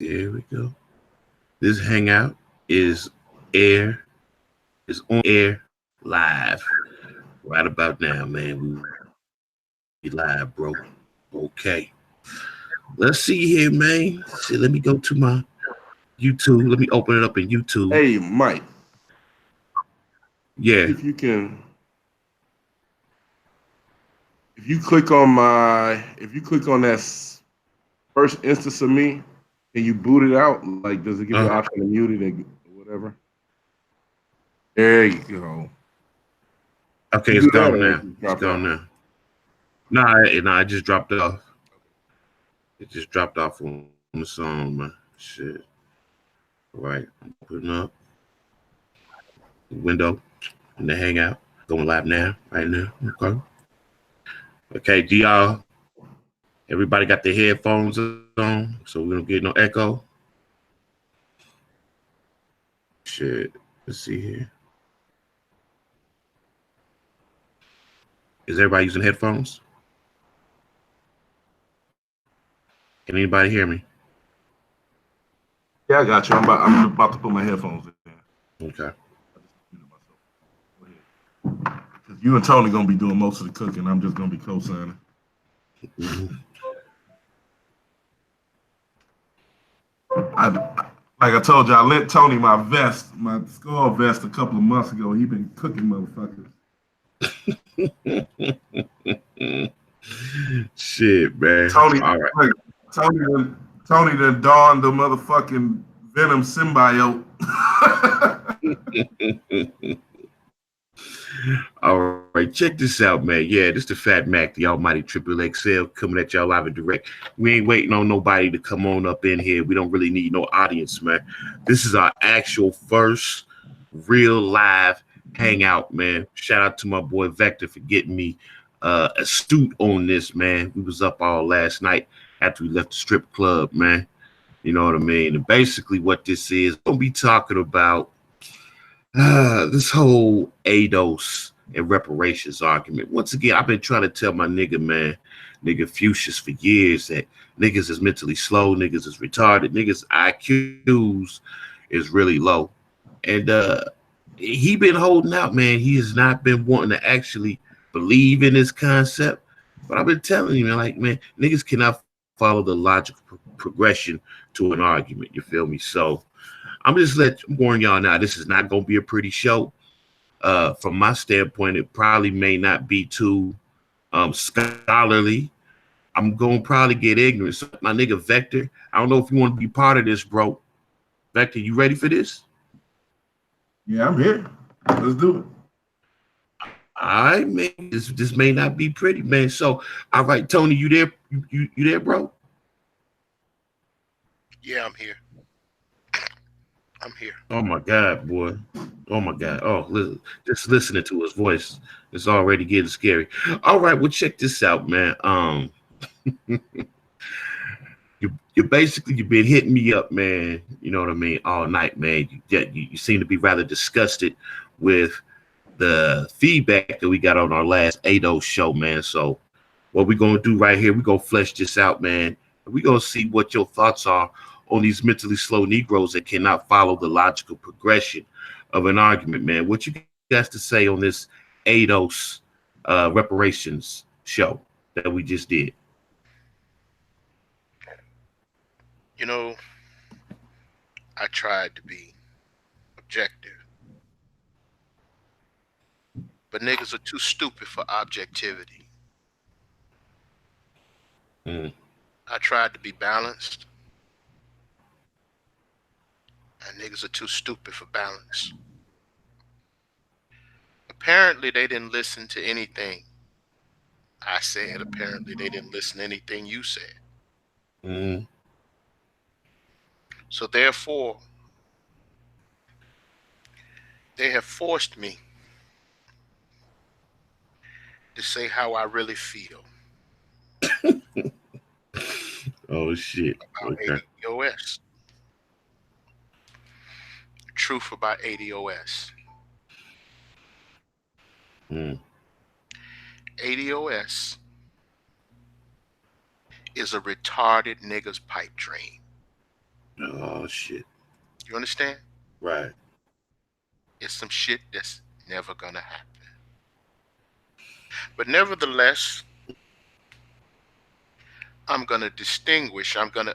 There we go. This hangout is air is on air live right about now, man. We live, bro. Okay. Let's see here, man. See, let me go to my YouTube. Let me open it up in YouTube. Hey, Mike, Yeah. see if you can, if you click on my, if you click on that first instance of me, and you boot it out, like, does it give you an option to mute it or whatever? There you go. Okay, You it's do that, gone or now. it just It's dropped gone off. now. Nah, I just dropped off. It just dropped off on the song, man. Shit. Right. I'm putting up the window in the hangout. Going live now, right now. Okay. Okay, do y'all, everybody got their headphones on, so we don't get no echo. Shit. Let's see here. Is everybody using headphones? Can anybody hear me? Yeah, I got you. I'm about to put my headphones in. Okay. I just muted myself. Go ahead. Because you and Tony gonna be doing most of the cooking. I'm just gonna be co-signing. Mhm. I, like I told you, I lent Tony my vest, my skull vest, a couple of months ago. He been cooking motherfuckers. Shit, man. Tony, All right. look, Tony done donned the motherfucking Venom symbiote. All right, check this out, man. Yeah, this the Fat Mac, the Almighty Triple XL, coming at y'all live and direct. We ain't waiting on nobody to come on up in here. We don't really need no audience, man. This is our actual first real live hangout, man. Shout out to my boy Vector for getting me astute on this, man. We was up all last night after we left the strip club, man. You know what I mean? And basically, what this is, we're gonna be talking about this whole ADOS and reparations argument. Once again, I've been trying to tell my nigga, man, nigga Fuchsias for years that niggas is mentally slow, niggas is retarded, niggas IQs is really low. And he been holding out, man. He has not been wanting to actually believe in this concept. But I've been telling you, man, like, man, niggas cannot follow the logical progression to an argument. You feel me? So I'm just let warn y'all now. This is not gonna be a pretty show. From my standpoint, it probably may not be too scholarly. I'm gonna probably get ignorant. So my nigga Vector, I don't know if you want to be part of this, bro. Vector, you ready for this? Yeah, I'm here. Let's do it. I mean, this may not be pretty, man. So, all right, Tony, you there? You there, bro? Yeah, I'm here. I'm here. Oh my God, boy. Oh my God. Oh, just listening to his voice, it's already getting scary. All right, well, check this out, man. You basically you've been hitting me up, man. You know what I mean, all night, man. You seem to be rather disgusted with the feedback that we got on our last ADO show, man. So what we're gonna do right here, we're gonna flesh this out, man. We're gonna see what your thoughts are on these mentally slow Negroes that cannot follow the logical progression of an argument, man. What you guys to say on this ADOS reparations show that we just did? You know, I tried to be objective, but niggas are too stupid for objectivity. Mm, I tried to be balanced, and niggas are too stupid for balance. Apparently, they didn't listen to anything I said. Apparently, they didn't listen to anything you said. mm, So, therefore, they have forced me to say how I really feel oh shit. about Okay. ADOS. Truth about ADOS. Mm, ADOS is a retarded nigga's pipe dream. Oh shit. You understand? Right. It's some shit that's never gonna happen. But nevertheless, I'm gonna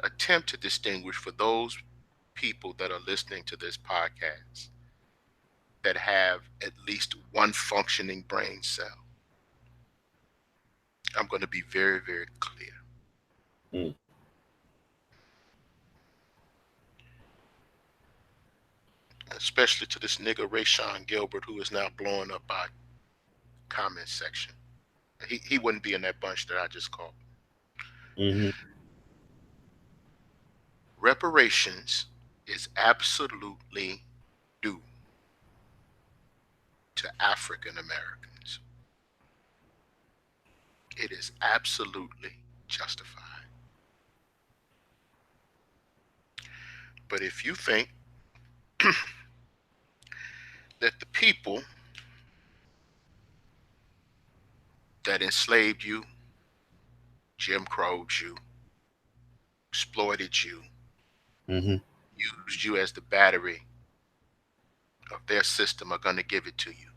attempt to distinguish for those people that are listening to this podcast that have at least one functioning brain cell. I'm going to be very, very clear. Mm. Especially to this nigga Rayshawn Gilbert, who is now blowing up our comment section. He wouldn't be in that bunch that I just called. Mm-hmm. Reparations is absolutely due to African Americans. It is absolutely justified. But if you think that the people that enslaved you, Jim Crowed you, exploited you, Mm-hmm. used you as the battery of their system are going to give it to you,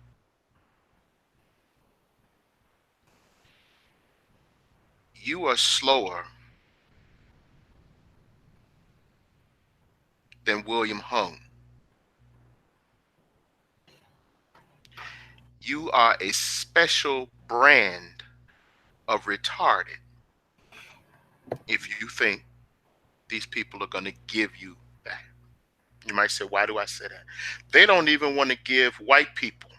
you are slower than William Hung. You are a special brand of retarded if you think these people are going to give you that. You might say, why do I say that? They don't even want to give white people,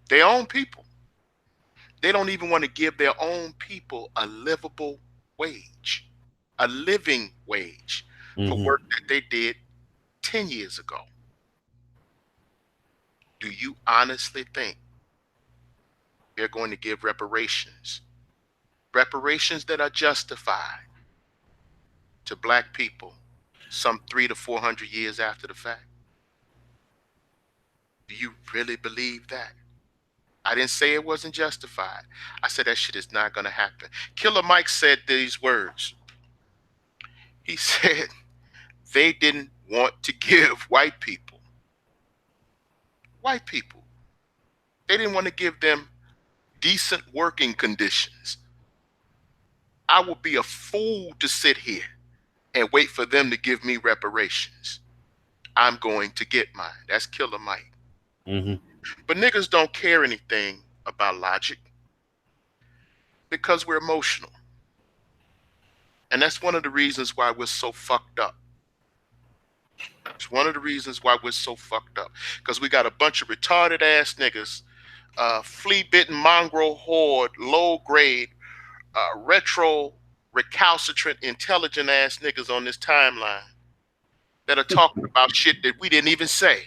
their own people, they don't even want to give their own people a livable wage, a living wage for Mm-hmm. work that they did 10 years ago. Do you honestly think they're going to give reparations? Reparations that are justified to black people some 300 to 400 years after the fact? Do you really believe that? I didn't say it wasn't justified. I said that shit is not going to happen. Killer Mike said these words. He said they didn't want to give white people, they didn't want to give them decent working conditions. I would be a fool to sit here and wait for them to give me reparations. I'm going to get mine. That's Killer Mike. Mm-hmm. But niggas don't care anything about logic because we're emotional. And that's one of the reasons why we're so fucked up. It's one of the reasons why we're so fucked up. Because we got a bunch of retarded ass niggas, flea bitten mongrel horde, low grade, retro, recalcitrant, intelligent ass niggas on this timeline that are talking about shit that we didn't even say.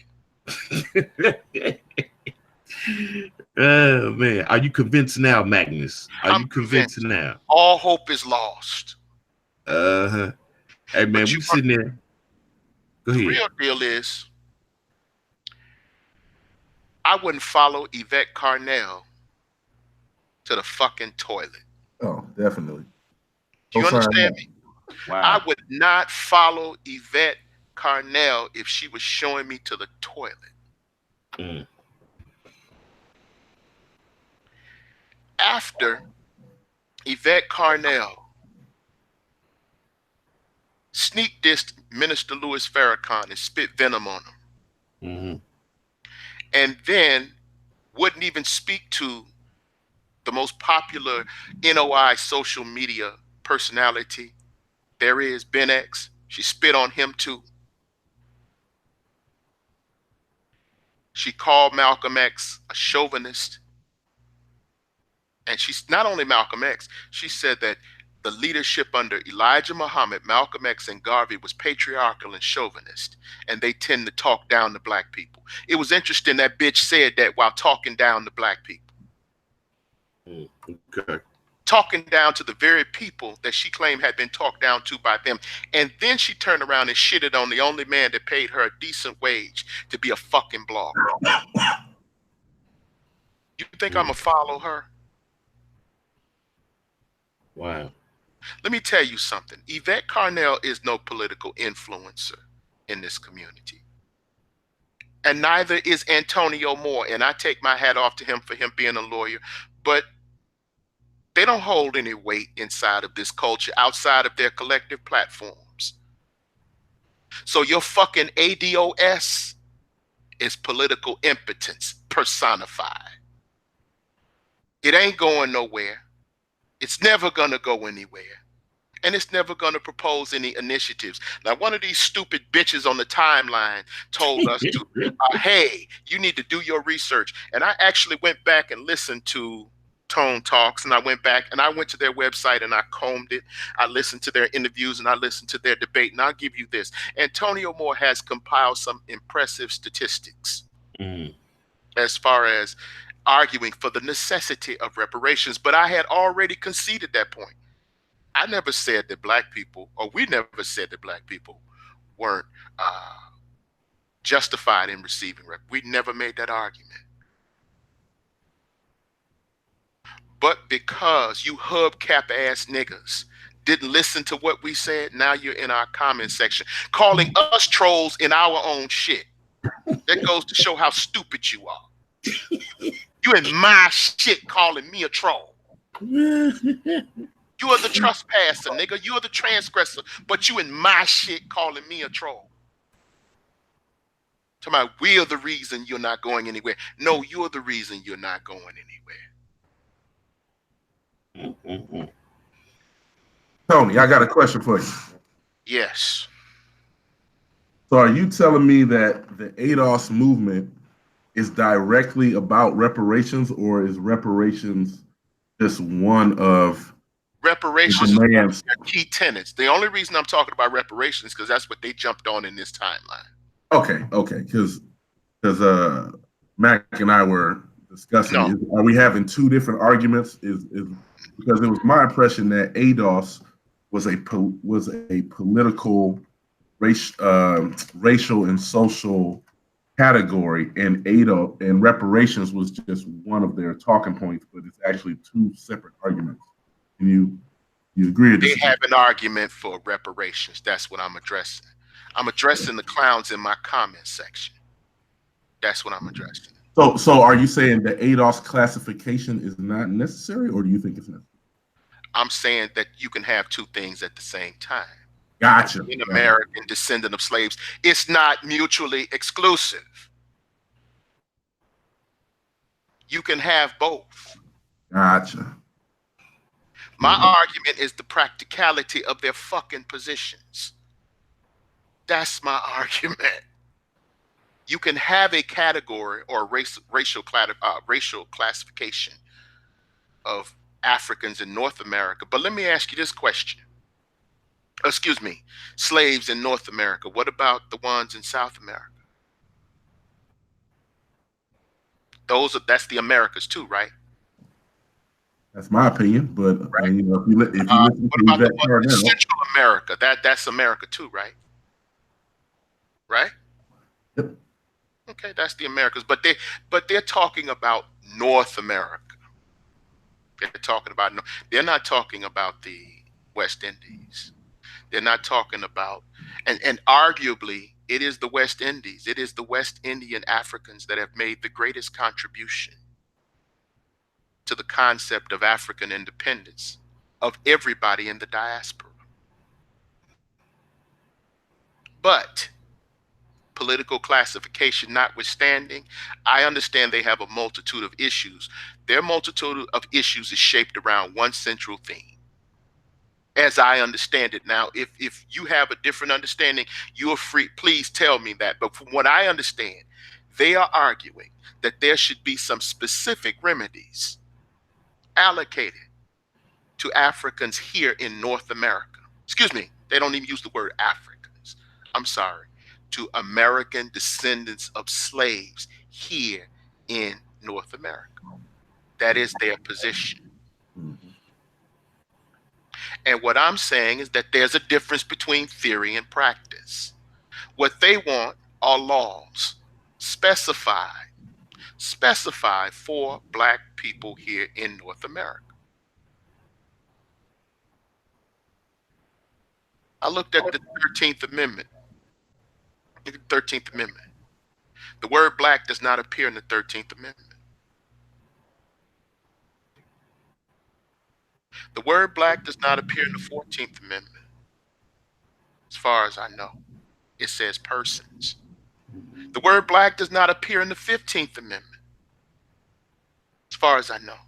Oh man, are you convinced now, Magnus? Are I'm you convinced convinced now? all hope is lost. Uh-huh. Hey man, But we sitting there. Go the ahead. real deal is, I wouldn't follow Yvette Carnell to the fucking toilet. Oh, definitely. Do you Co-sign understand that. me? I Wow. would not follow Yvette Carnell if she was showing me to the toilet. Mm. After Yvette Carnell sneak dissed Minister Louis Farrakhan and spit venom on him, Mm-hmm. and then wouldn't even speak to the most popular NOI social media personality there is, Ben X. She spit on him too. She called Malcolm X a chauvinist. And she's not only Malcolm X, she said that the leadership under Elijah Muhammad, Malcolm X, and Garvey was patriarchal and chauvinist, and they tend to talk down to black people. It was interesting that bitch said that while talking down to black people, Mm. Okay. talking down to the very people that she claimed had been talked down to by them. And then she turned around and shitted on the only man that paid her a decent wage to be a fucking blogger. You think I'm Mm. gonna follow her? Wow. Let me tell you something. Yvette Carnell is no political influencer in this community. And neither is Antonio Moore. And I take my hat off to him for him being a lawyer. But they don't hold any weight inside of this culture outside of their collective platforms. So your fucking ADOS is political impotence personified. It ain't going nowhere. It's never going to go anywhere. And it's never going to propose any initiatives. Now, one of these stupid bitches on the timeline told us to, hey, you need to do your research. And I actually went back and listened to Tone Talks, and I went back and I went to their website and I combed it. I listened to their interviews and I listened to their debate. And I'll give you this. Antonio Moore has compiled some impressive statistics as far as arguing for the necessity of reparations. But I had already conceded that point. I never said that black people, or we never said that black people weren't justified in receiving rep. We never made that argument. But because you hubcap ass niggas didn't listen to what we said, now you're in our comment section calling us trolls in our own shit. That goes to show how stupid you are. You in my shit calling me a troll. You are the trespasser, nigga. You are the transgressor, but you in my shit calling me a troll. Talking about we're the reason you're not going anywhere. No, you're the reason you're not going anywhere. Tony, I got a question for you. Yes. So are you telling me that the ADOS movement is directly about reparations, or is reparations just one of reparations is one of their key tenets? The only reason I'm talking about reparations is because that's what they jumped on in this timeline. Okay, because Mac and I were discussing, are we having two different arguments? Is because it was my impression that ADOS was a political, racial and social category, and ADOS and reparations was just one of their talking points, but it's actually two separate arguments. And you agree? They have an argument for reparations. That's what I'm addressing. I'm addressing the clowns in my comment section. That's what I'm addressing. So are you saying the ADOS classification is not necessary, or do you think it's necessary? I'm saying that you can have two things at the same time. Gotcha. In American descendant of slaves, it's not mutually exclusive. You can have both. Gotcha. My argument is the practicality of their fucking positions. That's my argument. You can have a category or racial classification of Africans in North America, but let me ask you this question. Excuse me, slaves in North America. What about the ones in South America? That's the Americas too, right? That's my opinion, but right. If you listen to what about that the ones in Central America? That's America too, right? Right? Yep. Okay, that's the Americas, but they're talking about North America. They're not talking about the West Indies. They're not talking about, and arguably it is the West Indies. It is the West Indian Africans that have made the greatest contribution to the concept of African independence of everybody in the diaspora. But political classification notwithstanding, I understand they have a multitude of issues. Their multitude of issues is shaped around one central theme, as I understand it. Now, if you have a different understanding, you're free, please tell me that. But from what I understand, they are arguing that there should be some specific remedies allocated to Africans here in North America. Excuse me, they don't even use the word Africans. I'm sorry. To American descendants of slaves here in North America. That is their position. Mm-hmm. And what I'm saying is that there's a difference between theory and practice. What they want are laws specified for Black people here in North America. I looked at the 13th Amendment. Look at the 13th Amendment. The word black does not appear in the 13th Amendment. The word black does not appear in the 14th Amendment. As far as I know, it says persons. The word black does not appear in the 15th Amendment. As far as I know.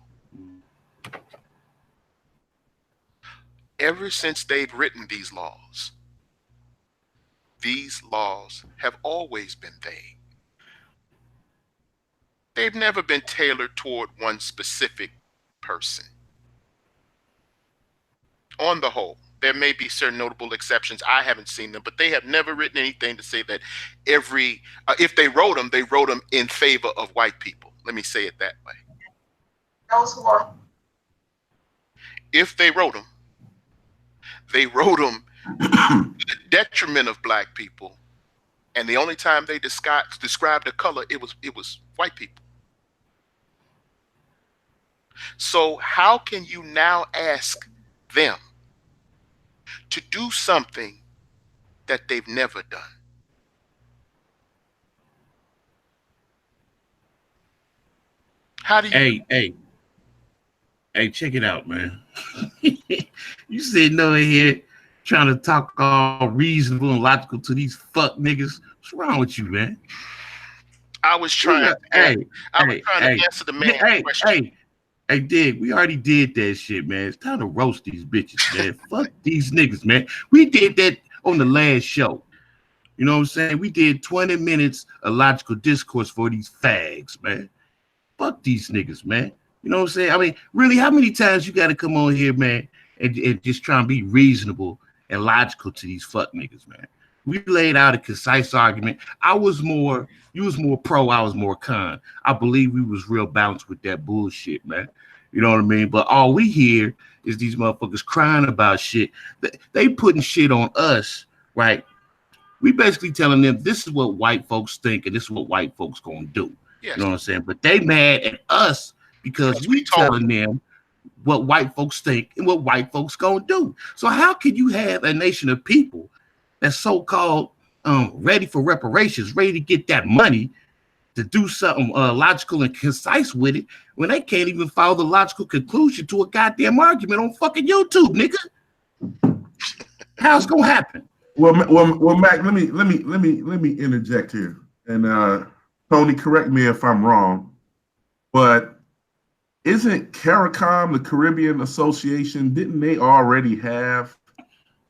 Ever since they've written these laws have always been vague. They've never been tailored toward one specific person. On the whole, there may be certain notable exceptions. I haven't seen them, but they have never written anything to say that if they wrote them in favor of white people. Let me say it that way. If they wrote them to the detriment of black people, and the only time they described the color, it was white people. So how can you now ask them to do something that they've never done? How do you? Hey, check it out, man. You sitting over here trying to talk all reasonable and logical to these fuck niggas. What's wrong with you, man? I was trying to answer the man's question. Hey, Dig, we already did that shit, man. It's time to roast these bitches, man. Fuck these niggas, man. We did that on the last show. You know what I'm saying? We did 20 minutes of logical discourse for these fags, man. Fuck these niggas, man. You know what I'm saying? I mean, really, how many times you got to come on here, man, and just try and be reasonable and logical to these fuck niggas, man? We laid out a concise argument. You was more pro, I was more con. I believe we was real balanced with that bullshit, man. You know what I mean? But all we hear is these motherfuckers crying about shit. They putting shit on us, right? We basically telling them this is what white folks think and this is what white folks gonna do. Yes. You know what I'm saying? But they mad at us because we telling them what white folks think and what white folks gonna do. So how can you have a nation of people that's so-called ready for reparations, ready to get that money to do something logical and concise with it when they can't even follow the logical conclusion to a goddamn argument on fucking YouTube, nigga? How's gonna happen? Well, Mac, let me interject here, and Tony, correct me if I'm wrong, but isn't CARICOM, the Caribbean Association, didn't they already have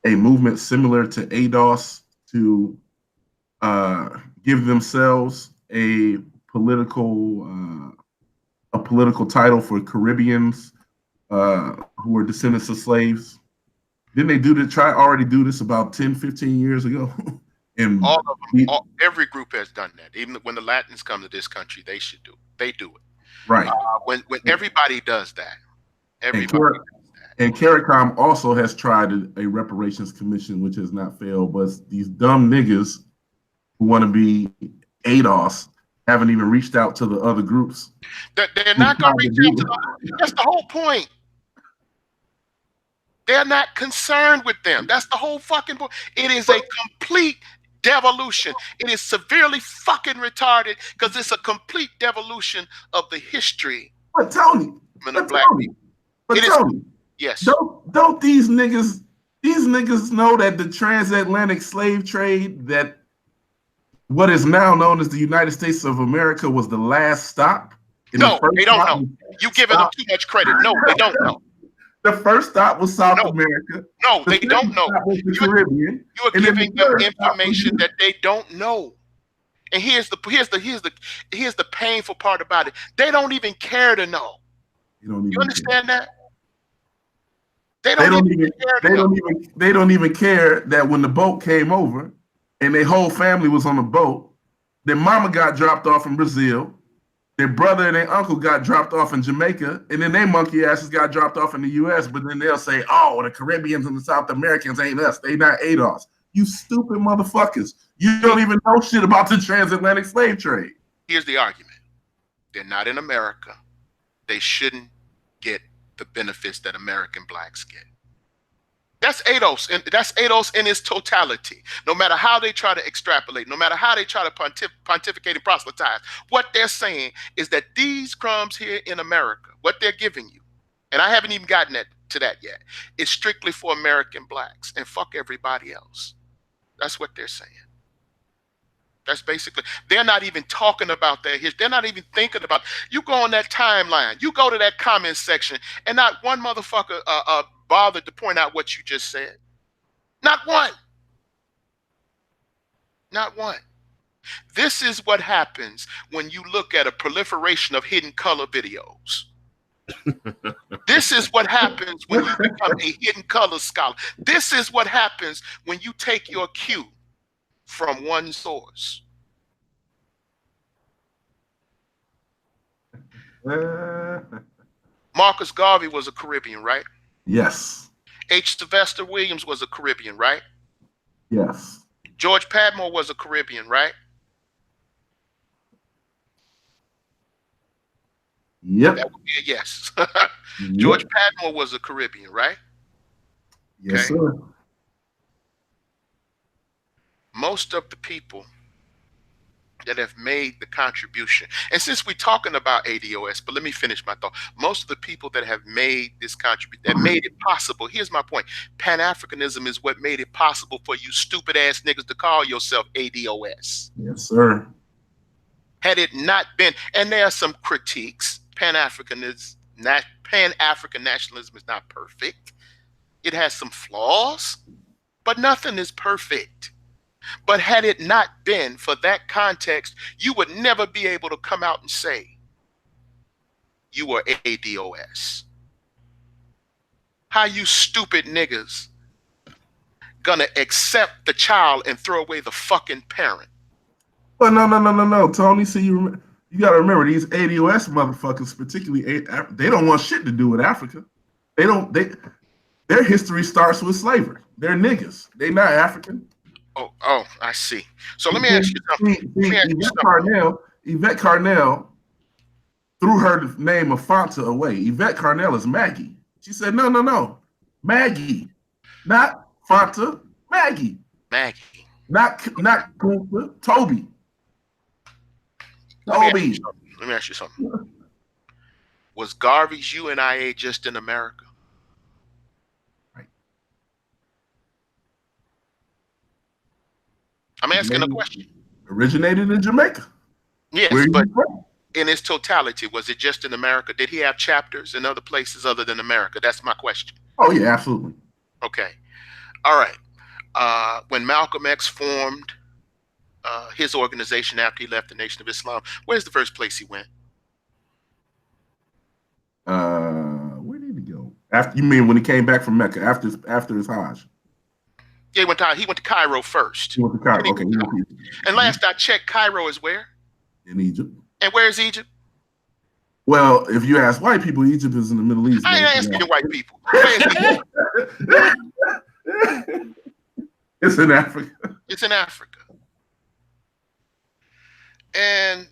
a movement similar to ADOS to give themselves a political title for Caribbeans who were descendants of slaves? Didn't they already do this about 10, 15 years ago? And all of them, every group has done that. Even when the Latins come to this country, they do it. Right. When everybody does that, and CARICOM also has tried a reparations commission, which has not failed. But these dumb niggas who want to be ADOS haven't even reached out to the other groups. They're not going to reach out to them. That's the whole point. They're not concerned with them. That's the whole fucking point. It is a complete devolution. It is severely fucking retarded because it's a complete devolution of the history. But Tony, yes. Don't these niggas know that the transatlantic slave trade, that what is now known as the United States of America, was the last stop? No, they don't know. You giving them too much credit. No, they don't know. The first stop was South America. No, they don't know. The Caribbean. You are giving them information that they don't know. And here's the painful part about it. They don't even care to know. You understand that? They don't even care that when the boat came over and their whole family was on the boat, their mama got dropped off in Brazil. Their brother and their uncle got dropped off in Jamaica, and then their monkey asses got dropped off in the U.S., but then they'll say, oh, the Caribbeans and the South Americans ain't us. They not ADOS. You stupid motherfuckers. You don't even know shit about the transatlantic slave trade. Here's the argument. They're not in America. They shouldn't get the benefits that American blacks get. That's ADOS, and that's ADOS in its totality. No matter how they try to extrapolate, no matter how they try to pontificate and proselytize, what they're saying is that these crumbs here in America, what they're giving you, and I haven't even gotten to that yet, is strictly for American blacks and fuck everybody else. That's what they're saying. That's basically, they're not even talking about their history. They're not even thinking about, you go on that timeline, you go to that comment section, and not one motherfucker bothered to point out what you just said. Not one. Not one. This is what happens when you look at a proliferation of hidden color videos. This is what happens when you become a hidden color scholar. This is what happens when you take your cue from one source. Marcus Garvey was a Caribbean, right? Yes. H. Sylvester Williams was a Caribbean, right? Yes. George Padmore was a Caribbean, right? Yep. That would be a yes. George Padmore was a Caribbean, right? Yes, sir. Most of the people that have made the contribution, and since we're talking about ADOS, but let me finish my thought. Most of the people that have made this contribution, that made it possible, here's my point. Pan-Africanism is what made it possible for you stupid ass niggas to call yourself ADOS. Yes, sir. Had it not been, and there are some critiques, Pan-African nationalism is not perfect. It has some flaws, but nothing is perfect. But had it not been for that context, you would never be able to come out and say you were ADOS. How you stupid niggas gonna accept the child and throw away the fucking parent? Well, no, Tony. See, you got to remember these ADOS motherfuckers, particularly they don't want shit to do with Africa. Their history starts with slavery. They're niggas. They not African. Oh, I see. So let me ask you something. Yvette Carnell threw her name of Fanta away. Yvette Carnell is Maggie. She said, no, Maggie, not Fanta, Maggie. Maggie. Not Kunta, Toby. Let me ask you something. Was Garvey's UNIA just in America? Right. I'm asking a question. Originated in Jamaica. Yes, but in its totality, was it just in America? Did he have chapters in other places other than America? That's my question. Oh, yeah, absolutely. Okay. All right. When Malcolm X formed his organization after he left the Nation of Islam, where's the first place he went? Where did he go? After, you mean when he came back from Mecca after his Hajj? Yeah, he went to Cairo first. He went to Cairo. Okay. And last I checked, Cairo is where? In Egypt. And where is Egypt? Well, if you ask white people, Egypt is in the Middle East. I ain't asking white people. Where is Egypt? It's in Africa. It's in Africa. And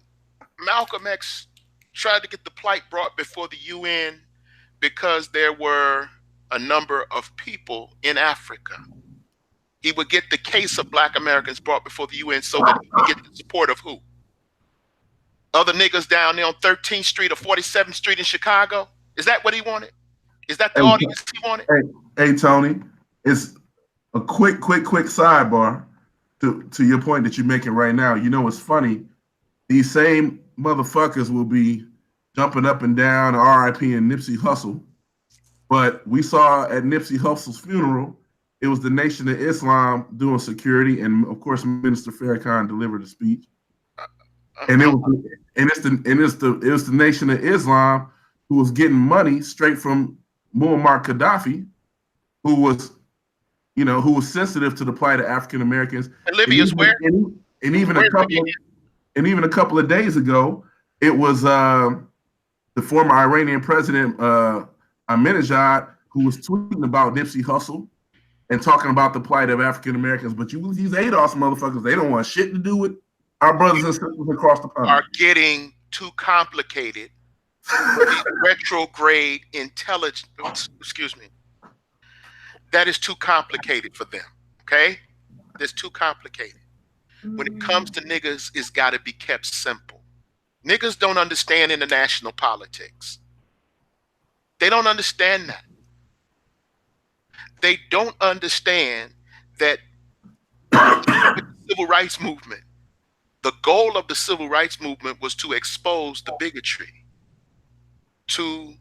Malcolm X tried to get the plight brought before the UN because there were a number of people in Africa. He would get the case of Black Americans brought before the UN so that he could get the support of who? Other niggas down there on 13th Street or 47th Street in Chicago? Is that what he wanted? Is that the audience he wanted? Hey, Tony, it's a quick sidebar to your point that you're making right now. You know what's funny? These same motherfuckers will be jumping up and down RIP and Nipsey Hussle. But we saw at Nipsey Hussle's funeral, it was the Nation of Islam doing security, and of course, Minister Farrakhan delivered a speech. And it was the Nation of Islam who was getting money straight from Muammar Gaddafi, who was sensitive to the plight of African Americans. And Libya's where? And even a couple of days ago, it was the former Iranian president Ahmadinejad who was tweeting about Nipsey Hussle and talking about the plight of African Americans. But these ADOS motherfuckers, they don't want shit to do with our brothers and sisters across the pond. Are getting too complicated for the retrograde intelligence. Excuse me. That is too complicated for them. Okay? That's too complicated. When it comes to niggas, it's got to be kept simple. Niggas don't understand international politics. They don't understand that. They don't understand that the civil rights movement, the goal of the civil rights movement was to expose the bigotry to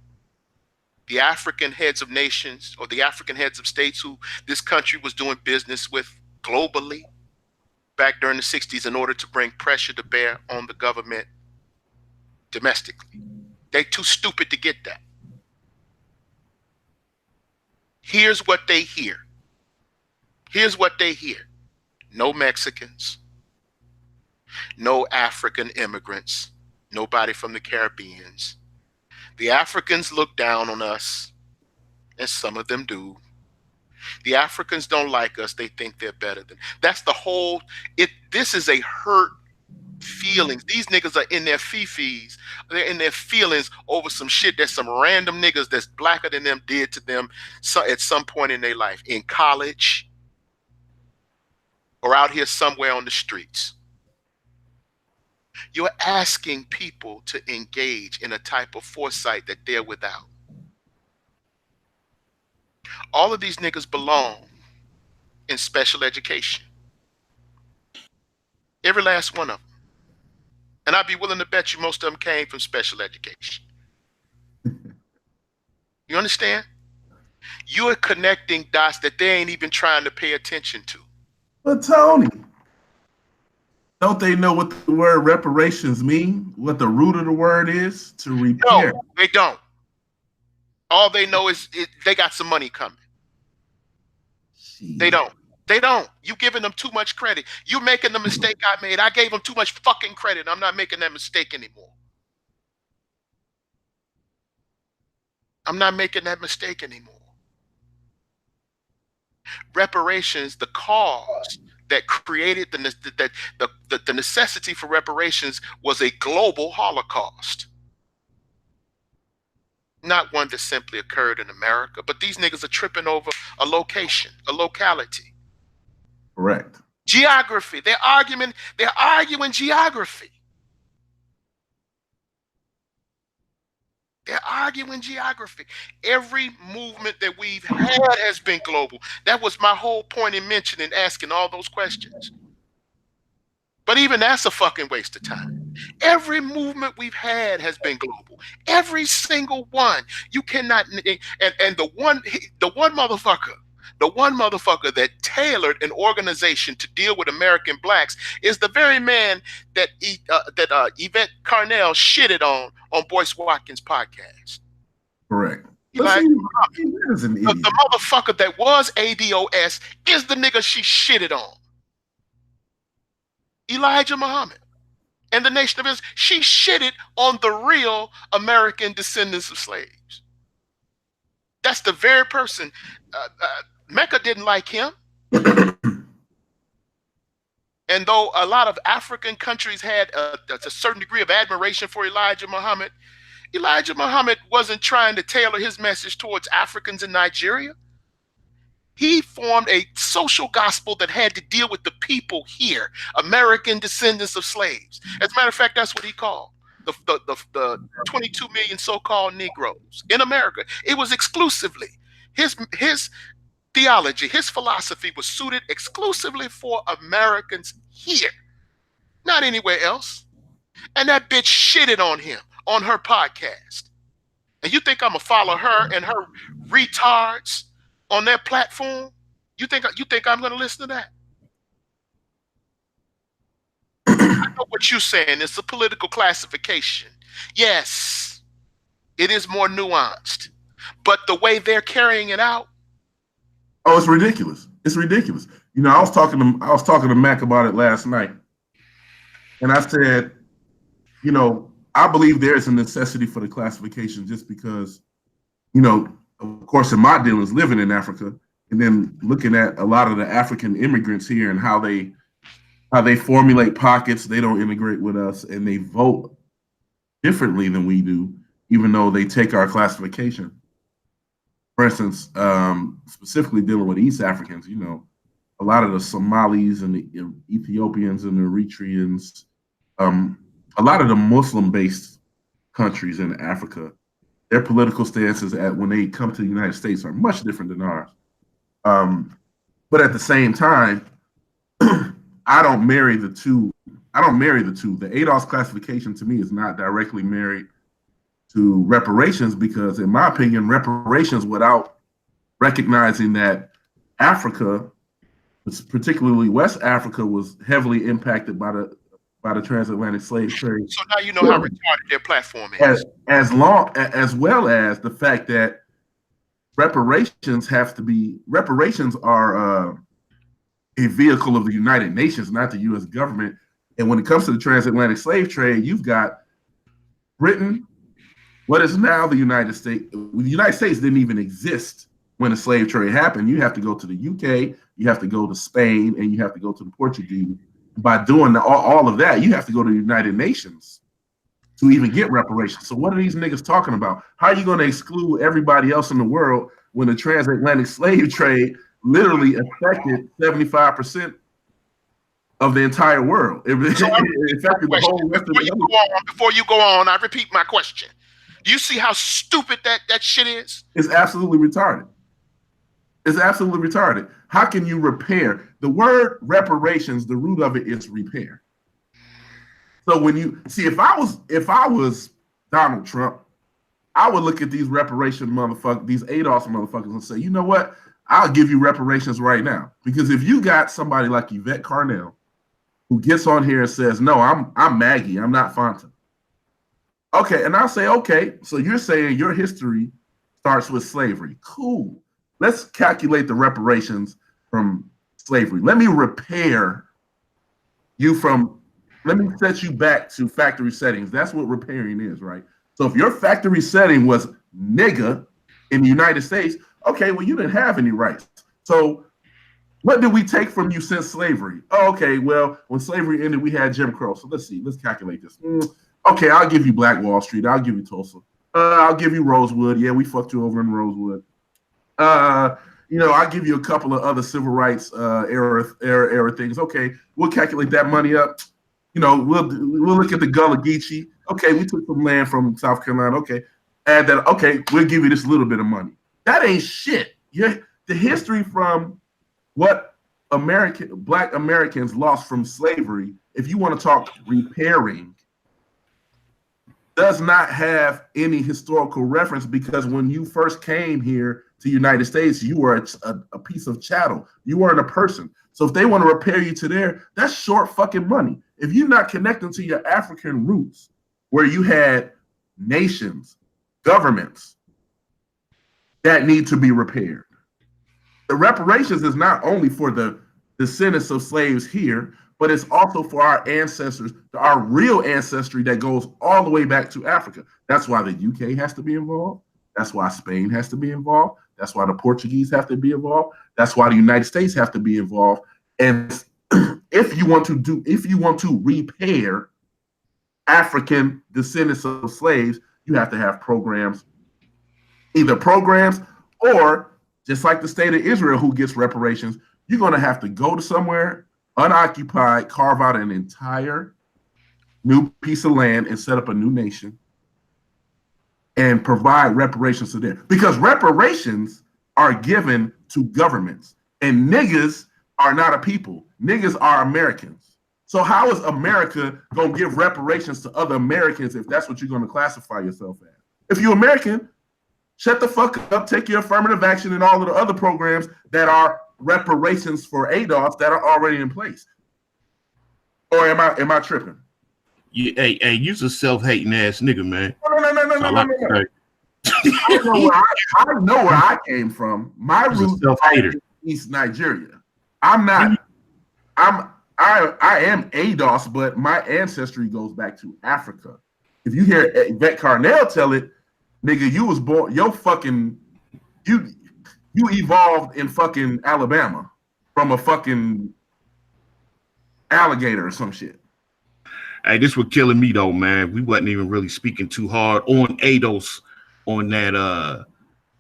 the African heads of nations or the African heads of states who this country was doing business with globally back during the 60s in order to bring pressure to bear on the government domestically. They're too stupid to get that. Here's what they hear. Here's what they hear. No Mexicans, no African immigrants, nobody from the Caribbeans. The Africans look down on us, and some of them do. The Africans don't like us. They think they're better than. That's the whole. This is a hurt feelings. These niggas are in their fifis. They're in their feelings over some shit that some random niggas that's blacker than them did to them at some point in their life, in college or out here somewhere on the streets. You're asking people to engage in a type of foresight that they're without. All of these niggas belong in special education. Every last one of them. And I'd be willing to bet you most of them came from special education. You understand? You're connecting dots that they ain't even trying to pay attention to. But Tony, don't they know what the word reparations mean? What the root of the word is? To repair. No, they don't. All they know is they got some money coming. Jeez. They don't. They don't. You giving them too much credit. You're making the mistake I made. I gave them too much fucking credit. I'm not making that mistake anymore. I'm not making that mistake anymore. Reparations, the cause that created the necessity for reparations was a global Holocaust. Not one that simply occurred in America, but these niggas are tripping over a location, a locality. Correct. Geography. They're arguing geography. They're arguing geography. Every movement that we've had has been global. That was my whole point in mentioning, asking all those questions. But even that's a fucking waste of time. Every movement we've had has been global. Every single one. You cannot, and the one motherfucker that tailored an organization to deal with American blacks is the very man that Yvette Carnell shitted on Boyce Watkins' podcast. Correct. Like, the motherfucker that was ADOS is the nigga she shitted on. Elijah Muhammad and the Nation of Islam. She shitted on the real American descendants of slaves. That's the very person. Mecca didn't like him. And though a lot of African countries had a certain degree of admiration for Elijah Muhammad wasn't trying to tailor his message towards Africans in Nigeria. He formed a social gospel that had to deal with the people here, American descendants of slaves. As a matter of fact, that's what he called the 22 million so-called Negroes in America. It was exclusively his theology, his philosophy was suited exclusively for Americans here, not anywhere else. And that bitch shitted on him on her podcast. And you think I'm gonna follow her and her retards on their platform? You think I'm gonna listen to that? I know what you're saying. It's a political classification. Yes, it is more nuanced, but the way they're carrying it out. Oh, it's ridiculous. It's ridiculous. You know, I was talking to Mac about it last night, and I said, you know, I believe there is a necessity for the classification just because, you know, of course, in my dealings, living in Africa, and then looking at a lot of the African immigrants here and how they formulate pockets, they don't integrate with us, and they vote differently than we do, even though they take our classification. For instance, specifically dealing with East Africans, you know, a lot of the Somalis and the Ethiopians and the Eritreans, a lot of the Muslim-based countries in Africa, their political stances when they come to the United States are much different than ours. But at the same time, I don't marry the two. The ADOS classification to me is not directly married to reparations because, in my opinion, reparations without recognizing that Africa, particularly West Africa, was heavily impacted by the transatlantic slave trade. So now you know how retarded their platform is. As well as the fact that reparations are a vehicle of the United Nations, not the U.S. government. And when it comes to the transatlantic slave trade, you've got Britain, what is now the United States. The United States didn't even exist when the slave trade happened. You have to go to the UK, you have to go to Spain, and you have to go to the Portuguese. By doing all of that, you have to go to the United Nations to even get reparations. So what are these niggas talking about? How are you going to exclude everybody else in the world when the transatlantic slave trade literally affected 75% of the entire world? It affected the whole rest of the world. Before you go on, I repeat my question. Do you see how stupid that shit is? It's absolutely retarded. It's absolutely retarded. How can you repair? The word reparations, the root of it is repair. So when you see, if I was Donald Trump, I would look at these reparation motherfuckers, these ADOS motherfuckers, and say, you know what? I'll give you reparations right now. Because if you got somebody like Yvette Carnell who gets on here and says, no, I'm Maggie, I'm not Fanta. Okay, and I'll say, okay, so you're saying your history starts with slavery. Cool. Let's calculate the reparations from slavery. Let me repair you let me set you back to factory settings. That's what repairing is, right? So if your factory setting was nigga in the United States, okay, well, you didn't have any rights. So what did we take from you since slavery? Oh, okay, well, when slavery ended, we had Jim Crow. So let's see, let's calculate this. Okay, I'll give you Black Wall Street. I'll give you Tulsa. I'll give you Rosewood. Yeah, we fucked you over in Rosewood. I'll give you a couple of other civil rights era things. Okay, we'll calculate that money up. We'll look at the Gullah Geechee. Okay, we took some land from South Carolina. Okay, add that. Okay, we'll give you this little bit of money. That ain't shit. The history from what Black Americans lost from slavery, if you want to talk repairing, does not have any historical reference because when you first came here to the United States, you were a piece of chattel. You weren't a person. So if they want to repair you to there, that's short fucking money. If you're not connecting to your African roots, where you had nations, governments that need to be repaired. The reparations is not only for the descendants of slaves here, but it's also for our ancestors, our real ancestry that goes all the way back to Africa. That's why the UK has to be involved. That's why Spain has to be involved. That's why the Portuguese have to be involved. That's why the United States have to be involved. And if you want to repair African descendants of slaves, you have to have programs, either programs or just like the state of Israel who gets reparations, you're going to have to go to somewhere unoccupied, carve out an entire new piece of land and set up a new nation and provide reparations to them. Because reparations are given to governments and niggas are not a people. Niggas are Americans. So how is America going to give reparations to other Americans if that's what you're going to classify yourself as? If you're American, shut the fuck up, take your affirmative action and all of the other programs that are reparations for ADOS that are already in place. Or am I tripping? Hey, you's a self-hating ass nigga, man. No. I know where I came from. My roots are in East Nigeria. I am ADOS, but my ancestry goes back to Africa. If you hear Yvette Carnell tell it, nigga, you was born, you evolved in fucking Alabama from a fucking alligator or some shit. Hey, this was killing me though, man. We wasn't even really speaking too hard on ADOS on that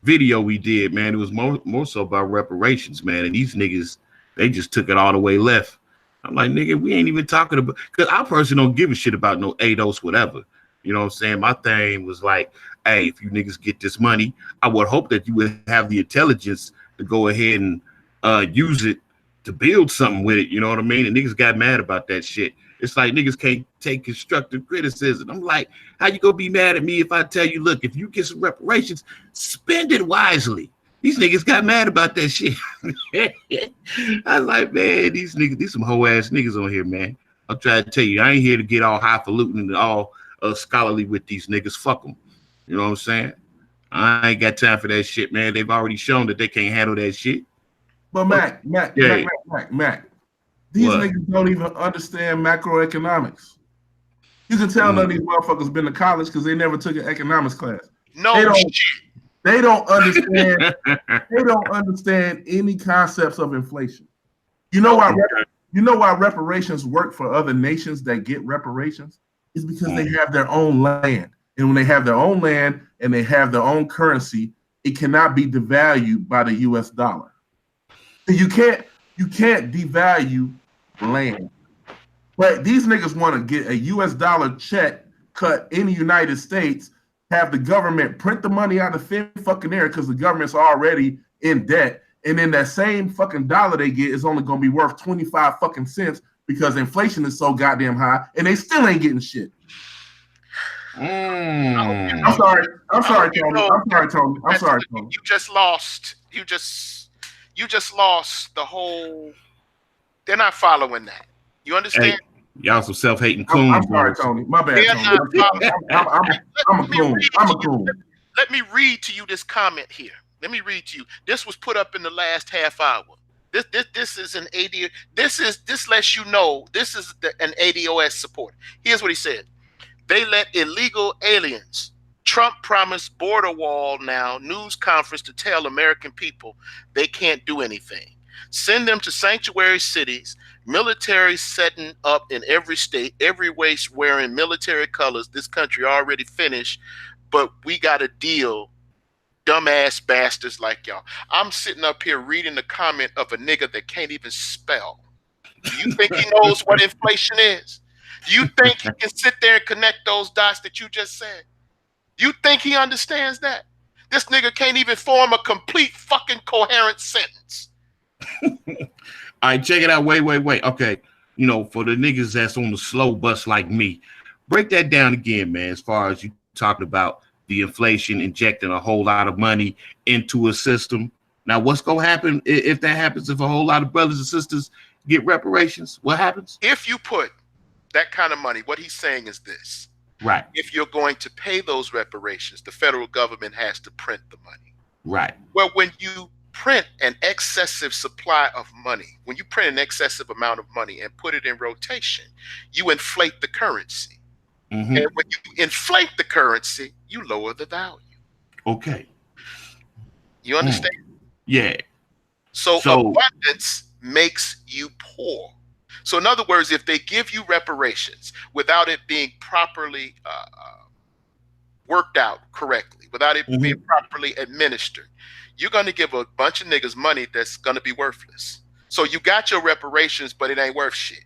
video we did, man. It was more so about reparations, man. And these niggas, they just took it all the way left. I'm like, nigga, we ain't even talking about, because I personally don't give a shit about no ADOS, whatever. You know what I'm saying? My thing was like, hey, if you niggas get this money, I would hope that you would have the intelligence to go ahead and use it to build something with it. You know what I mean? And niggas got mad about that shit. It's like niggas can't take constructive criticism. I'm like, how you gonna be mad at me if I tell you, look, if you get some reparations, spend it wisely? These niggas got mad about that shit. I was like, man, these niggas, these some hoe ass niggas on here, man. I'm trying to tell you, I ain't here to get all highfalutin and all scholarly with these niggas. Fuck them. You know what I'm saying? I ain't got time for that shit, man. They've already shown that they can't handle that shit. But Mac, these What? niggas don't even understand macroeconomics. You can tell none of these motherfuckers been to college because they never took an economics class. No shit. They don't understand. They don't understand any concepts of inflation. You know why? You know why reparations work for other nations that get reparations? Is because they have their own land, and when they have their own land and they have their own currency, it cannot be devalued by the U.S. dollar. You can't devalue land. But these niggas want to get a U.S. dollar check cut in the United States, have the government print the money out of thin fucking air because the government's already in debt, and then that same fucking dollar they get is only going to be worth 25 fucking cents because inflation is so goddamn high, and they still ain't getting shit. I'm sorry, Tony. I'm sorry, Tony. You just lost the whole. They're not following that. You understand? Hey, y'all some self-hating coons. I'm sorry, Tony. My bad, Tony. I'm a coon. I'm a coon. Let me read to you this comment here. Let me read to you. This was put up in the last half hour. This is an AD. This lets you know this is an ADOS support. Here's what he said. They let illegal aliens. Trump promised border wall now, news conference to tell American people they can't do anything. Send them to sanctuary cities, military setting up in every state, every race wearing military colors. This country already finished, but we got a deal. Dumbass bastards like y'all. I'm sitting up here reading the comment of a nigga that can't even spell. Do you think he knows what inflation is? Do you think he can sit there and connect those dots that you just said? Do you think he understands that? This nigga can't even form a complete fucking coherent sentence. All right, check it out. Wait. Okay. You know, for the niggas that's on the slow bus like me, break that down again, man, as far as you talking about the inflation injecting a whole lot of money into a system. Now, what's going to happen if that happens, if a whole lot of brothers and sisters get reparations? What happens? If you put that kind of money, what he's saying is this. Right. If you're going to pay those reparations, the federal government has to print the money. Right. Well, when you print an excessive supply of money, when you print an excessive amount of money and put it in rotation, you inflate the currency. Mm-hmm. And when you inflate the currency, you lower the value. Okay. You understand? Yeah. So abundance makes you poor. So in other words, if they give you reparations without it being properly worked out correctly, without it being properly administered, you're going to give a bunch of niggas money that's going to be worthless. So you got your reparations, but it ain't worth shit.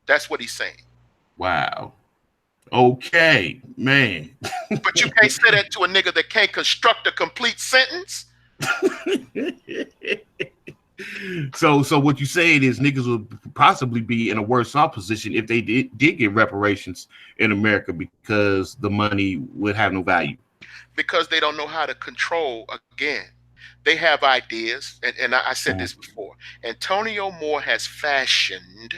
That's what he's saying. Wow. Okay, man. But you can't say that to a nigga that can't construct a complete sentence. So what you saying is niggas would possibly be in a worse off position if they did get reparations in America because the money would have no value. Because they don't know how to control. Again, they have ideas, and I said this before. Antonio Moore has fashioned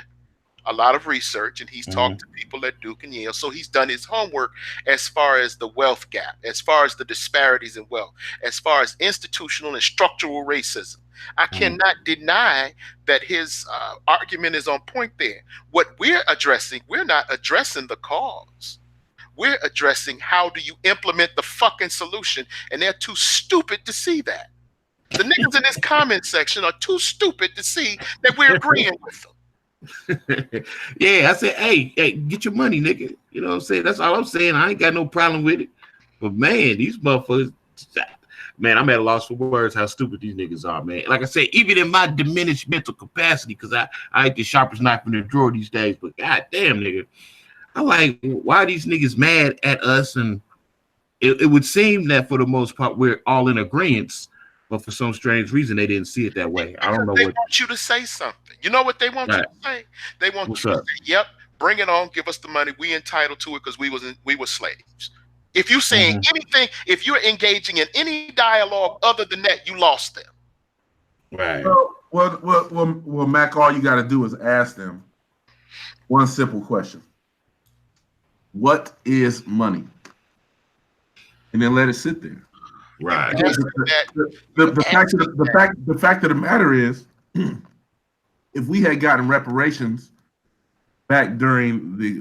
a lot of research, and he's talked to people at Duke and Yale. So he's done his homework as far as the wealth gap, as far as the disparities in wealth, as far as institutional and structural racism. I cannot deny that his argument is on point there. What we're addressing, we're not addressing the cause. We're addressing how do you implement the fucking solution, and they're too stupid to see that. The niggas in this comment section are too stupid to see that we're agreeing with them. Yeah, I said, hey, get your money, nigga. You know what I'm saying? That's all I'm saying. I ain't got no problem with it. But man, these motherfuckers, man, I'm at a loss for words how stupid these niggas are, man. Like I said, even in my diminished mental capacity, because I ain't the sharpest knife in the drawer these days, but god damn, nigga, I'm like, why are these niggas mad at us? And it would seem that for the most part we're all in agreement, but for some strange reason they didn't see it that way. I don't know they what. want you to say something. You know what they want you to say? They want What's you to up? say, "Yep, bring it on. Give us the money. We entitled to it because we were slaves." If you saying anything, if you're engaging in any dialogue other than that, you lost them. Right. Well, Mac, all you got to do is ask them one simple question: what is money? And then let it sit there. Right. The fact of the matter is, if we had gotten reparations back during the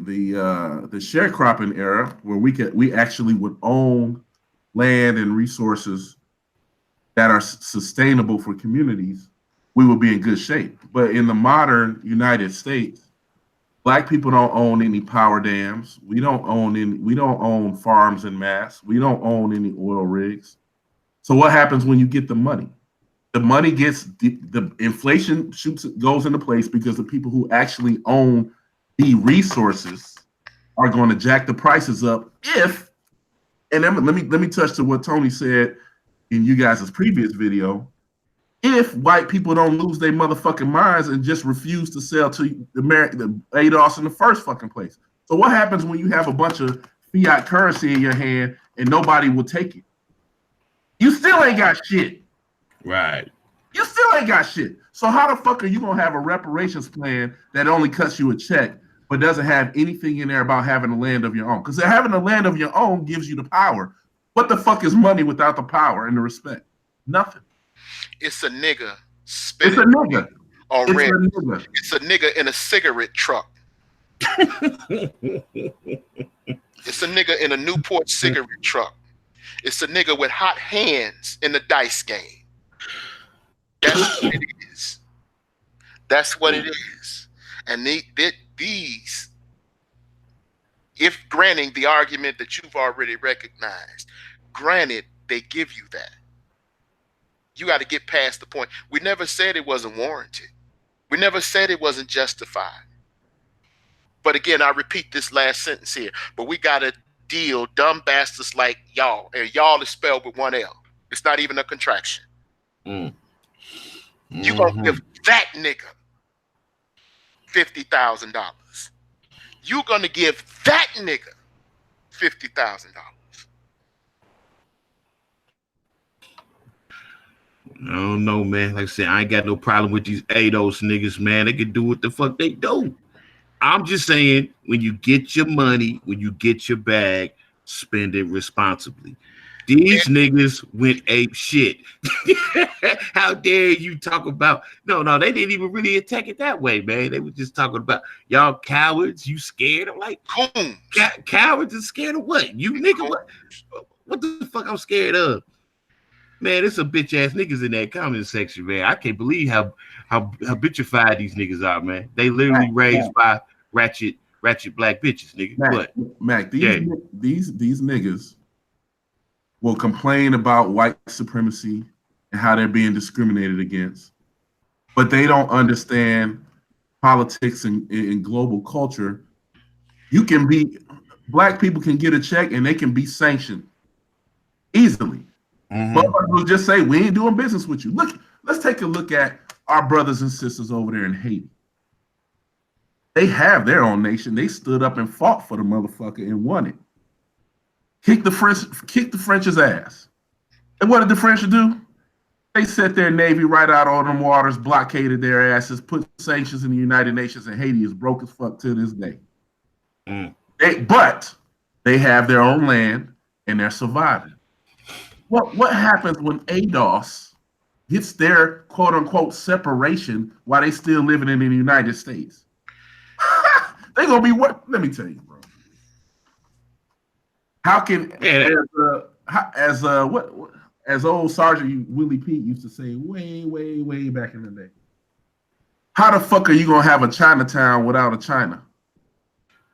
sharecropping era, where we actually would own land and resources that are sustainable for communities, we would be in good shape. But in the modern United States, Black people don't own any power dams. We don't own farms en masse. We don't own any oil rigs. So what happens when you get the money? The money gets the inflation goes into place because the people who actually own the resources are going to jack the prices up. And then let me touch to what Tony said in you guys' previous video. If white people don't lose their motherfucking minds and just refuse to sell to the ADOS in the first fucking place. So what happens when you have a bunch of fiat currency in your hand and nobody will take it? You still ain't got shit. Right. You still ain't got shit. So how the fuck are you gonna have a reparations plan that only cuts you a check but doesn't have anything in there about having a land of your own? Because having a land of your own gives you the power. What the fuck is money without the power and the respect? Nothing. It's a nigga It's a nigga. On red. It's a nigga in a cigarette truck. It's a nigga in a Newport cigarette truck. It's a nigga with hot hands in the dice game. That's what it is. That's what it is. And these, if granting the argument that you've already recognized, granted, they give you that. You got to get past the point. We never said it wasn't warranted. We never said it wasn't justified. But again, I repeat this last sentence here. But we got to deal dumb bastards like y'all. And y'all is spelled with one L. It's not even a contraction. You gonna give that nigga $50,000. You gonna give that nigga $50,000. I don't know, man. Like I said, I ain't got no problem with these ADOS niggas, man. They can do what the fuck they do. I'm just saying, when you get your money, when you get your bag, spend it responsibly. These niggas went ape shit. How dare you talk about? No, they didn't even really attack it that way, man. They were just talking about y'all cowards. You scared? I'm like, cowards are scared of what? You nigga, what the fuck I'm scared of? Man, there's some bitch ass niggas in that comment section, man. I can't believe how bitchified these niggas are, man. They literally raised by ratchet black bitches, nigga. Mac, these niggas will complain about white supremacy and how they're being discriminated against, but they don't understand politics and global culture. Black people can get a check and they can be sanctioned easily. Motherfuckers will just say, we ain't doing business with you. Look, let's take a look at our brothers and sisters over there in Haiti. They have their own nation. They stood up and fought for the motherfucker and won it. Kicked the French's ass. And what did the French do? They set their navy right out on them waters, blockaded their asses, put sanctions in the United Nations, and Haiti is broke as fuck to this day. But they have their own land and they're surviving. What happens when ADOS gets their quote unquote separation while they still living in the United States? They're gonna be what? Let me tell you, bro. How can as old Sergeant Willie Pete used to say way back in the day? How the fuck are you gonna have a Chinatown without a China?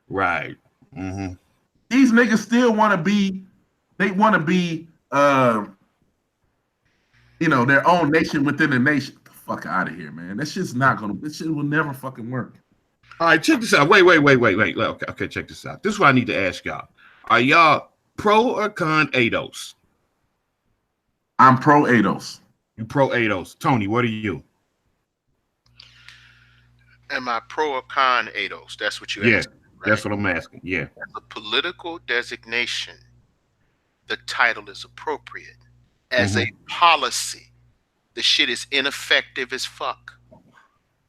Right. These niggas still want to be. They want to be their own nation within a nation. Get the fuck out of here, man. That shit's not gonna. This shit will never fucking work. All right, check this out. Wait. Okay, check this out. This is what I need to ask y'all. Are y'all pro or con ADOS? I'm pro ADOS. You pro ADOS. Tony, what are you? Am I pro or con ADOS? That's what you asked. Right? That's what I'm asking. Yeah. As a political designation, the title is appropriate. As a policy, the shit is ineffective as fuck.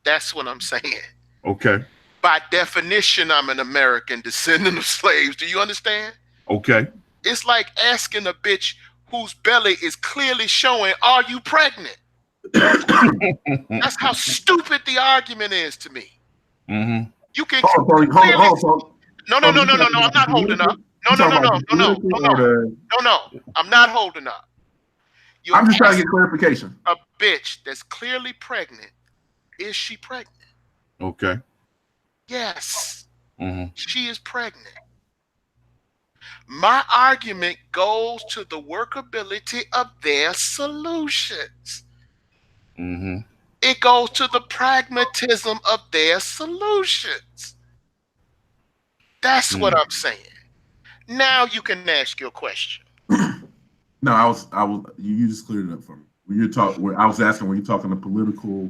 That's what I'm saying. Okay. By definition, I'm an American descendant of slaves. Do you understand? Okay. It's like asking a bitch whose belly is clearly showing, are you pregnant? That's how stupid the argument is to me. Mm-hmm. You can hold on. No, I'm not holding up. No. I'm not holding up. I'm just trying to get clarification. A bitch that's clearly pregnant, is she pregnant? Okay. Yes. She is pregnant. My argument goes to the workability of their solutions. It goes to the pragmatism of their solutions. That's what I'm saying. Now you can ask your question. No, I was. You just cleared it up for me. I was asking, were you talking the political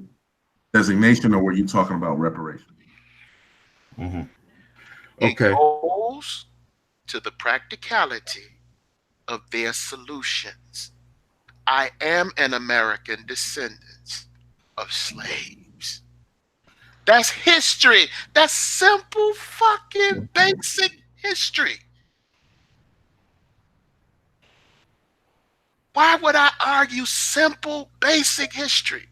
designation, or were you talking about reparations? Okay. It goes to the practicality of their solutions. I am an American descendant of slaves. That's history. That's simple fucking basic history. Why would I argue simple basic history?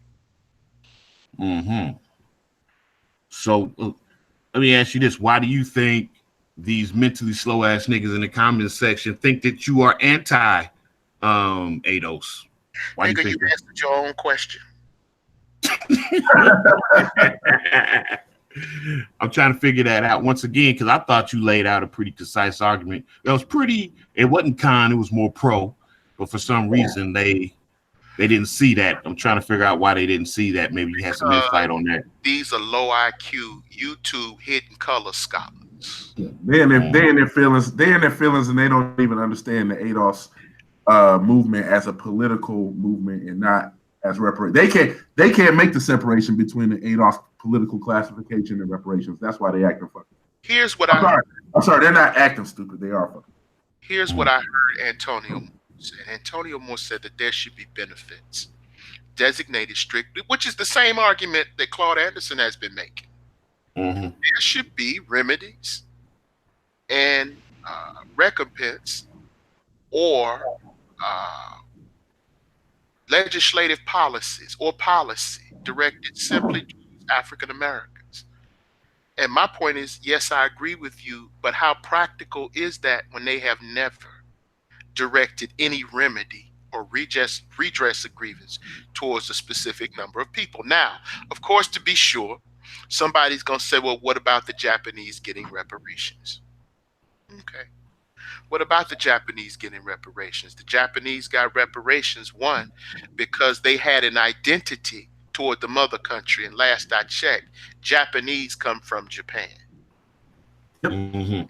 So let me ask you this. Why do you think these mentally slow ass niggas in the comments section think that you are anti ADOS? Why Nigga, do you think answered your own question. I'm trying to figure that out once again, because I thought you laid out a pretty concise argument. It wasn't con, it was more pro, but for some reason they didn't see that. I'm trying to figure out why they didn't see that. Maybe you had some insight on that. These are low IQ YouTube hidden color scholars. They're in their feelings, and they don't even understand the ADOS movement as a political movement and not as reparations. They can't make the separation between the ADOS political classification and reparations. That's why they acting fucking. Here's what I'm sorry, they're not acting stupid. They are fucking. Here's what I heard Antonio Moore say. Antonio Moore said that there should be benefits designated strictly, which is the same argument that Claude Anderson has been making. There should be remedies and recompense or legislative policies or policy directed simply to African Americans. And my point is, yes, I agree with you, but how practical is that when they have never directed any remedy or redress a grievance towards a specific number of people? Now, of course, to be sure, somebody's going to say, well, what about the Japanese getting reparations? Okay. What about the Japanese getting reparations? The Japanese got reparations, one, because they had an identity toward the mother country. And last I checked, Japanese come from Japan. And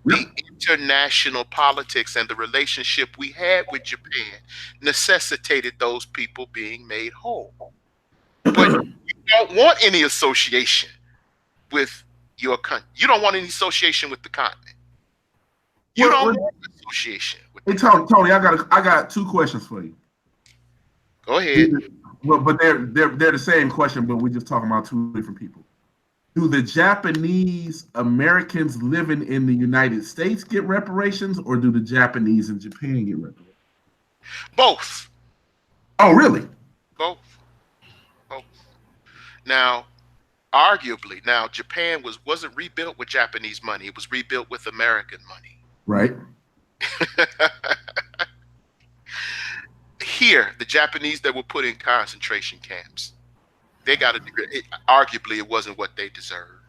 the international politics and the relationship we had with Japan necessitated those people being made whole. But you don't want any association with your country. You don't want any association with the continent. You don't want association with the continent. Tony, I got two questions for you. Go ahead. Well, but they're the same question, but we're just talking about two different people. Do the Japanese Americans living in the United States get reparations, or do the Japanese in Japan get reparations? Both. Oh, really? Both. Now, arguably, Japan wasn't rebuilt with Japanese money. It was rebuilt with American money. Right. Here, the Japanese that were put in concentration camps, they got a degree. Arguably, it wasn't what they deserved.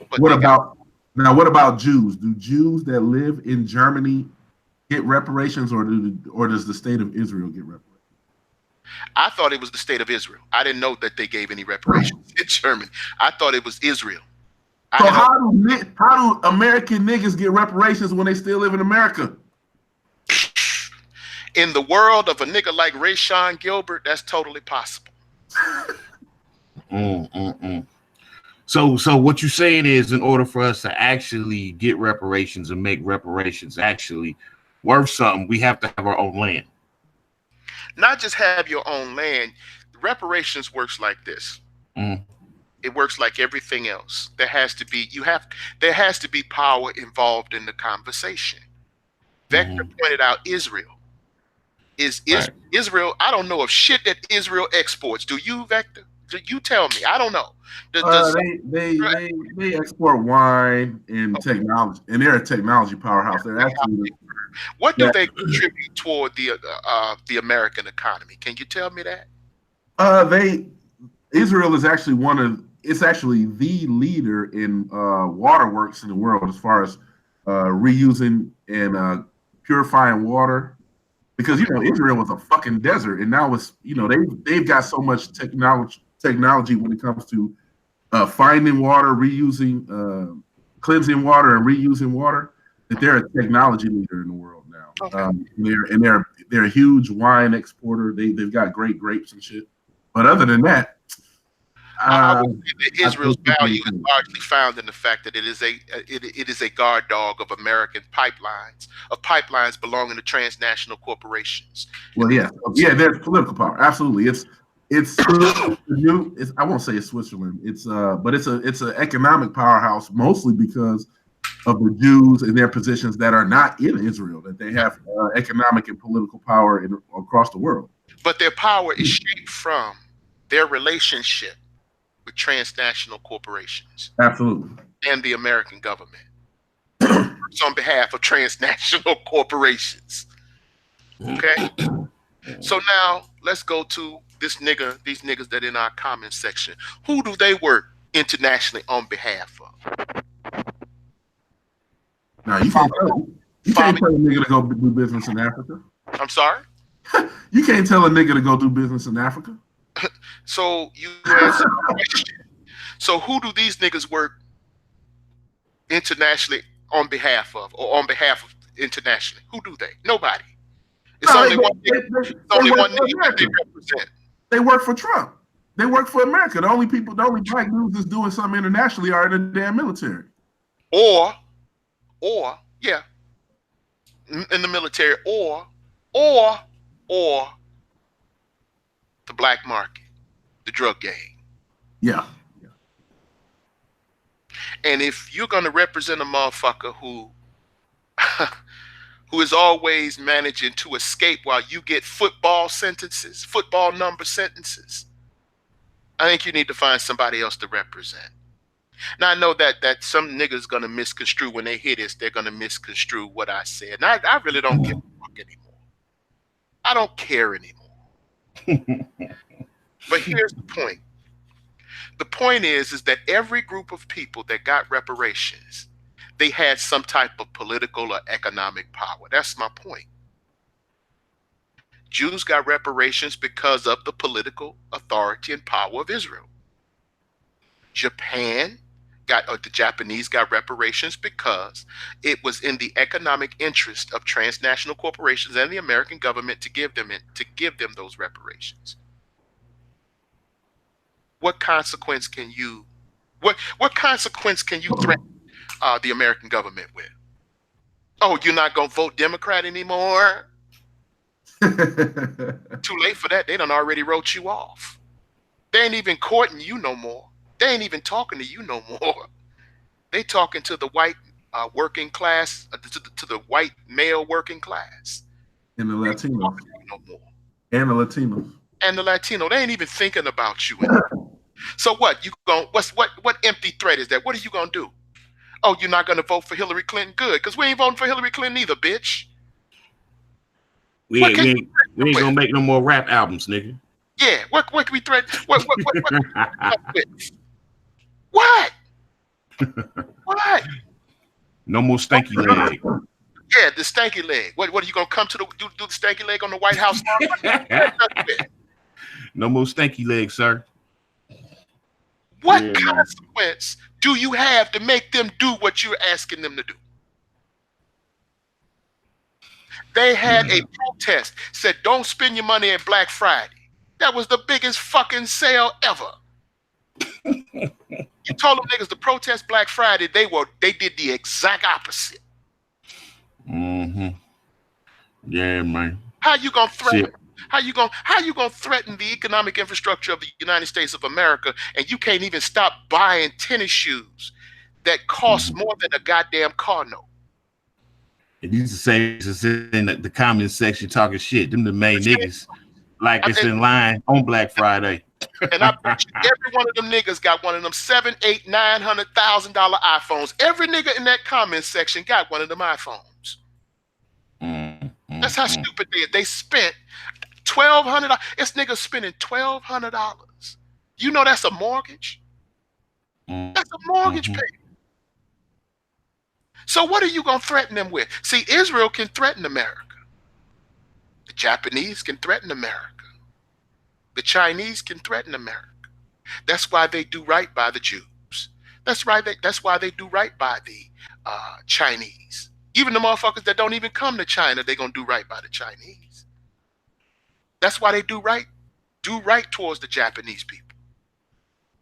But what about Jews? Do Jews that live in Germany get reparations, or does the state of Israel get reparations? I thought it was the state of Israel. I didn't know that they gave any reparations in Germany. I thought it was Israel. So how do American niggas get reparations when they still live in America? In the world of a nigga like Rayshawn Gilbert, that's totally possible. So what you're saying is, in order for us to actually get reparations and make reparations actually worth something, we have to have our own land. Not just have your own land. Reparations works like this. It works like everything else. There has to be power involved in the conversation. Vector pointed out Israel. Israel, I don't know of shit that Israel exports. Do you, Vector? You tell me. I don't know. They export wine and technology, and they're a technology powerhouse. They're actually what do they contribute toward the American economy? Can you tell me that? Israel is actually it's actually the leader in waterworks in the world as far as reusing and purifying water. Because Israel was a fucking desert, and now it's they've got so much technology when it comes to finding water, reusing, cleansing water, and reusing water, that they're a technology leader in the world now. Okay. They're a huge wine exporter. They've got great grapes and shit. But other than that, I would say that Israel's value is largely found in the fact that it is a guard dog of American pipelines belonging to transnational corporations. Well, there's political power. Absolutely, it's new. I won't say it's Switzerland. But it's an economic powerhouse, mostly because of the Jews and their positions that are not in Israel, that they have economic and political power across the world. But their power is shaped from their relationship with transnational corporations. Absolutely. And the American government. It's on behalf of transnational corporations. Okay? So now let's go to these niggas that in our comment section. Who do they work internationally on behalf of? Now you can't tell a nigga to go do business in Africa. I'm sorry? You can't tell a nigga to go do business in Africa. So you answer the question. So who do these niggas work internationally on behalf of, or on behalf of internationally? Who do they? Nobody. It's only one nigga that they represent. They work for Trump. They work for America. The only black dudes that's doing something internationally are in the damn military. Or yeah, in the military, or the black market, the drug gang. Yeah. And if you're going to represent a motherfucker who is always managing to escape while you get football number sentences, I think you need to find somebody else to represent. Now, I know that some niggas going to misconstrue when they hear this. They're going to misconstrue what I said. And I really don't give a fuck anymore. I don't care anymore. But here's the point. The point is that every group of people that got reparations, they had some type of political or economic power. That's my point. Jews got reparations because of the political authority and power of Israel. The Japanese got reparations because it was in the economic interest of transnational corporations and the American government to give them those reparations. What consequence can you threaten the American government with? Oh, you're not gonna vote Democrat anymore? Too late for that. They done already wrote you off. They ain't even courting you no more. They ain't even talking to you no more. They talking to the white working class, to the white male working class. And the Latinos. No more. And the Latinos. And the Latino. They ain't even thinking about you anymore. So what? What empty threat is that? What are you gonna do? Oh, you're not gonna vote for Hillary Clinton? Good, because we ain't voting for Hillary Clinton either, bitch. We ain't gonna make no more rap albums, nigga. Yeah, what can we threaten? What? What? No more stanky leg. Yeah, the stanky leg. What are you gonna come to do the stanky leg on the White House? No more stanky legs, sir. What Yeah, man. consequence do you have to make them do what you're asking them to do? They had a protest, said, don't spend your money at Black Friday. That was the biggest fucking sale ever. You told them niggas to protest Black Friday, they did the exact opposite. Mm-hmm. Yeah, man. How you gonna threaten? Shit. How you gonna threaten the economic infrastructure of the United States of America, and you can't even stop buying tennis shoes that cost more than a goddamn car note? And these are the same in the comment section talking shit. Them the main niggas. Like it's in line on Black Friday. And I bet you every one of them niggas got one of them $700,000, $800,000, $900,000 iPhones. Every nigga in that comment section got one of them iPhones. That's how stupid they are. They spent $1,200. This nigga spending $1,200. You know that's a mortgage. That's a mortgage payment. So what are you gonna threaten them with? See, Israel can threaten America. The Japanese can threaten America. The Chinese can threaten America. That's why they do right by the Jews. That's why they do right by the Chinese. Even the motherfuckers that don't even come to China, they're gonna do right by the Chinese. That's why they do right towards the Japanese people.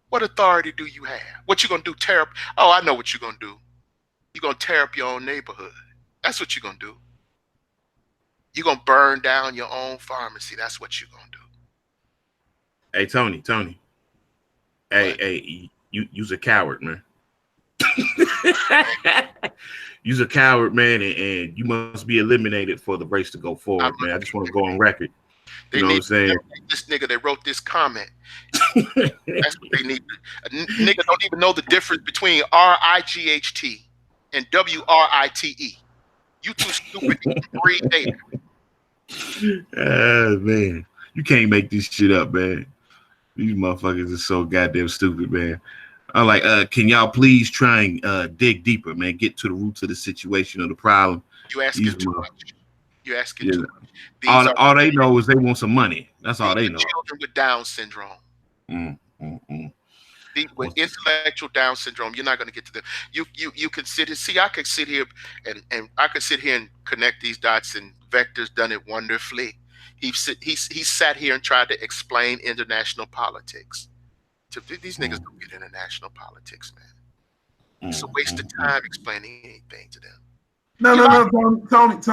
What authority do you have? What you gonna do? Tear up? Oh, I know what you're gonna do. You're gonna tear up your own neighborhood. That's what you're gonna do. You're gonna burn down your own pharmacy. That's what you're gonna do. Hey, Tony. Hey, you's a coward, man. You's a coward, man, and you must be eliminated for the race to go forward, man. I just want to go on record. You know what I'm saying? This nigga that wrote this comment. That's what they need. Nigga don't even know the difference between RIGHT and WRITE. You too stupid to breathe data. Man, you can't make this shit up, man. These motherfuckers are so goddamn stupid, man. I'm like, can y'all please try and dig deeper, man? Get to the roots of the situation or the problem. You asking too much. You asking too much. All they know is they want some money. That's all they know. Children with Down syndrome. With intellectual Down syndrome, you're not going to get to them. You can sit here. See, I could sit here and I could sit here and connect these dots, and Vector's done it wonderfully. He sat here and tried to explain international politics. These niggas don't get international politics, man. It's a waste of time explaining anything to them. No, Tony.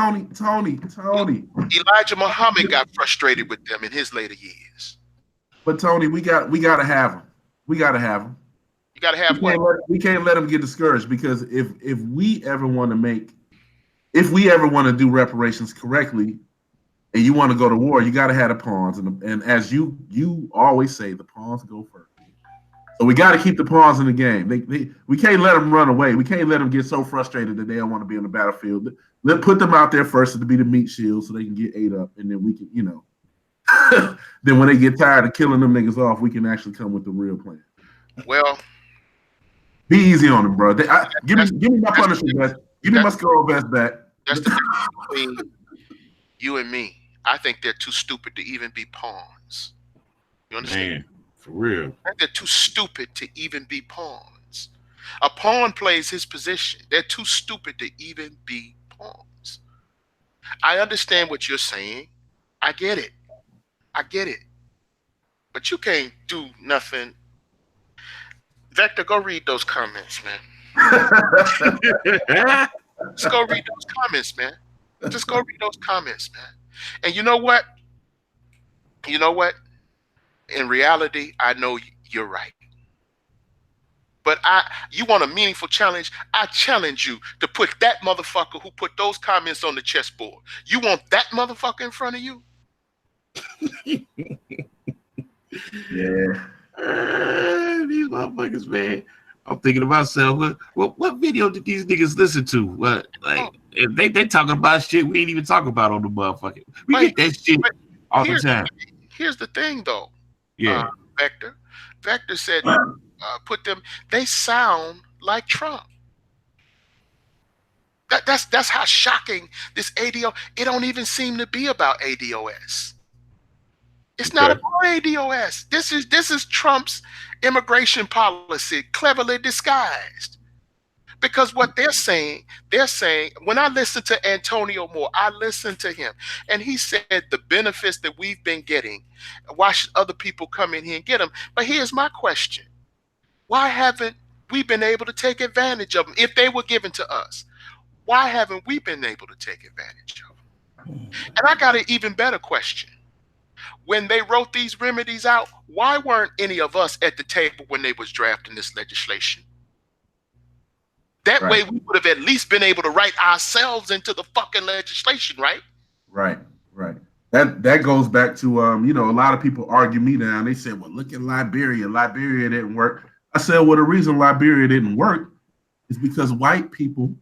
Elijah Muhammad got frustrated with them in his later years. But Tony, we gotta have them. We gotta have them. You gotta have what? We can't let them get discouraged, because if we ever want to do reparations correctly, and you want to go to war, you gotta have the pawns, and as you always say, the pawns go first. So we got to keep the pawns in the game. We can't let them run away. We can't let them get so frustrated that they don't want to be on the battlefield. Put them out there first to be the meat shield so they can get ate up, and then we can, then when they get tired of killing them niggas off, we can actually come with the real plan. Well, be easy on them, bro. Give me my Punisher vest. Give me my Skull vest back. That's the difference between you and me. I think they're too stupid to even be pawns. You understand? Man. For real. I think they're too stupid to even be pawns. A pawn plays his position. They're too stupid to even be pawns. I understand what you're saying. I get it. But you can't do nothing. Vector, go read those comments, man. Just go read those comments, man. Just go read those comments, man. And you know what? In reality, I know you're right. But you want a meaningful challenge? I challenge you to put that motherfucker who put those comments on the chessboard. You want that motherfucker in front of you? Yeah. These motherfuckers, man. I'm thinking to myself, what video did these niggas listen to? What, like, they talking about shit we ain't even talking about on the motherfucker. We get that shit all the time. Here's the thing, though. Yeah. Vector said, they sound like Trump. That's how shocking this ADO. It don't even seem to be about ADOS. It's not Okay. about ADOS. This is Trump's immigration policy, cleverly disguised. Because what they're saying, when I listen to Antonio Moore, I listened to him, and he said the benefits that we've been getting, why should other people come in here and get them? But here's my question. Why haven't we been able to take advantage of them if they were given to us? Why haven't we been able to take advantage of them? And I got an even better question. When they wrote these remedies out, why weren't any of us at the table when they was drafting this legislation? That way Right. we would have at least been able to write ourselves into the fucking legislation, right? Right. Right. That goes back to you know, a lot of people argue me down. They said, well, look at Liberia. Liberia didn't work. I said, well, the reason Liberia didn't work is because white people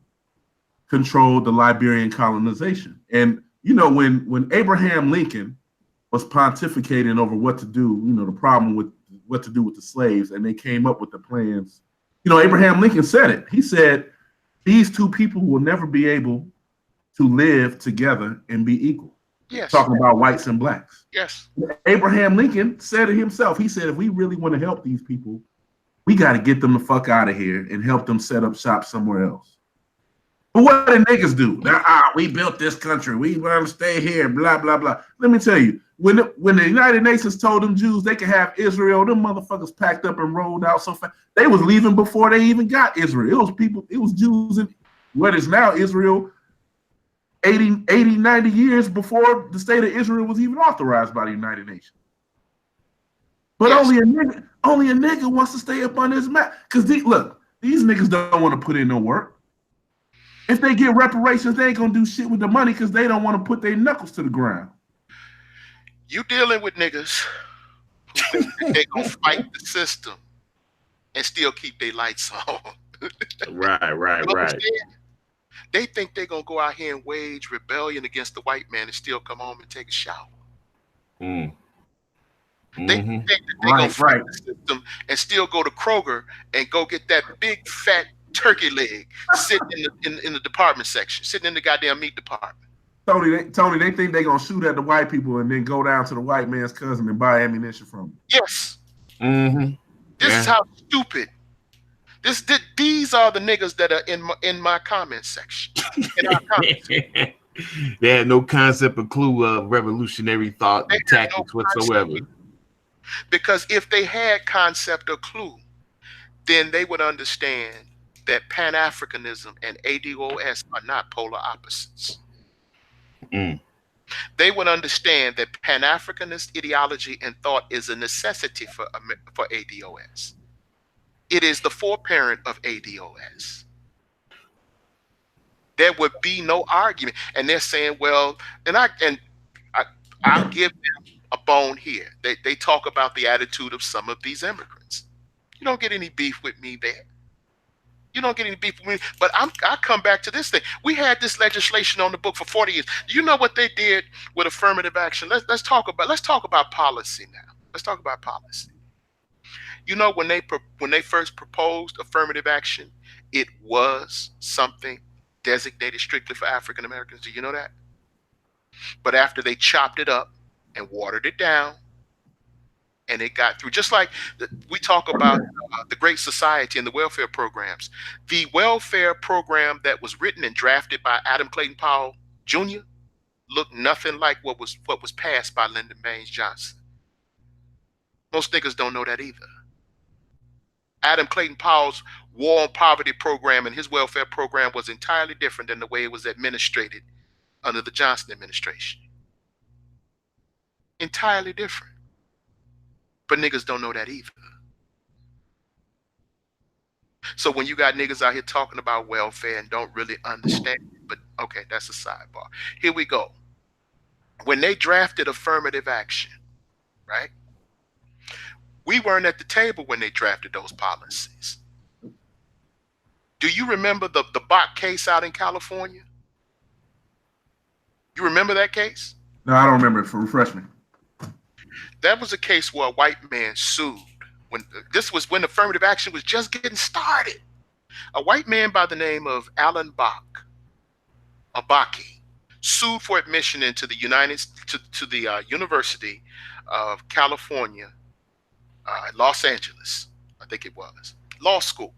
controlled the Liberian colonization. And you know, when Abraham Lincoln was pontificating over what to do, you know, the problem with what to do with the slaves, and they came up with the plans. You know, Abraham Lincoln said it. He said, these two people will never be able to live together and be equal. Yes. Talking about whites and blacks. Yes. Abraham Lincoln said it himself. He said, if we really want to help these people, we got to get them the fuck out of here and help them set up shop somewhere else. But what do niggas do? We built this country. We want to stay here, blah, blah, blah. Let me tell you, when the United Nations told them Jews they could have Israel, them motherfuckers packed up and rolled out so fast. They was leaving before they even got Israel. It was Jews in what is now Israel 80, 90 years before the state of Israel was even authorized by the United Nations. But yes. only a nigga wants to stay up on this map. Because look, these niggas don't want to put in no work. If they get reparations, they ain't gonna do shit with the money because they don't want to put their knuckles to the ground. You dealing with niggas who think they gonna fight the system and still keep their lights on. Right. They think they're gonna go out here and wage rebellion against the white man and still come home and take a shower. Mm. They think that they're gonna fight the system and still go to Kroger and go get that big fat turkey leg sitting in the department section, sitting in the goddamn meat department. Tony, they think they're gonna shoot at the white people and then go down to the white man's cousin and buy ammunition from him. Yes. Mm-hmm. This is how stupid. These are the niggas that are in my comment section. In our comment section. They had no concept or clue of revolutionary thought and tactics whatsoever. Because if they had concept or clue, then they would understand that Pan-Africanism and ADOS are not polar opposites. Mm. They would understand that Pan-Africanist ideology and thought is a necessity for ADOS. It is the foreparent of ADOS. There would be no argument. And they're saying, well, I'll give them a bone here. They talk about the attitude of some of these immigrants. You don't get any beef with me there. You don't get any beef with me. But I come back to this thing. We had this legislation on the book for 40 years. You know what they did with affirmative action? Let's talk about policy now. Let's talk about policy. You know, when they first proposed affirmative action, it was something designated strictly for African Americans. Do you know that? But after they chopped it up and watered it down, and it got through, just like we talk about the Great Society and the welfare programs. The welfare program that was written and drafted by Adam Clayton Powell Jr. looked nothing like what was passed by Lyndon Baines Johnson. Most niggas don't know that either. Adam Clayton Powell's War on Poverty program and his welfare program was entirely different than the way it was administrated under the Johnson administration. Entirely different. But niggas don't know that either. So when you got niggas out here talking about welfare and don't really understand it, but okay, that's a sidebar. Here we go. When they drafted affirmative action, right? We weren't at the table when they drafted those policies. Do you remember the Bach case out in California? You remember that case? No, I don't remember it. For refresh me. That was a case where a white man sued. This was when affirmative action was just getting started. A white man by the name of Alan Abaki sued for admission into the University of California, Los Angeles, I think it was, law school.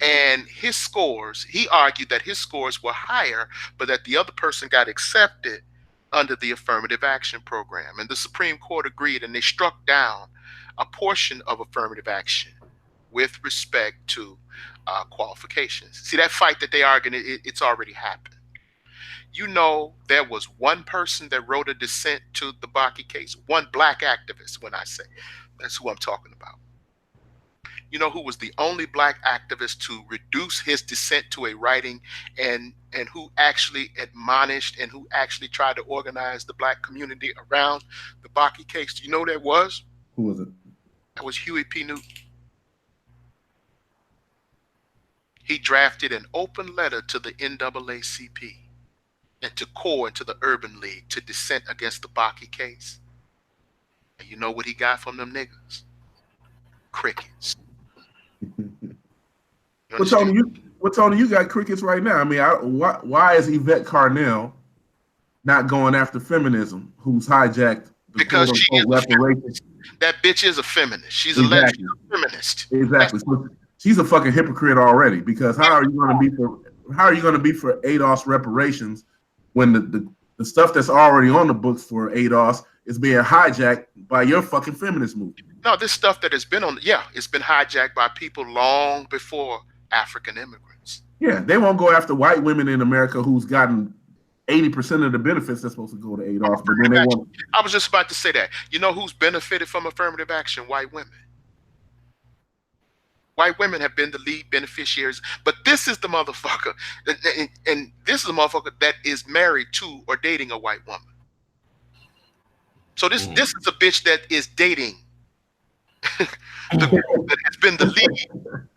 And his scores, he argued that his scores were higher, but that the other person got accepted under the affirmative action program. And the Supreme Court agreed, and they struck down a portion of affirmative action with respect to qualifications. See, that fight that they argued, it's already happened. You know, there was one person that wrote a dissent to the Bakke case, one black activist, when I say, that's who I'm talking about. You know who was the only black activist to reduce his dissent to a writing, and who actually admonished and who actually tried to organize the black community around the Bakke case? Do you know who that was? Who was it? That was Huey P. Newton. He drafted an open letter to the NAACP and to CORE and to the Urban League to dissent against the Bakke case. And you know what he got from them niggas? Crickets. Well, Tony, you got crickets right now. I mean, why is Yvette Carnell not going after feminism, who's hijacked the because she is reparations? That bitch is a feminist. She's a lesbian feminist. Exactly. So she's a fucking hypocrite already. Because how are you going to be for ADOS reparations when the stuff that's already on the books for ADOS is being hijacked by your fucking feminist movement? No, this stuff that has been on, it's been hijacked by people long before African immigrants. Yeah, they won't go after white women in America who's gotten 80% of the benefits that's supposed to go to ADOS, but then they won't. I was just about to say that. You know who's benefited from affirmative action? White women. White women have been the lead beneficiaries, but this is the motherfucker, and this is a motherfucker that is married to or dating a white woman. So this is a bitch that is dating the group that has been the lead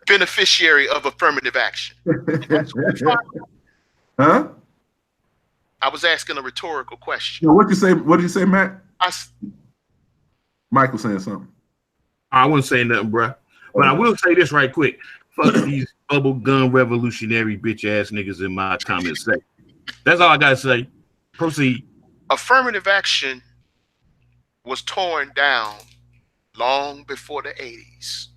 beneficiary of affirmative action. Huh? I was asking a rhetorical question. No, what did you say, Matt? Mike was saying something. I wasn't saying nothing, bro. But I will say this right quick. Fuck these bubble gun revolutionary bitch ass niggas in my comment section. That's all I gotta say. Proceed. Affirmative action was torn down long before the 80s.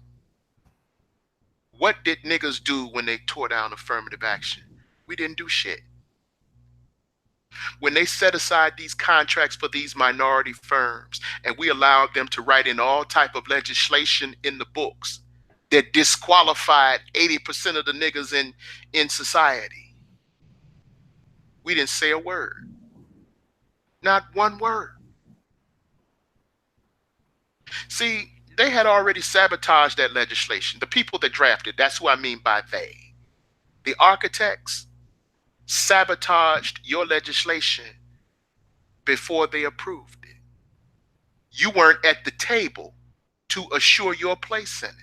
What did niggas do when they tore down affirmative action? We didn't do shit. When they set aside these contracts for these minority firms and we allowed them to write in all type of legislation in the books that disqualified 80% of the niggas in society, we didn't say a word. Not one word. See, they had already sabotaged that legislation. The people that drafted, that's who I mean by they. The architects sabotaged your legislation before they approved it. You weren't at the table to assure your place in it.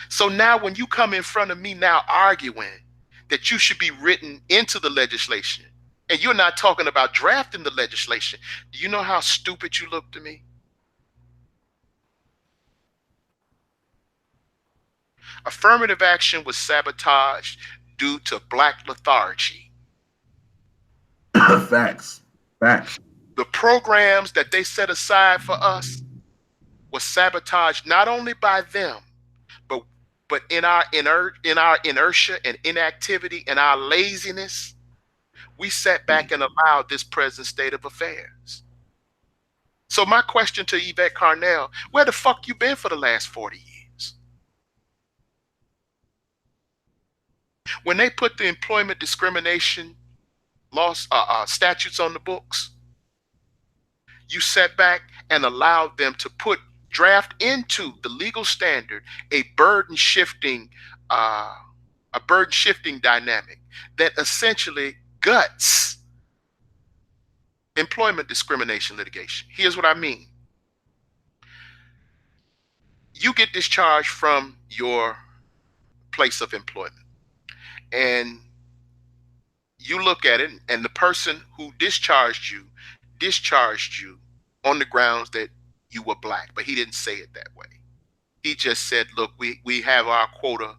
So now when you come in front of me now arguing that you should be written into the legislation, and you're not talking about drafting the legislation, do you know how stupid you look to me? Affirmative action was sabotaged due to black lethargy. Facts. The programs that they set aside for us was sabotaged not only by them, but in our inertia and inactivity and our laziness, we sat back and allowed this present state of affairs. So my question to Yvette Carnell, where the fuck you been for the last 40 years? When they put the employment discrimination laws, statutes on the books, you sat back and allowed them to draft into the legal standard a burden shifting dynamic that essentially guts employment discrimination litigation. Here's what I mean. You get discharged from your place of employment and you look at it, and the person who discharged you on the grounds that you were black, but he didn't say it that way. He just said, look, we have our quota.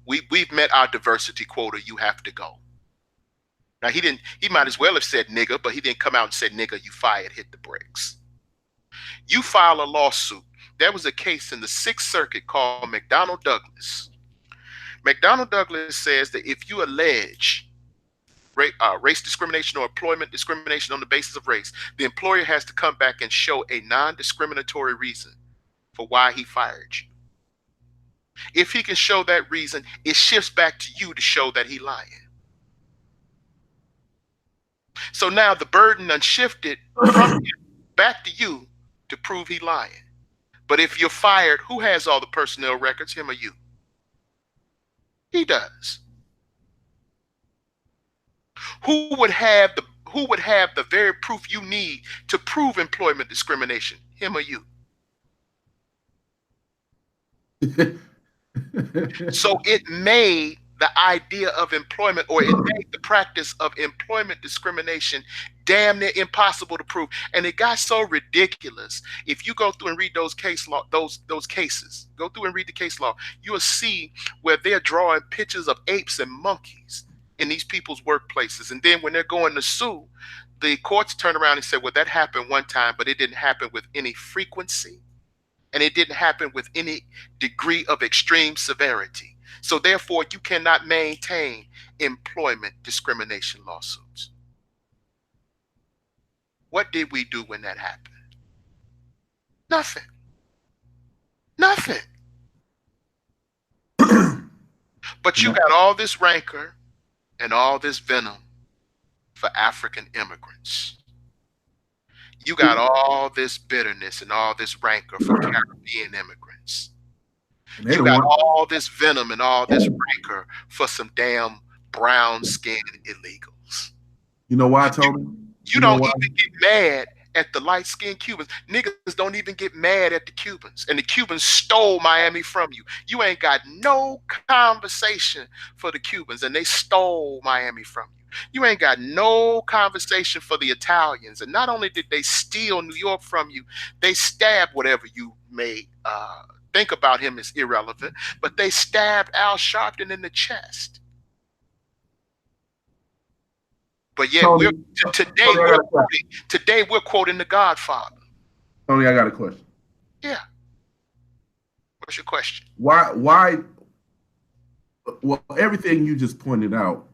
We've met our diversity quota. You have to go. Now he might as well have said nigger, but he didn't come out and say nigger, you fired, hit the bricks. You file a lawsuit. There was a case in the Sixth Circuit called McDonnell Douglas. McDonnell Douglas says that if you allege race discrimination or employment discrimination on the basis of race, the employer has to come back and show a non-discriminatory reason for why he fired you. If he can show that reason, it shifts back to you to show that he lying. So now the burden unshifted from him back to you to prove he lying. But if you're fired, who has all the personnel records, him or you? He does. Who would have the very proof you need to prove employment discrimination, him or you? So it made the idea of employment, or it made the practice of employment discrimination damn near impossible to prove. And it got so ridiculous. If you go through and read those case law, those cases, go through and read the case law, you will see where they're drawing pictures of apes and monkeys in these people's workplaces. And then when they're going to sue, the courts turn around and say, well, that happened one time, but it didn't happen with any frequency. And it didn't happen with any degree of extreme severity. So therefore, you cannot maintain employment discrimination lawsuits. What did we do when that happened? Nothing. Nothing. But you got all this rancor and all this venom for African immigrants. You got all this bitterness and all this rancor for Caribbean immigrants. You got all this venom and all this rancor for some damn brown-skinned illegals. You know why, Tony? You don't even get mad at the light-skinned Cubans. Niggas don't even get mad at the Cubans. And the Cubans stole Miami from you. You ain't got no conversation for the Cubans, and they stole Miami from you. You ain't got no conversation for the Italians. And not only did they steal New York from you, they stabbed whatever you may think about him as irrelevant, but they stabbed Al Sharpton in the chest. But yet Tony, today we're quoting The Godfather. Tony, I got a question. Yeah. What's your question? Why well, everything you just pointed out,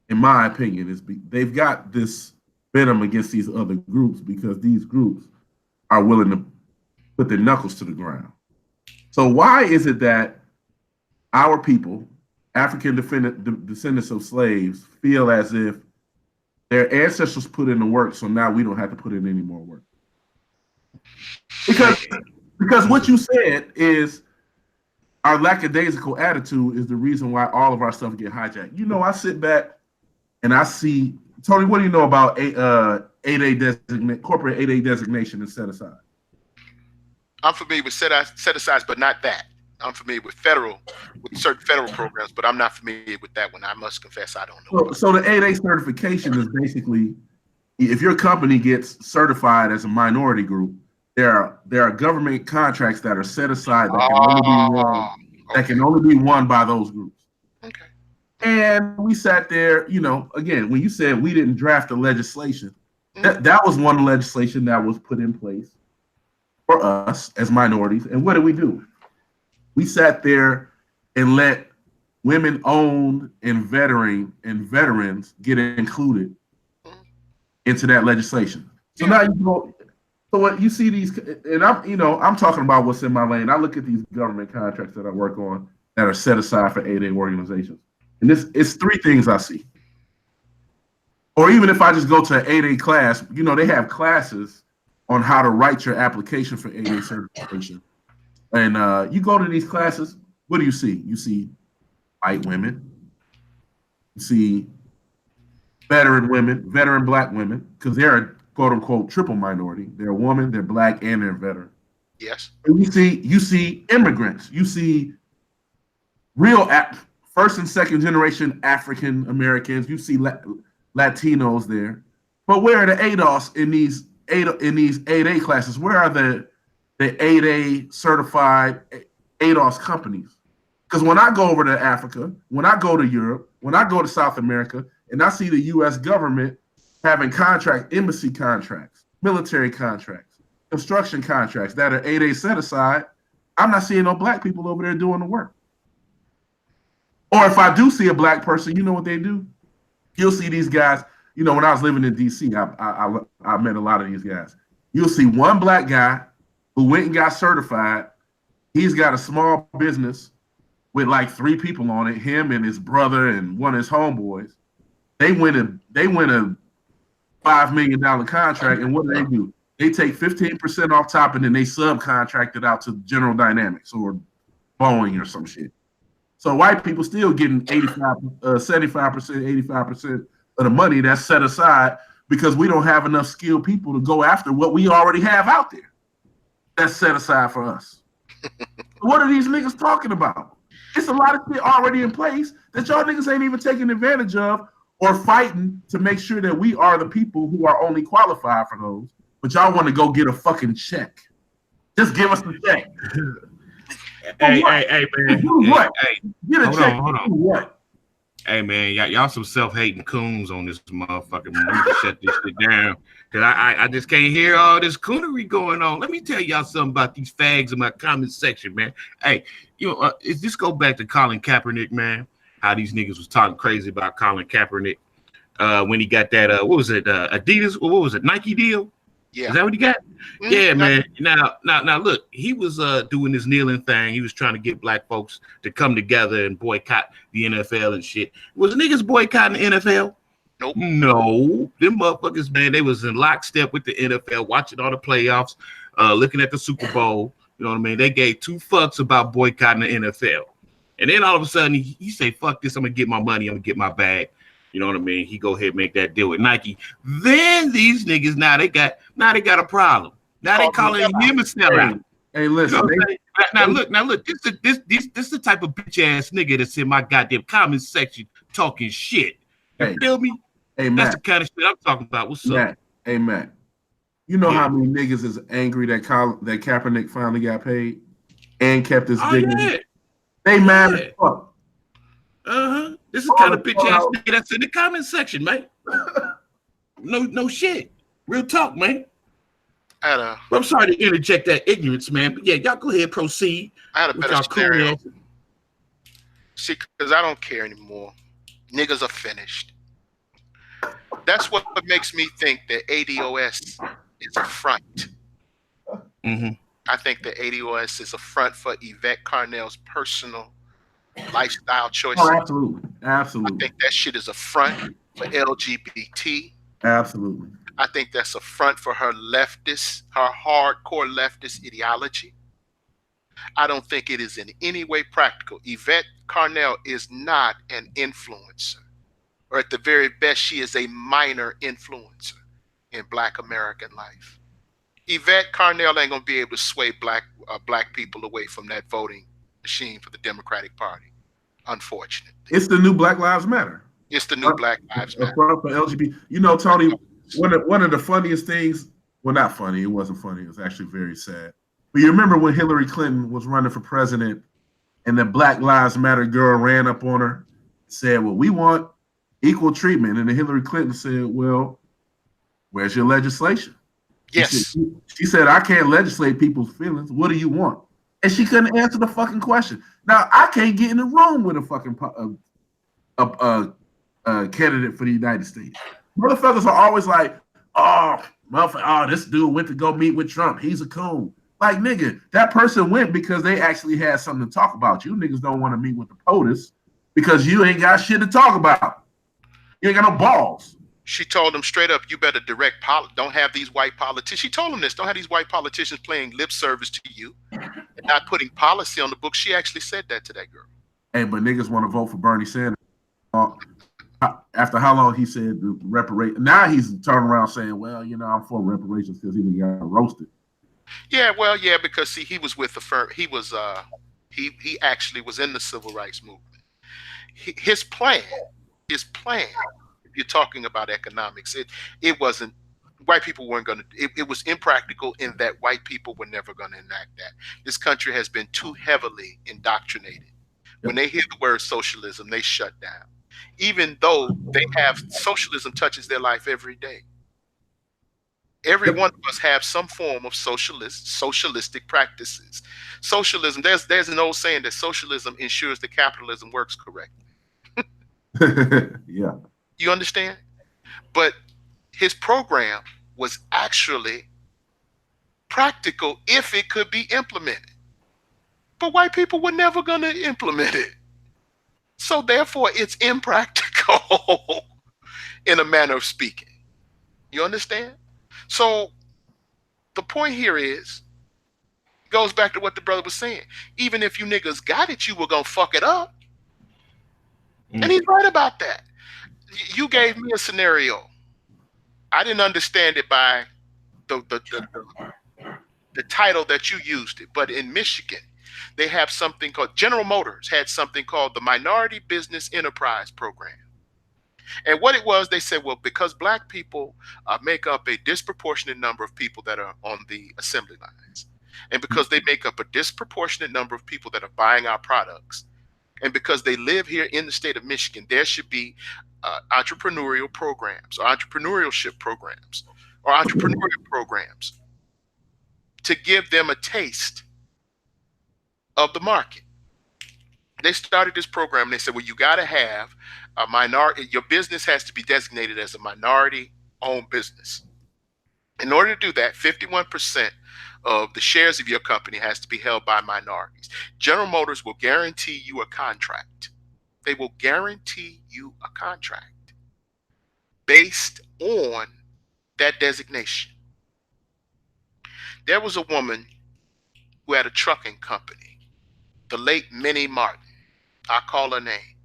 in my opinion, is they've got this venom against these other groups because these groups are willing to put their knuckles to the ground. So why is it that our people, African descendants of slaves, feel as if their ancestors put in the work, so now we don't have to put in any more work? Because what you said is our lackadaisical attitude is the reason why all of our stuff get hijacked. You know, I sit back and I see, Tony, what do you know about 8A corporate 8A designation and set aside? I'm familiar with set asides, but not that. I'm familiar with certain federal programs, but I'm not familiar with that one. I must confess, I don't know. So the 8A certification is basically, if your company gets certified as a minority group, there are government contracts that are set aside that can only be won by those groups. Okay. And we sat there, you know, again, when you said we didn't draft the legislation, that was one legislation that was put in place for us as minorities. And what did? We sat there and let women-owned and veterans get included into that legislation. So now you go. So what you see these, and I'm talking about what's in my lane. I look at these government contracts that I work on that are set aside for 8A organizations, and it's three things I see. Or even if I just go to an 8A class, you know, they have classes on how to write your application for 8A certification. And you go to these classes, what do you see? You see white women. You see veteran black women, because they're a quote unquote triple minority. They're a woman, they're black, and they're veteran. Yes. And you see immigrants. You see real first and second generation African Americans. You see Latinos there. But where are the ADOS in these 8A classes? Where are the 8A certified ADOS companies? Because when I go over to Africa, when I go to Europe, when I go to South America, and I see the U.S. government having embassy contracts, military contracts, construction contracts that are 8A set aside, I'm not seeing no black people over there doing the work. Or if I do see a black person, you know what they do? You'll see these guys. You know, when I was living in D.C., I met a lot of these guys. You'll see one black guy who went and got certified. He's got a small business with like 3 people on it, him and his brother and one of his homeboys. They win a $5 million contract, and what do? They take 15% off top, and then they subcontract it out to General Dynamics or Boeing or some shit. So white people still getting 75%, 85% of the money that's set aside because we don't have enough skilled people to go after what we already have out there that's set aside for us. What are these niggas talking about? It's a lot of shit already in place that y'all niggas ain't even taking advantage of or fighting to make sure that we are the people who are only qualified for those. But y'all want to go get a fucking check. Just give us the check. Hey, man. What? Hey, get a check. Hold on. What? Hey, man, y'all some self-hating coons on this motherfucker, man. Let me shut this shit down. Because I just can't hear all this coonery going on. Let me tell y'all something about these fags in my comment section, man. Hey, is this go back to Colin Kaepernick, man? How these niggas was talking crazy about Colin Kaepernick when he got that, what was it, Adidas, what was it, Nike deal? Yeah. Is that what he got? Mm-hmm. Yeah, man. Now, look, he was doing this kneeling thing. He was trying to get black folks to come together and boycott the NFL and shit. Was niggas boycotting the NFL? Nope. No. Them motherfuckers, man, they was in lockstep with the NFL, watching all the playoffs, looking at the Super Bowl. You know what I mean? They gave 2 fucks about boycotting the NFL. And then all of a sudden, he say, fuck this, I'm going to get my money, I'm going to get my bag. You know what I mean? He go ahead and make that deal with Nike. Then these niggas now they got a problem. Now they calling him a sellout. Hey, listen. You know now look. This the type of bitch ass nigga that's in my goddamn comment section talking shit. You feel me? Hey, that's the kind of shit I'm talking about. What's up? Hey, Matt. You know how many niggas is angry that Kaepernick finally got paid and kept his dignity? Yeah. They mad as fuck. This is the kind of bitch ass nigga that's in the comment section, man. No shit. Real talk, man. I'm sorry to interject that ignorance, man. But yeah, y'all go ahead and proceed. I had a better scenario. See, because I don't care anymore. Niggas are finished. That's what makes me think that ADOS is a front. Mm-hmm. I think that ADOS is a front for Yvette Carnell's personal lifestyle choices. Oh, absolutely. I think that shit is a front for LGBT. Absolutely. I think that's a front for her hardcore leftist ideology. I don't think it is in any way practical. Yvette Carnell is not an influencer, or at the very best, she is a minor influencer in Black American life. Yvette Carnell ain't gonna be able to sway black people away from that voting machine for the Democratic Party. Unfortunately, it's the new Black Lives Matter. It's the new Black Lives Matter. For LGBT. You know, Tony, one of the funniest things. Well, not funny. It wasn't funny. It was actually very sad. But you remember when Hillary Clinton was running for president, and the Black Lives Matter girl ran up on her, said, "Well, we want equal treatment," and then Hillary Clinton said, "Well, where's your legislation?" Yes. She said, "I can't legislate people's feelings. What do you want?" And she couldn't answer the fucking question. Now, I can't get in the room with a fucking candidate for the United States. Motherfuckers are always like, this dude went to go meet with Trump. He's a coon. Like, nigga, that person went because they actually had something to talk about. You niggas don't want to meet with the POTUS because you ain't got shit to talk about. You ain't got no balls. She told them straight up, you better don't have these white politicians. She told them this, don't have these white politicians playing lip service to you and not putting policy on the book. She actually said that to that girl. Hey, but niggas want to vote for Bernie Sanders. After how long he said the reparations. Now he's turning around saying, well, I'm for reparations because he got roasted. Yeah, well, yeah, because see, he was with the firm. He was he actually was in the civil rights movement. His plan, if you're talking about economics, it wasn't, white people weren't going to, it was impractical in that white people were never going to enact that. This country has been too heavily indoctrinated. Yep. When they hear the word socialism, they shut down. even though they have socialism touches their life every day. Every Yep. one of us have some form of socialistic practices. Socialism, there's an old saying that socialism ensures that capitalism works correctly. Yeah. You understand? But his program was actually practical if it could be implemented. But white people were never going to implement it. So therefore, it's impractical in a manner of speaking. You understand? So the point here is, goes back to what the brother was saying. Even if you niggas got it, you were going to fuck it up. And he's right about that. You gave me a scenario. I didn't understand it by the title that you used it. But in Michigan, they have something called, General Motors had something called the Minority Business Enterprise Program. And what it was, they said, well, because black people make up a disproportionate number of people that are on the assembly lines, and because they make up a disproportionate number of people that are buying our products, and because they live here in the state of Michigan, there should be entrepreneurial programs or entrepreneurship programs or entrepreneurial programs to give them a taste of the market. They started this program and they said, well, you got to have a minority, your business has to be designated as a minority owned business. In order to do that, 51% of the shares of your company has to be held by minorities. General Motors will guarantee you a contract. They will guarantee you a contract based on that designation. There was a woman who had a trucking company, the late Minnie Martin. I call her name.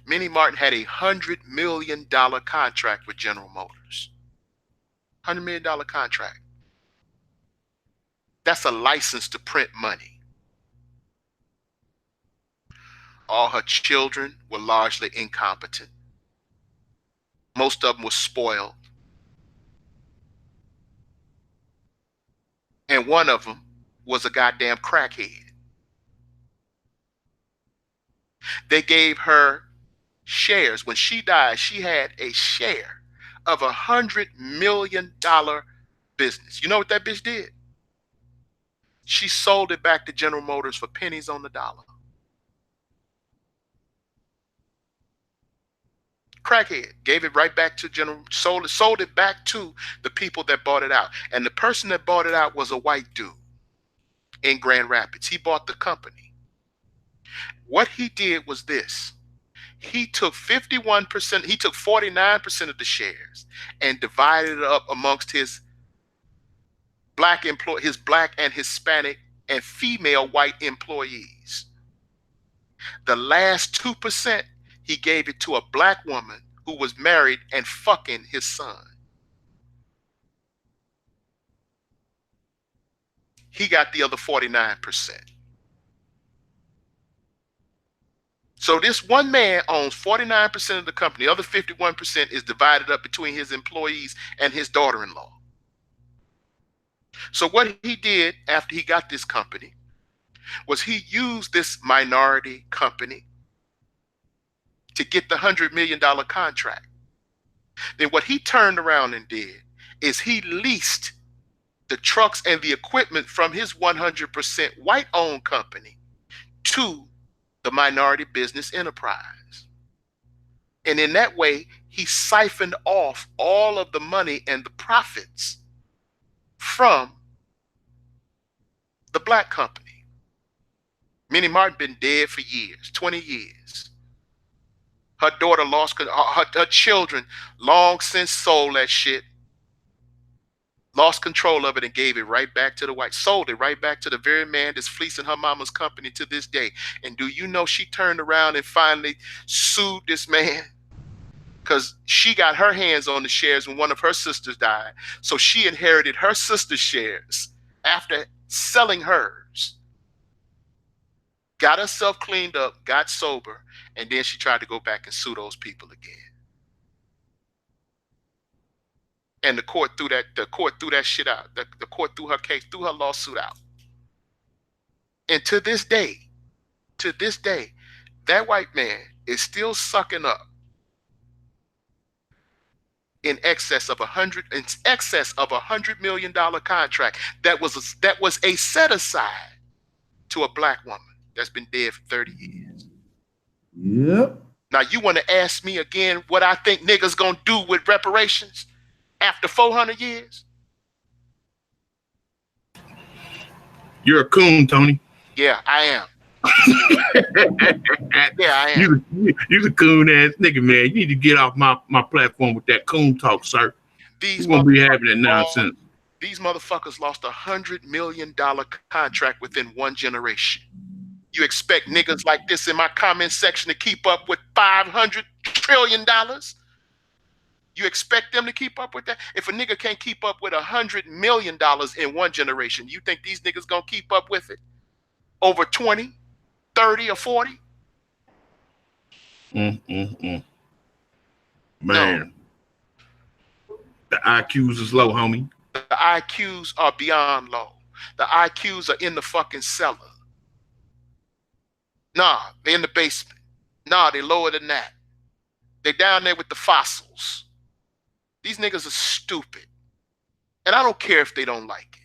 Minnie Martin had $100 million contract with General Motors. $100 million contract. That's a license to print money. All her children were largely incompetent. Most of them were spoiled. And one of them was a goddamn crackhead. They gave her shares. When she died, she had a share of $100 million business. You know what that bitch did? She sold it back to General Motors for pennies on the dollar. Crackhead gave it right back to General, sold it back to the people that bought it out. And the person that bought it out was a white dude in Grand Rapids. He bought the company. What he did was this. He took 51%, he took 49% of the shares and divided it up amongst his black and Hispanic and female white employees. The last 2%, he gave it to a black woman who was married and fucking his son. He got the other 49%. So this one man owns 49% of the company. The other 51% is divided up between his employees and his daughter-in-law. So what he did after he got this company was he used this minority company to get the $100 million contract. Then what he turned around and did is he leased the trucks and the equipment from his 100% white-owned company to the minority business enterprise. And in that way, he siphoned off all of the money and the profits from the black company. Minnie Martin been dead for years, 20 years. Her daughter lost, her children long since sold that shit, lost control of it and gave it right back to the white, sold it right back to the very man that's fleecing her mama's company to this day. And do you know she turned around and finally sued this man? Because she got her hands on the shares when one of her sisters died. So she inherited her sister's shares after selling hers. Got herself cleaned up, got sober, and then she tried to go back and sue those people again. And the court threw that shit out. The court threw her case, threw her lawsuit out. And to this day, that white man is still sucking up in excess of $100 million contract that was a set aside to a black woman that's been dead for 30 years. Yep. Now you want to ask me again what I think niggas gonna do with reparations after 400 years? You're a coon, Tony. Yeah, I am. Yeah, I am. You a coon ass nigga, man. You need to get off my platform with that coon talk, sir. You won't be having that nonsense. These motherfuckers lost $100 million contract within one generation. You expect niggas like this in my comment section to keep up with $500 trillion? You expect them to keep up with that? If a nigga can't keep up with $100 million in one generation, you think these niggas gonna keep up with it over 20, 30, or 40? Man, No. the IQs is low, homie. The IQs are beyond low. The IQs are in the fucking cellar. Nah, they're in the basement. Nah, they're lower than that. They're down there with the fossils. These niggas are stupid. And I don't care if they don't like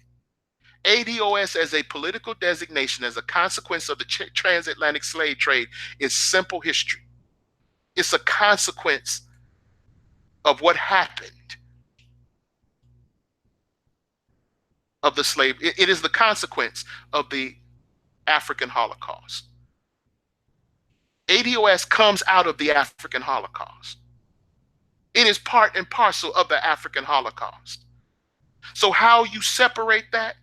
it. ADOS as a political designation as a consequence of the transatlantic slave trade is simple history. It's a consequence of what happened of the slave. It is the consequence of the African Holocaust. ADOS comes out of the African Holocaust. It is part and parcel of the African Holocaust. So how you separate that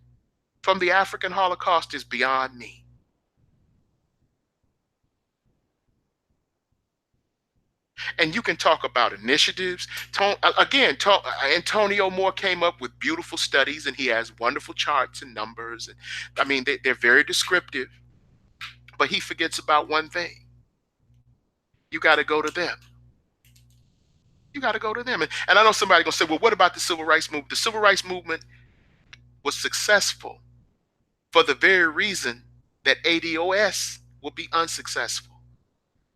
from the African Holocaust is beyond me. And you can talk about initiatives. Antonio Moore came up with beautiful studies, and he has wonderful charts and numbers. And I mean, they're very descriptive. But he forgets about one thing. You got to go to them. You got to go to them. And I know somebody's going to say, well, what about the civil rights movement? The civil rights movement was successful for the very reason that ADOS will be unsuccessful.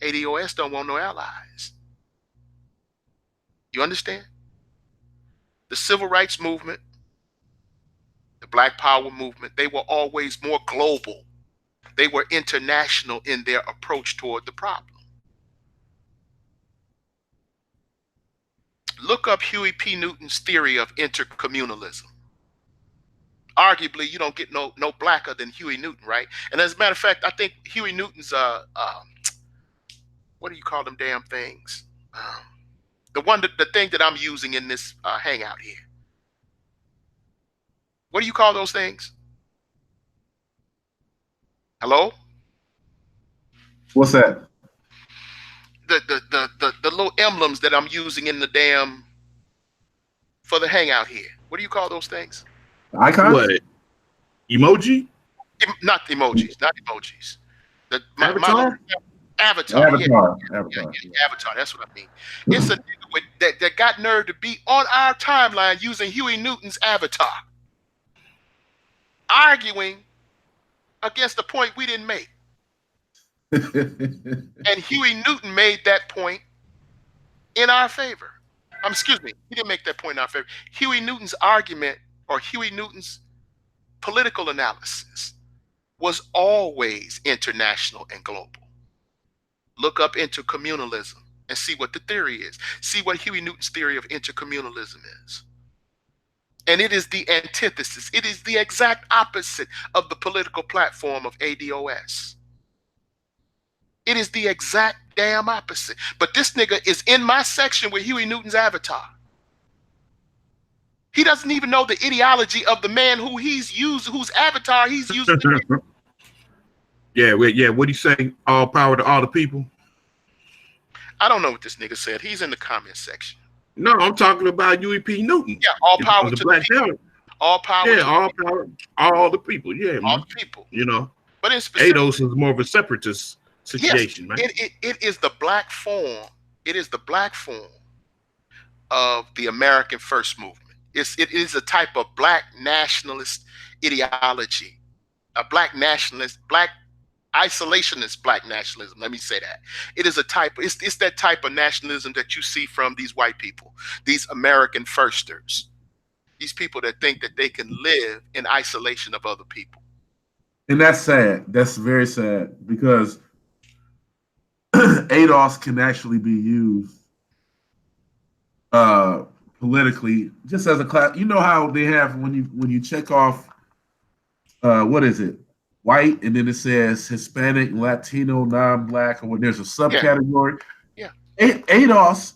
ADOS don't want no allies. You understand? The civil rights movement, the Black Power movement, they were always more global. They were international in their approach toward the problem. Look up Huey P. Newton's theory of intercommunalism. Arguably, you don't get no blacker than Huey Newton, right? And as a matter of fact, I think Huey Newton's what do you call them damn things? The thing that I'm using in this hangout here. What do you call those things? Hello? What's that? The little emblems that I'm using in the damn for the hangout here. What do you call those things? Icons? What? Emoji? Not emojis. Not emojis. Avatar? Avatar. Avatar. Yeah. Avatar. Yeah, Avatar. That's what I mean. It's a nigga that got nerve to be on our timeline using Huey Newton's avatar, arguing against the point we didn't make. And Huey Newton made that point in our favor. Excuse me, he didn't make that point in our favor. Huey Newton's argument, or Huey Newton's political analysis, was always international and global. Look up intercommunalism and see what the theory is. See what Huey Newton's theory of intercommunalism is. And it is the antithesis. It is the exact opposite of the political platform of ADOS. It is the exact damn opposite. But this nigga is in my section with Huey Newton's avatar. He doesn't even know the ideology of the man whose avatar he's using. Yeah. What do you say? All power to all the people? I don't know what this nigga said. He's in the comment section. No, I'm talking about Huey P. Newton. Yeah, all power to the people. All power. Yeah, all the people. Yeah, all man. the people. You know, but in specific, ADOS is more of a separatist situation, yes, man. It is the black form. It is the black form of the American First Movement. It is a type of black nationalist ideology, a black nationalist, black Isolationist black nationalism. Let me say that. It is a type, it's that type of nationalism that you see from these white people, these American firsters, these people that think that they can live in isolation of other people. And that's sad. That's very sad because ADOS can actually be used uh, politically just as a class. You know how they have when you check off what is it? White, and then it says Hispanic, Latino, non-black, or when there's a Yeah, subcategory. yeah, ADOS,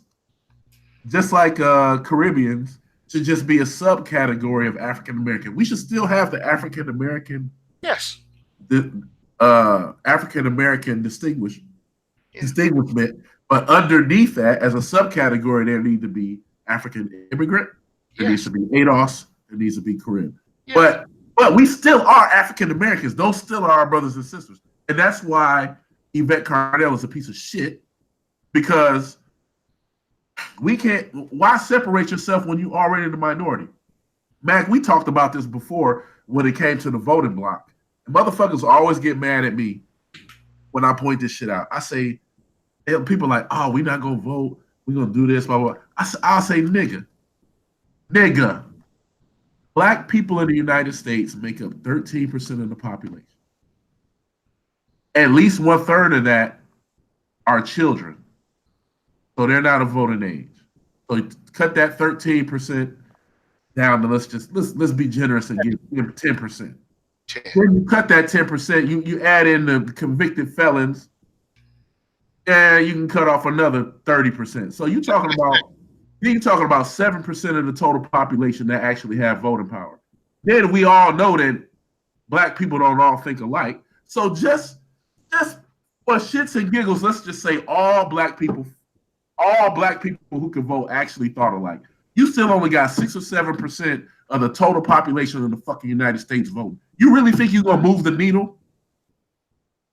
just like Caribbeans, should just be a subcategory of African American. We should still have the African American, yes, the African American yeah, distinguishment, but underneath that, as a subcategory, there need to be African immigrant. There needs yes, to be ADOS. There needs to be Caribbean. yes. But we still are African Americans. Those still are our brothers and sisters, and that's why Yvette Carnell is a piece of shit because we can't. Why separate yourself when you already in the minority? Mac, we talked about this before when it came to the voting block. Motherfuckers always get mad at me when I point this shit out. I say, people are like, oh, we're not gonna vote. We're gonna do this, blah, blah. I'll say, nigga. Black people in the United States make up 13% of the population. At least 1/3 of that are children. So they're not of voting age. So cut that 13% down to let's be generous and give them 10%. Then you cut that 10%, you add in the convicted felons, and you can cut off another 30%. So you're talking about 7% of the total population that actually have voting power. Then we all know that black people don't all think alike. So just for shits and giggles, let's just say all black people who can vote actually thought alike. You still only got 6 or 7% of the total population of the fucking United States voting. You really think you're gonna move the needle?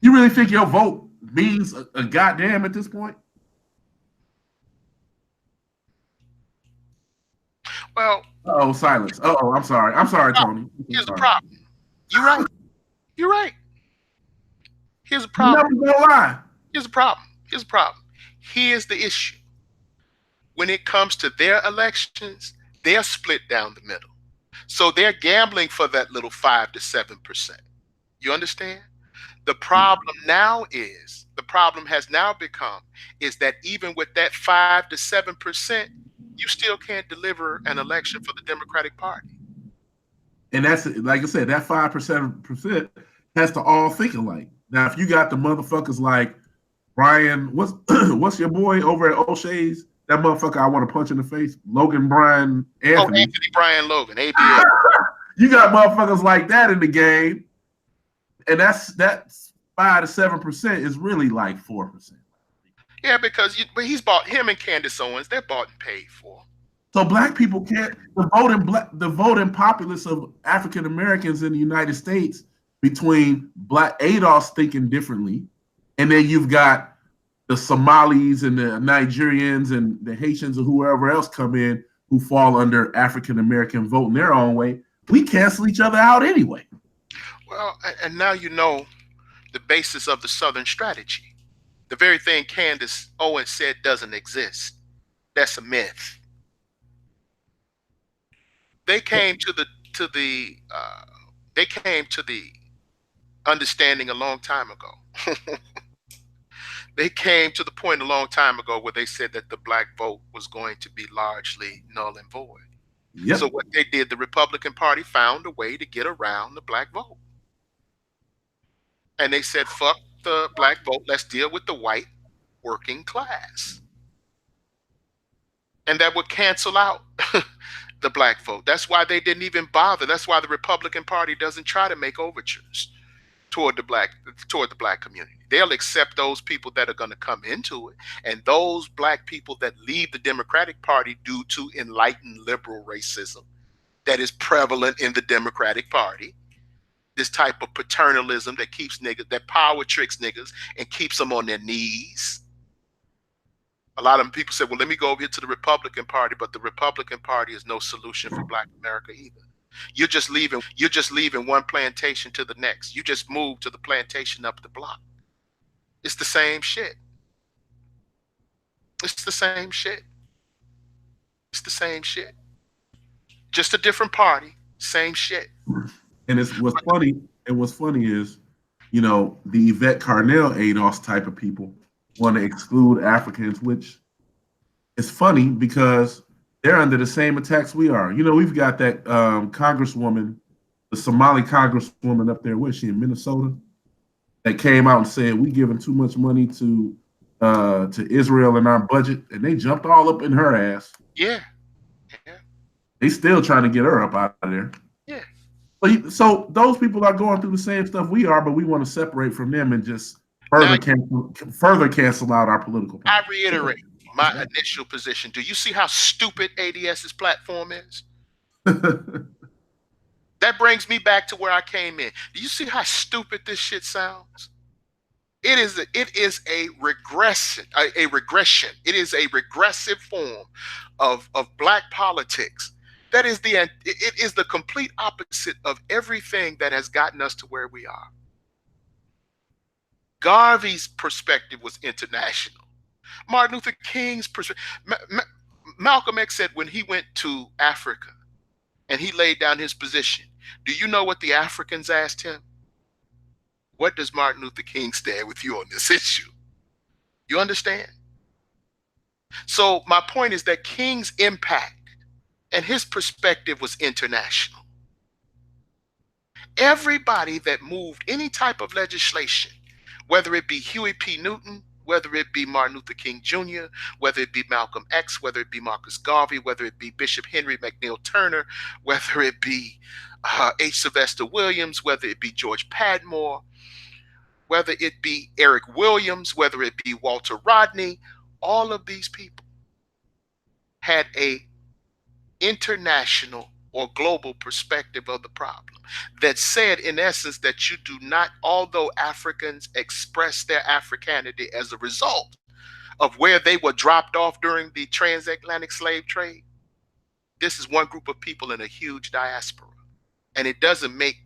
You really think your vote means a goddamn at this point? Well, Oh, silence. Oh, I'm sorry. I'm sorry, Tony. here's the problem. You're right. You're right. Here's a You problem. never gonna lie. Here's a problem. Here's a problem. Here's the issue. When it comes to their elections, they're split down the middle. So they're gambling for that little 5 to 7%. You understand? The problem has now become is that even with that 5 to 7%, you still can't deliver an election for the Democratic Party. And that's like I said, that 5% has to all think alike. Now, if you got the motherfuckers like Brian, what's your boy over at O'Shea's? That motherfucker I want to punch in the face, Logan Brian Anthony. Oh, Anthony Brian Logan, ABL. You got motherfuckers like that in the game, and that's 5 to 7% is really like 4%. Yeah, because he's bought him and Candace Owens. They're bought and paid for. So black people can't the voting populace of African Americans in the United States between black ADOS thinking differently, and then you've got the Somalis and the Nigerians and the Haitians or whoever else come in who fall under African American voting their own way. We cancel each other out anyway. Well, and now you know the basis of the Southern strategy. The very thing Candace Owens said doesn't exist. That's a myth. They came to the understanding a long time ago. They came to the point a long time ago where they said that the black vote was going to be largely null and void. Yep. So what they did, the Republican Party found a way to get around the black vote. And they said, fuck the black vote, let's deal with the white working class. And that would cancel out the black vote. That's why they didn't even bother. That's why the Republican Party doesn't try to make overtures toward the black community. They'll accept those people that are going to come into it, and those black people that leave the Democratic Party due to enlightened liberal racism that is prevalent in the Democratic Party. This type of paternalism that keeps niggas, that power tricks niggas and keeps them on their knees. A lot of people say, well, let me go over here to the Republican Party, but the Republican Party is no solution for Black America either. You're just leaving one plantation to the next. You just moved to the plantation up the block. It's the same shit. It's the same shit. It's the same shit. Just a different party, same shit. And what's funny is, the Yvette Carnell ADOS type of people want to exclude Africans, which is funny because they're under the same attacks we are. We've got that congresswoman, the Somali congresswoman up there, where's she, in Minnesota, that came out and said we giving too much money to Israel in our budget, and they jumped all up in her ass. Yeah. They still trying to get her up out of there. Yeah. So those people are going through the same stuff we are, but we want to separate from them and just further cancel out our political party. I reiterate my initial position. Do you see how stupid ADS's platform is? That brings me back to where I came in. Do you see how stupid this shit sounds? It is a regression. It is a regressive form of black politics. It is the complete opposite of everything that has gotten us to where we are. Garvey's perspective was international. Martin Luther King's perspective. Malcolm X said when he went to Africa and he laid down his position, do you know what the Africans asked him? What does Martin Luther King stand with you on this issue? You understand? So my point is that King's impact and his perspective was international. Everybody that moved any type of legislation, whether it be Huey P. Newton, whether it be Martin Luther King Jr., whether it be Malcolm X, whether it be Marcus Garvey, whether it be Bishop Henry McNeil Turner, whether it be H. Sylvester Williams, whether it be George Padmore, whether it be Eric Williams, whether it be Walter Rodney, all of these people had a international or global perspective of the problem that said, in essence, that you do not, although Africans express their Africanity as a result of where they were dropped off during the transatlantic slave trade, this is one group of people in a huge diaspora. And it doesn't make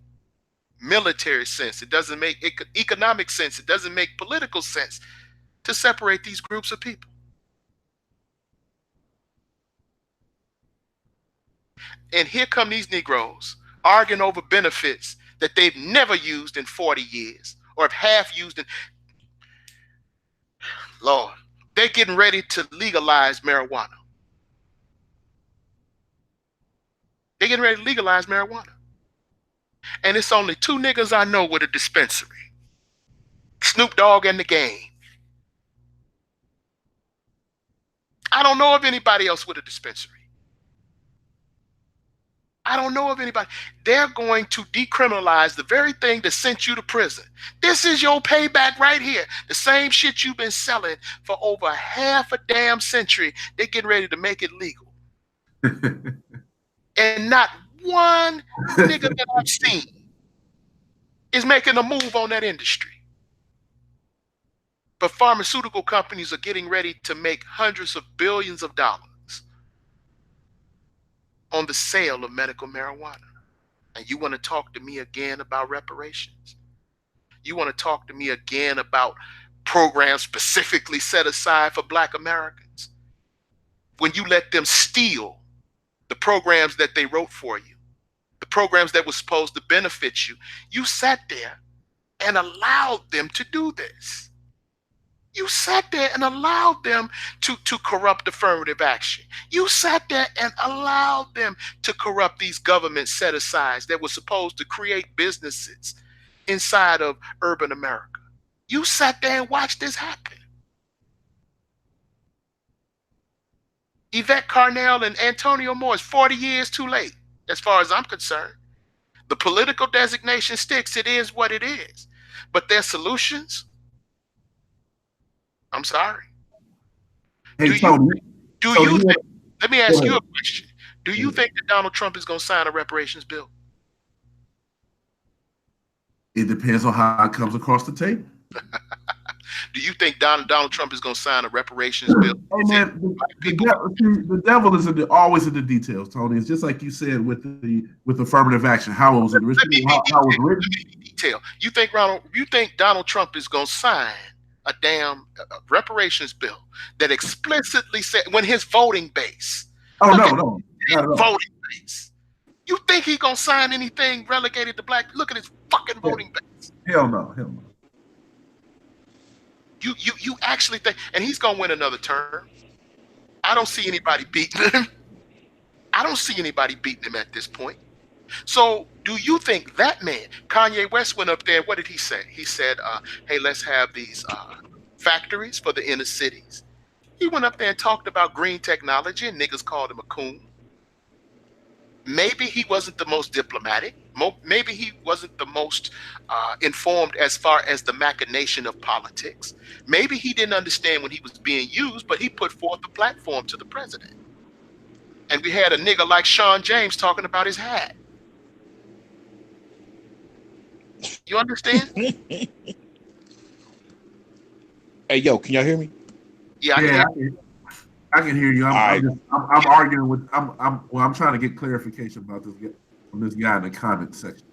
military sense. It doesn't make economic sense. It doesn't make political sense to separate these groups of people. And here come these Negroes arguing over benefits that they've never used in 40 years or have half used in. Lord, they're getting ready to legalize marijuana. They're getting ready to legalize marijuana. And it's only two niggas I know with a dispensary. Snoop Dogg and the Game. I don't know of anybody else with a dispensary. I don't know of anybody. They're going to decriminalize the very thing that sent you to prison. This is your payback right here. The same shit you've been selling for over half a damn century. They're getting ready to make it legal. And not one nigga that I've seen is making a move on that industry. But pharmaceutical companies are getting ready to make hundreds of billions of dollars on the sale of medical marijuana. And you want to talk to me again about reparations? You want to talk to me again about programs specifically set aside for Black Americans? When you let them steal the programs that they wrote for you, the programs that were supposed to benefit you, you sat there and allowed them to do this. You sat there and allowed them to corrupt affirmative action. You sat there and allowed them to corrupt these government set-asides that were supposed to create businesses inside of urban America. You sat there and watched this happen. Yvette Carnell and Antonio Moore is 40 years too late, as far as I'm concerned. The political designation sticks. It is what it is. But their solutions, I'm sorry. Hey, Tony. Let me ask you a question. Do you think that Donald Trump is going to sign a reparations bill? It depends on how it comes across the table. Do you think Donald Trump is going to sign a reparations bill? Hey man, the devil is always in the details, Tony. It's just like you said with the affirmative action. How it was originally, how it was written. Detail. You think Donald Trump is going to sign a damn reparations bill that explicitly said when his voting base? Oh no, not at all. Voting base. You think he's gonna sign anything relegated to black? Look at his fucking voting base. Hell no. You actually think, and he's gonna win another term? I don't see anybody beating him. I don't see anybody beating him at this point. So, do you think that man, Kanye West, went up there? What did he say? He said, "Hey, let's have these factories for the inner cities." He went up there and talked about green technology, and niggas called him a coon. Maybe he wasn't the most diplomatic. Maybe he wasn't the most informed as far as the machination of politics. Maybe he didn't understand when he was being used, but he put forth a platform to the president. And we had a nigga like Sean James talking about his hat. You understand? Hey, yo, can y'all hear me? Yeah, I can hear you. I'm arguing with. I'm trying to get clarification about this from this guy in the comment section.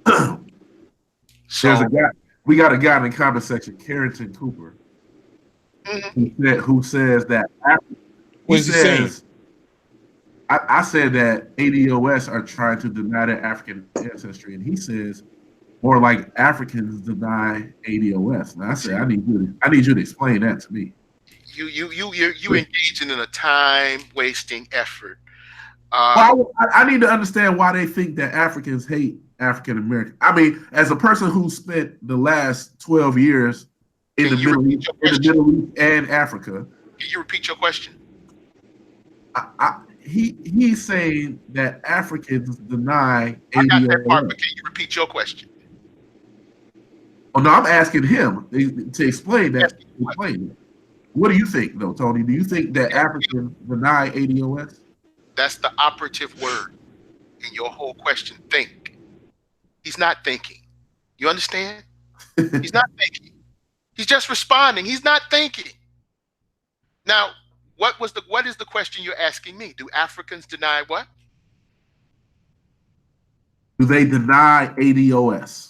There's a guy. We got a guy in the comment section, Carrington Cooper, who says that. What is he saying? I said that ADOS are trying to deny their African ancestry, and he says more like Africans deny ADOS. And I said I need you to explain that to me. You engaging in a time wasting effort. Well, I need to understand why they think that Africans hate African Americans. I mean, as a person who spent the last 12 years in the Middle East and Africa. Can you repeat your question? He's saying that Africans deny ADOS. I got that part, but can you repeat your question? Oh no, I'm asking him to explain that. What do you think, though, Tony? Do you think that Africans deny ADOS? That's the operative word in your whole question. Think. He's not thinking. You understand? He's not thinking. He's just responding. He's not thinking. Now, what is the question you're asking me? Do Africans deny what? Do they deny ADOS?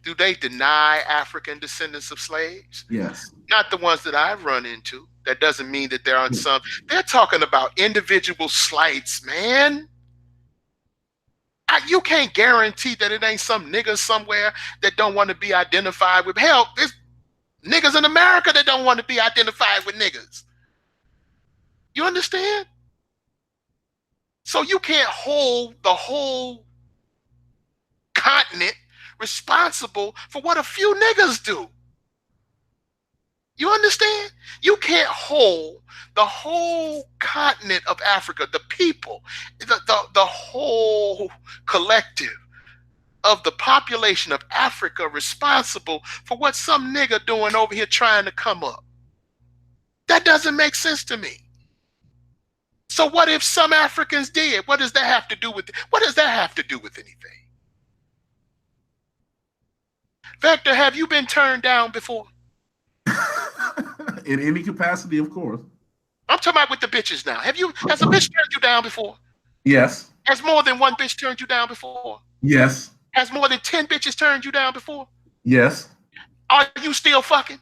Do they deny African descendants of slaves? Yes. Not the ones that I've run into. That doesn't mean that there aren't some. They're talking about individual slights, man. You can't guarantee that it ain't some niggas somewhere that don't want to be identified with. Hell, there's niggas in America that don't want to be identified with niggas. You understand? So you can't hold the whole continent responsible for what a few niggas do. You understand? You can't hold the whole continent of Africa, the people, the whole collective of the population of Africa responsible for what some nigga doing over here trying to come up. That doesn't make sense to me. So what if some Africans did? What does that have to do with anything? Vector, have you been turned down before? In any capacity, of course. I'm talking about with the bitches now. Has a bitch turned you down before? Yes. Has more than one bitch turned you down before? Yes. Has more than 10 bitches turned you down before? Yes. Are you still fucking?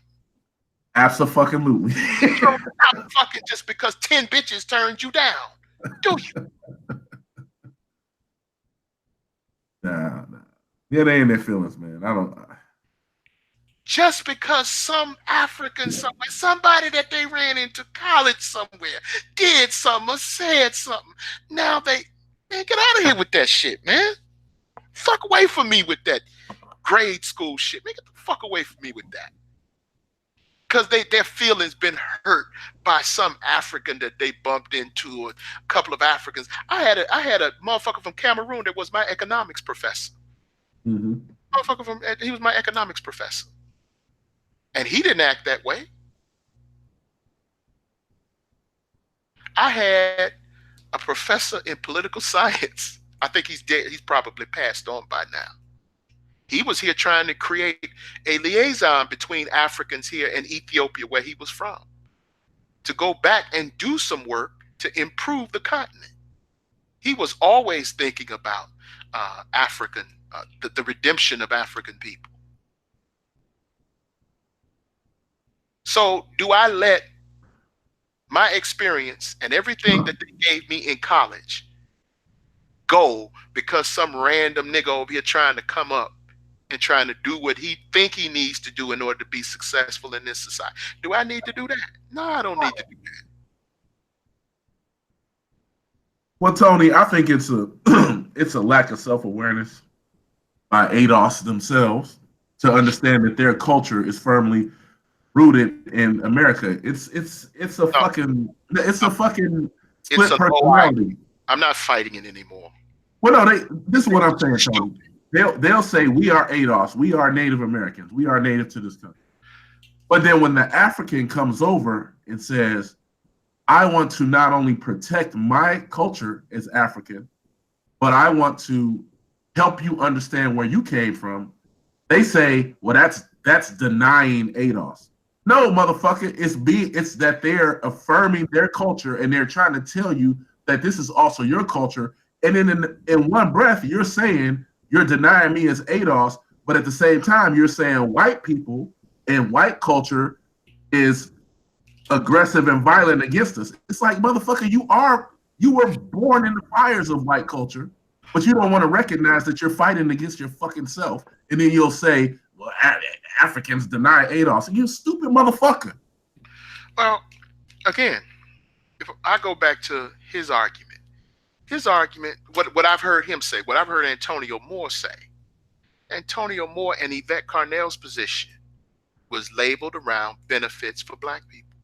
Absolutely. You don't stop fucking just because 10 bitches turned you down, do you? Nah. Yeah, they ain't their feelings, man. I don't. Just because some African somewhere, somebody that they ran into college somewhere, did something or said something, now man, get out of here with that shit, man. Fuck away from me with that grade school shit. Man, get the fuck away from me with that. Because their feelings been hurt by some African that they bumped into, or a couple of Africans. I had a motherfucker from Cameroon that was my economics professor. Mm-hmm. He was my economics professor. And he didn't act that way. I had a professor in political science. I think he's dead. He's probably passed on by now. He was here trying to create a liaison between Africans here and Ethiopia, where he was from, to go back and do some work to improve the continent. He was always thinking about the redemption of African people. So do I let my experience and everything that they gave me in college go because some random nigga over here trying to come up and trying to do what he think he needs to do in order to be successful in this society? Do I need to do that? No, I don't need to do that. Well, Tony, I think it's a it's a lack of self-awareness by ADOS themselves to understand that their culture is firmly rooted in America. It's a fucking split personality. I'm not fighting it anymore. Well, no, this is what I'm saying, Tony. They'll say we are ADOS, we are Native Americans, we are native to this country. But then when the African comes over and says, I want to not only protect my culture as African, but I want to help you understand where you came from, they say, well, that's denying ADOS. No, motherfucker, it's that they're affirming their culture and they're trying to tell you that this is also your culture. And then in one breath, you're saying you're denying me as ADOS, but at the same time, you're saying white people and white culture is aggressive and violent against us. It's like, motherfucker, you were born in the fires of white culture, but you don't want to recognize that you're fighting against your fucking self. And then you'll say, well, Africans deny ADOS. You stupid motherfucker. Well, again, if I go back to his argument, what I've heard him say, what I've heard Antonio Moore say, Antonio Moore and Yvette Carnell's position was labeled around benefits for black people.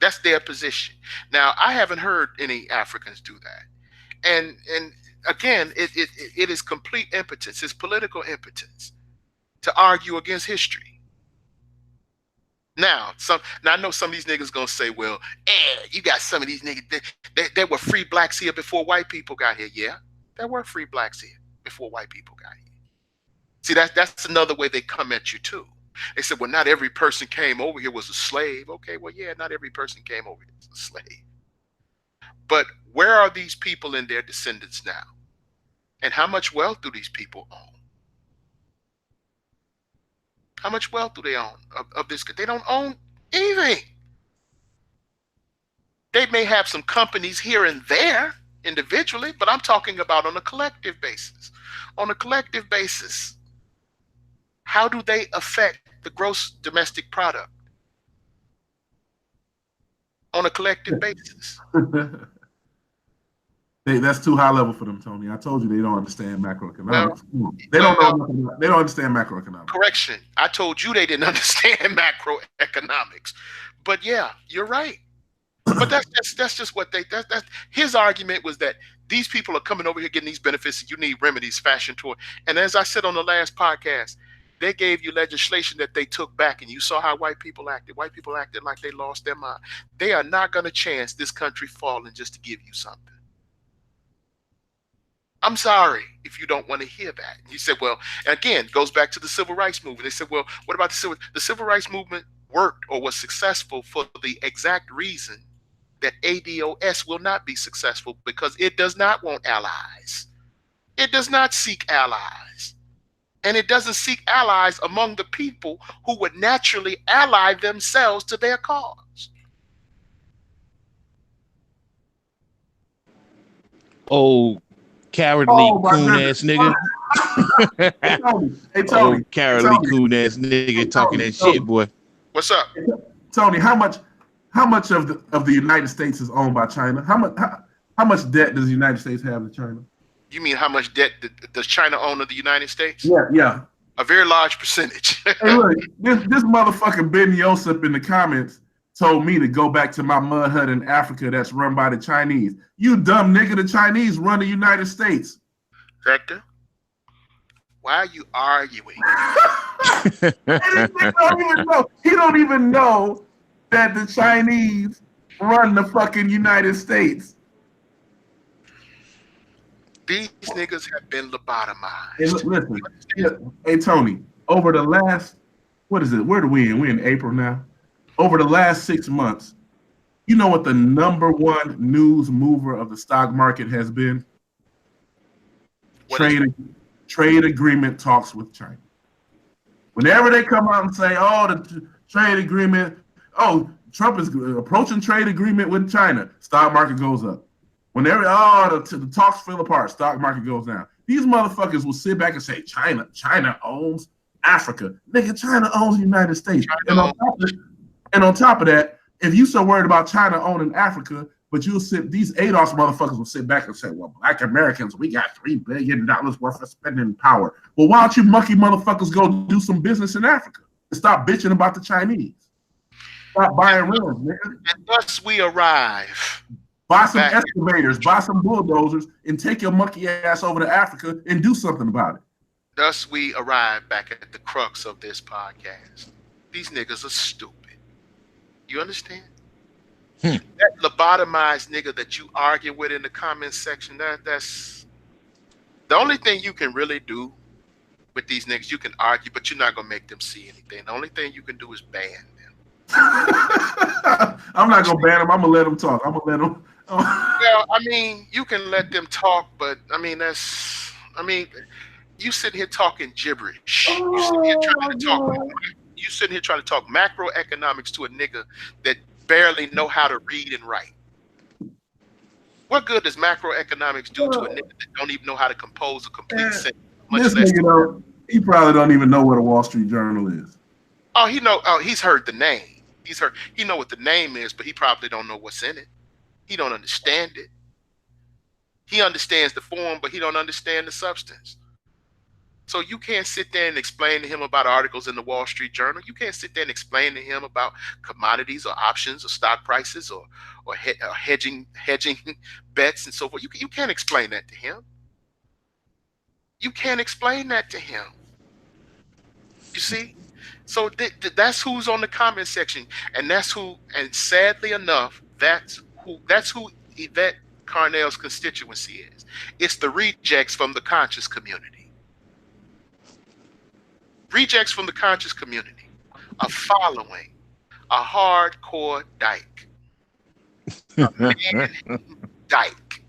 That's their position. Now, I haven't heard any Africans do that. And again, it is complete impotence. It's political impotence to argue against history. Now I know some of these niggas gonna say, well, you got some of these niggas, there were free blacks here before white people got here. Yeah, there were free blacks here before white people got here. See, that's another way they come at you too. They said, well, not every person came over here was a slave. Okay, well, yeah, not every person came over here was a slave. But where are these people and their descendants now? And how much wealth do these people own? How much wealth do they own of this? They don't own anything. They may have some companies here and there individually, but I'm talking about on a collective basis. On a collective basis, how do they affect the gross domestic product? On a collective basis. That's too high level for them, Tony. I told you they don't understand macroeconomics. They don't understand macroeconomics. Correction. I told you they didn't understand macroeconomics. But yeah, you're right. But that's just what that's his argument was that these people are coming over here getting these benefits and you need remedies, fashion toward. And as I said on the last podcast, they gave you legislation that they took back, and you saw how white people acted. White people acted like they lost their mind. They are not going to chance this country falling just to give you something. I'm sorry if you don't want to hear that. You said, well, again, goes back to the civil rights movement. They said, well, what about the civil rights movement worked or was successful for the exact reason that ADOS will not be successful, because it does not want allies. It does not seek allies. And it doesn't seek allies among the people who would naturally ally themselves to their cause. Oh, cowardly coon ass nigga. Hey, Tony. Cowardly coon ass nigga talking that shit, boy. What's up? Tony, how much of the United States is owned by China? How much debt does the United States have to China? You mean how much debt does China own of the United States? Yeah. A very large percentage. Hey, look, this motherfucker Ben Yosef in the comments told me to go back to my mud hut in Africa that's run by the Chinese. You dumb nigga, the Chinese run the United States. Hector, why are you arguing? He don't even know that the Chinese run the fucking United States. These niggas have been Hey, lobotomized. listen, hey Tony, over the last, what is it? Where do we in? We're in April now. Over the last 6 months, you know what the number one news mover of the stock market has been? What is Trade agreement talks with China. Whenever they come out and say, "Oh, the trade agreement," oh, Trump is approaching trade agreement with China, stock market goes up. Whenever the talks fall apart, stock market goes down. These motherfuckers will sit back and say, China owns Africa. Nigga, China owns the United States. And on top of that, if you so worried about China owning Africa, but these ADOS motherfuckers will sit back and say, well, Black Americans, we got $3 billion worth of spending power. Well, why don't you monkey motherfuckers go do some business in Africa and stop bitching about the Chinese? Stop buying rims, nigga. And thus we arrive. Buy some excavators, buy some bulldozers, and take your monkey ass over to Africa and do something about it. Thus we arrive back at the crux of this podcast. These niggas are stupid. You understand? That lobotomized nigga that you argue with in the comments section, that's the only thing you can really do with these niggas. You can argue, but you're not gonna make them see anything. The only thing you can do is ban them. I'm not gonna ban them. I'm gonna let them talk. I'm gonna let them. Well, I mean, you can let them talk, but I mean, you sitting here talking gibberish. You sitting here trying to talk macroeconomics to a nigga that barely know how to read and write. What good does macroeconomics do to a nigga that don't even know how to compose a complete sentence? This nigga, he probably don't even know what a Wall Street Journal is. Oh, he's heard the name. He know what the name is, but he probably don't know what's in it. He don't understand it. He understands the form, but he don't understand the substance. So you can't sit there and explain to him about articles in the Wall Street Journal. You can't sit there and explain to him about commodities or options or stock prices or hedging bets and so forth. You can't explain that to him. You can't explain that to him. You see? So that's who's on the comment section, and sadly enough, that's who Yvette Carnell's constituency is. It's the rejects from the conscious community. Rejects from the conscious community are following a hardcore dyke. A man dyke.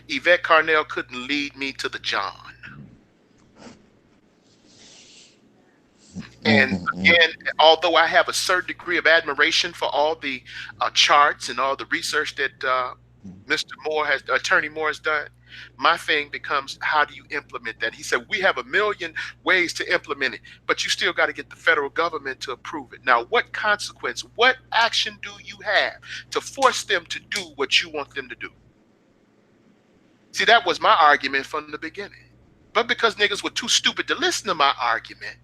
Yvette Carnell couldn't lead me to the John. And again, although I have a certain degree of admiration for all the charts and all the research that Attorney Moore has done, my thing becomes, how do you implement that? He said, we have 1 million ways to implement it, but you still got to get the federal government to approve it. Now, what consequence, what action do you have to force them to do what you want them to do? See, that was my argument from the beginning. But because niggas were too stupid to listen to my argument,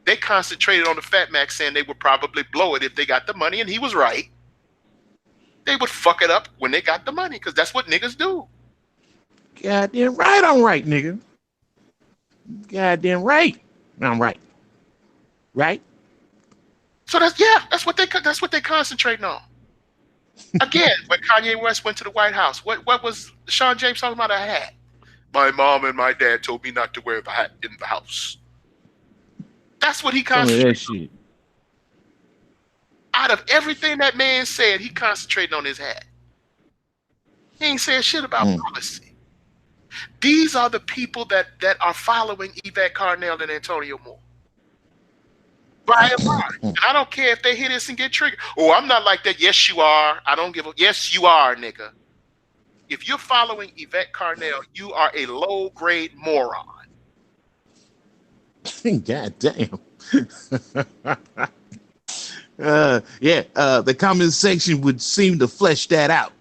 they concentrated on the Fat Mac saying they would probably blow it if they got the money, and he was right. They would fuck it up when they got the money, because that's what niggas do. Goddamn right I'm right, nigga. Goddamn right I'm right. Right? So that's what they concentrating on. Again, when Kanye West went to the White House, what was Sean James talking about? A hat. My mom and my dad told me not to wear the hat in the house. That's what he concentrated on. Out of everything that man said, he concentrated on his hat. He ain't saying shit about policy. These are the people that are following Yvette Carnell and Antonio Moore. By and large. And I don't care if they hear this and get triggered. Oh, I'm not like that. Yes, you are. I don't give a... Yes, you are, nigga. If you're following Yvette Carnell, you are a low-grade moron. God damn. The comment section would seem to flesh that out.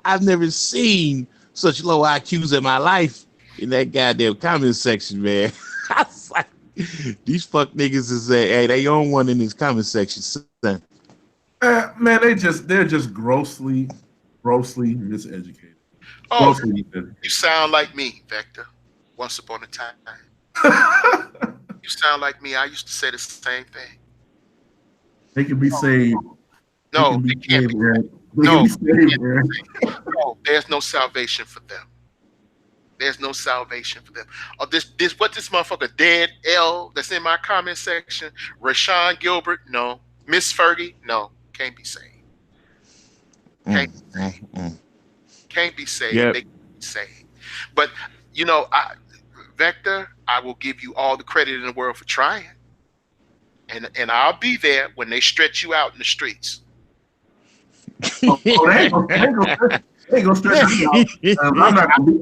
I've never seen such low IQs in my life in that goddamn comment section, man. I was like, these fuck niggas is hey, they own one in this comment section. Son. Man, they're just grossly miseducated. Oh, you sound like me, Vector. Once upon a time. You sound like me. I used to say the same thing. They can be saved. No, they can't be. No, Man. no, there's no salvation for them. There's no salvation for them. Oh, this what this motherfucker dead L that's in my comment section. Rashawn Gilbert, no. Miss Fergie, no. Can't be saved. Can't be saved. Can't be saved. Yep. They can't be saved. But Vector, I will give you all the credit in the world for trying. And I'll be there when they stretch you out in the streets. They ain't gonna stretch me out.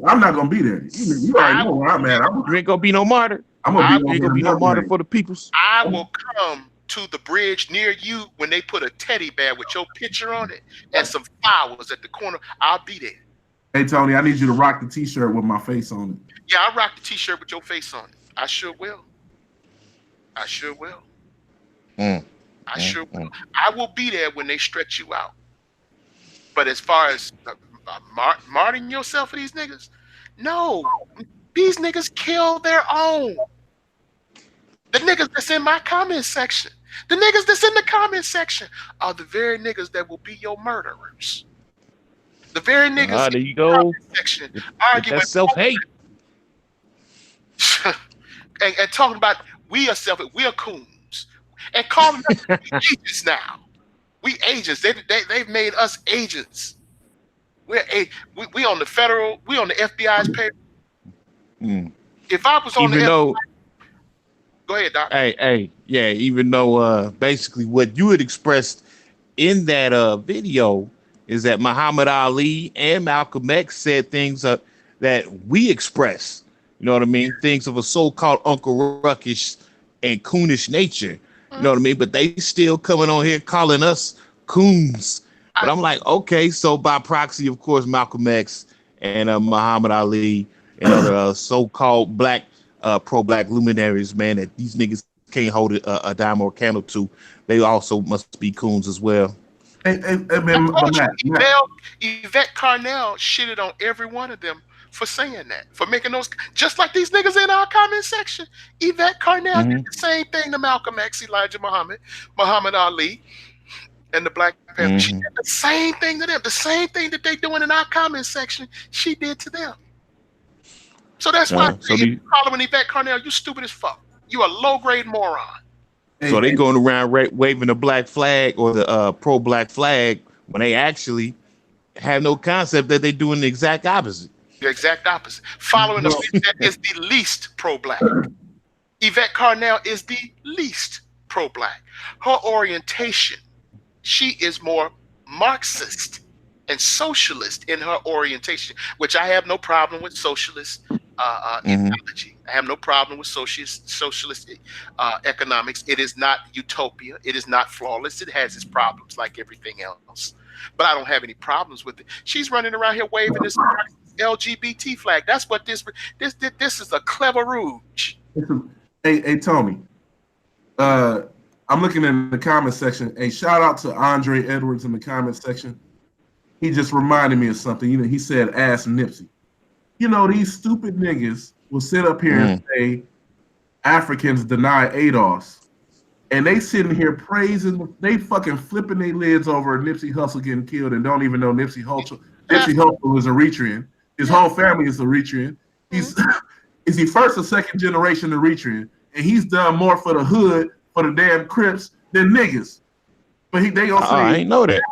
I'm not gonna be there. You already know where I'm at. You ain't gonna be no martyr. I'm You gonna ain't gonna be no martyr for the peoples. I will come to the bridge near you when they put a teddy bear with your picture on it and some flowers at the corner. I'll be there. Hey Tony, I need you to rock the T-shirt with my face on it. Yeah, I'll rock the T-shirt with your face on it. I sure will. I sure will. I sure will. I will be there when they stretch you out. But as far as martyring yourself for these niggas, no. These niggas kill their own. The niggas that's in my comment section, the niggas that's in the comment section are the very niggas that will be your murderers. The very niggas there in you the go. comment section arguing That's self-hate. and talking about we are coons and calling us agents now. We agents. They've made us agents. We on the federal. We on the FBI's payroll. If I was on FBI, go ahead, Doc. Hey, yeah. Even though basically what you had expressed in that video is that Muhammad Ali and Malcolm X said things that we express. You know what I mean? Things of a so-called Uncle Ruckish and coonish nature. You know what I mean? But they still coming on here calling us coons. But I'm like, okay, so by proxy, of course, Malcolm X and Muhammad Ali and other so-called black, pro-black luminaries, man, that these niggas can't hold a dime or a candle to. They also must be coons as well. Hey, man, Yvette Carnell shitted on every one of them for saying that, for making those, just like these niggas in our comment section. Yvette Carnell did the same thing to Malcolm X, Elijah Muhammad Ali, and the Black Panther. She did the same thing to them. The same thing that they doing in our comment section, she did to them. So that's why if you following Yvette Carnell, you stupid as fuck. You a low-grade moron. So they going around waving the black flag or the pro-black flag when they actually have no concept that they're doing the exact opposite. The exact opposite. Following the that is the least pro-black. Yvette Carnell is the least pro-black. Her orientation, she is more Marxist and socialist in her orientation, which I have no problem with socialist ideology. I have no problem with socialist economics. It is not utopia. It is not flawless. It has its problems like everything else. But I don't have any problems with it. She's running around here waving this LGBT flag. That's what this is, a clever rouge. Hey Tony, I'm looking in the comment section. Hey, shout out to Andre Edwards in the comment section. He just reminded me of something. You know, he said, "Ask Nipsey." You know, these stupid niggas will sit up here and say Africans deny ADOS, and they sitting here praising, they fucking flipping their lids over Nipsey Hussle getting killed and don't even know Nipsey Hussle is Eritrean. His whole family is Eritrean. Is he first or second generation Eritrean? And he's done more for the hood, for the damn Crips than niggas. But they gonna say, I ain't know that.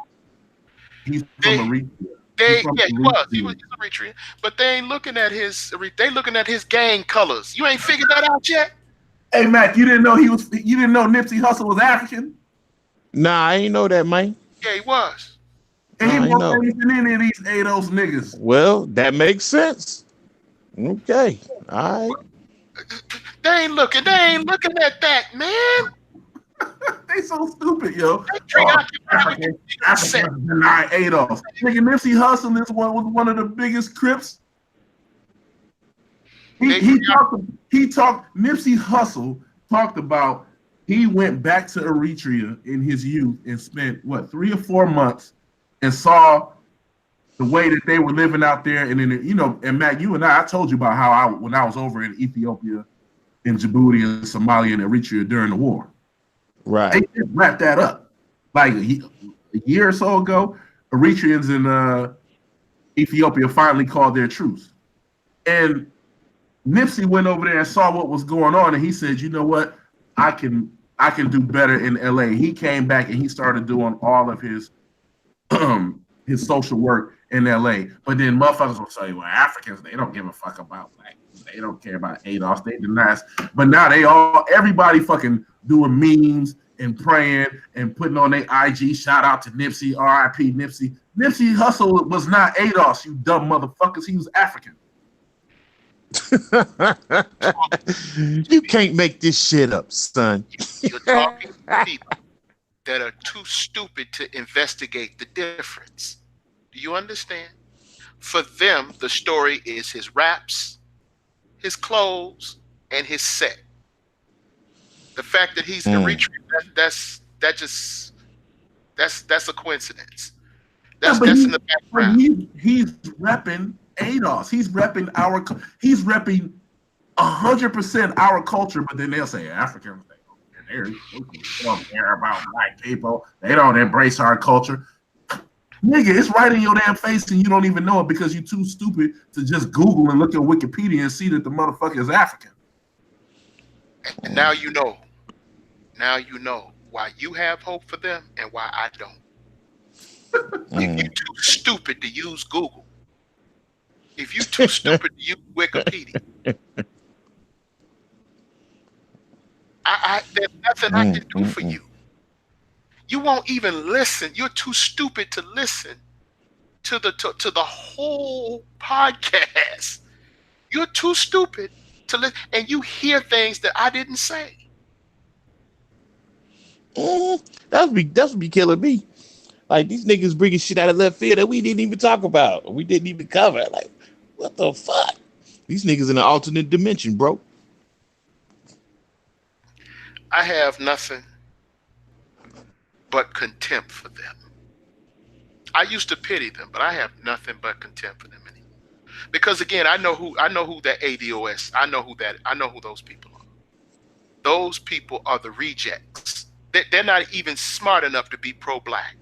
He's from Eritrea. He was Eritrean, but they ain't looking at his. They looking at his gang colors. You ain't figured that out yet. Hey Mac, you didn't know You didn't know Nipsey Hussle was African? Nah, I ain't know that, man. Yeah, he was. And he wasn't even any of these ADOS niggas. Well, that makes sense. Okay, all right. They ain't looking at that, man. They so stupid, yo. Africans deny ADOS. Nigga, Nipsey Hussle was one of the biggest Crips. Nipsey Hussle talked about he went back to Eritrea in his youth and spent 3 or 4 months and saw the way that they were living out there. And then, and Matt, you and I told you about how when I was over in Ethiopia, in Djibouti, and Somalia, and Eritrea during the war. Right. They just wrapped that up like a year or so ago. Eritreans in Ethiopia finally called their truce. And Nipsey went over there and saw what was going on, and he said, "You know what? I can do better in LA." He came back and he started doing all of his social work in LA. But then motherfuckers will say, "Well, Africans, they don't give a fuck about black. They don't care about ADOS. They deny us." But now everybody fucking doing memes and praying and putting on their IG. Shout out to Nipsey, R.I.P. Nipsey. Nipsey Hussle was not ADOS, you dumb motherfuckers. He was African. You can't make this shit up, son. You're talking to people that are too stupid to investigate the difference. Do you understand? For them, the story is his raps, his clothes, and his set. The fact that he's Eritrean, that's a coincidence. That's in the background. He's repping ADOS. He's repping 100% our culture, but then they'll say Africans, they don't care about black people. They don't embrace our culture. Nigga, it's right in your damn face and you don't even know it because you're too stupid to just Google and look at Wikipedia and see that the motherfucker is African. And now you know. Now you know why you have hope for them and why I don't. If you're too stupid to use Google, if you're too stupid to use Wikipedia, there's nothing I can do for you. You won't even listen. You're too stupid to listen to the whole podcast. You're too stupid to listen, and you hear things that I didn't say. That would be killing me. Like, these niggas bringing shit out of left field that we didn't even talk about, or we didn't even cover. Like, what the fuck? These niggas in an alternate dimension, bro. I have nothing but contempt for them. I used to pity them, but I have nothing but contempt for them anymore. Because again, I know who that ADOS. I know who those people are. Those people are the rejects. They're not even smart enough to be pro-black.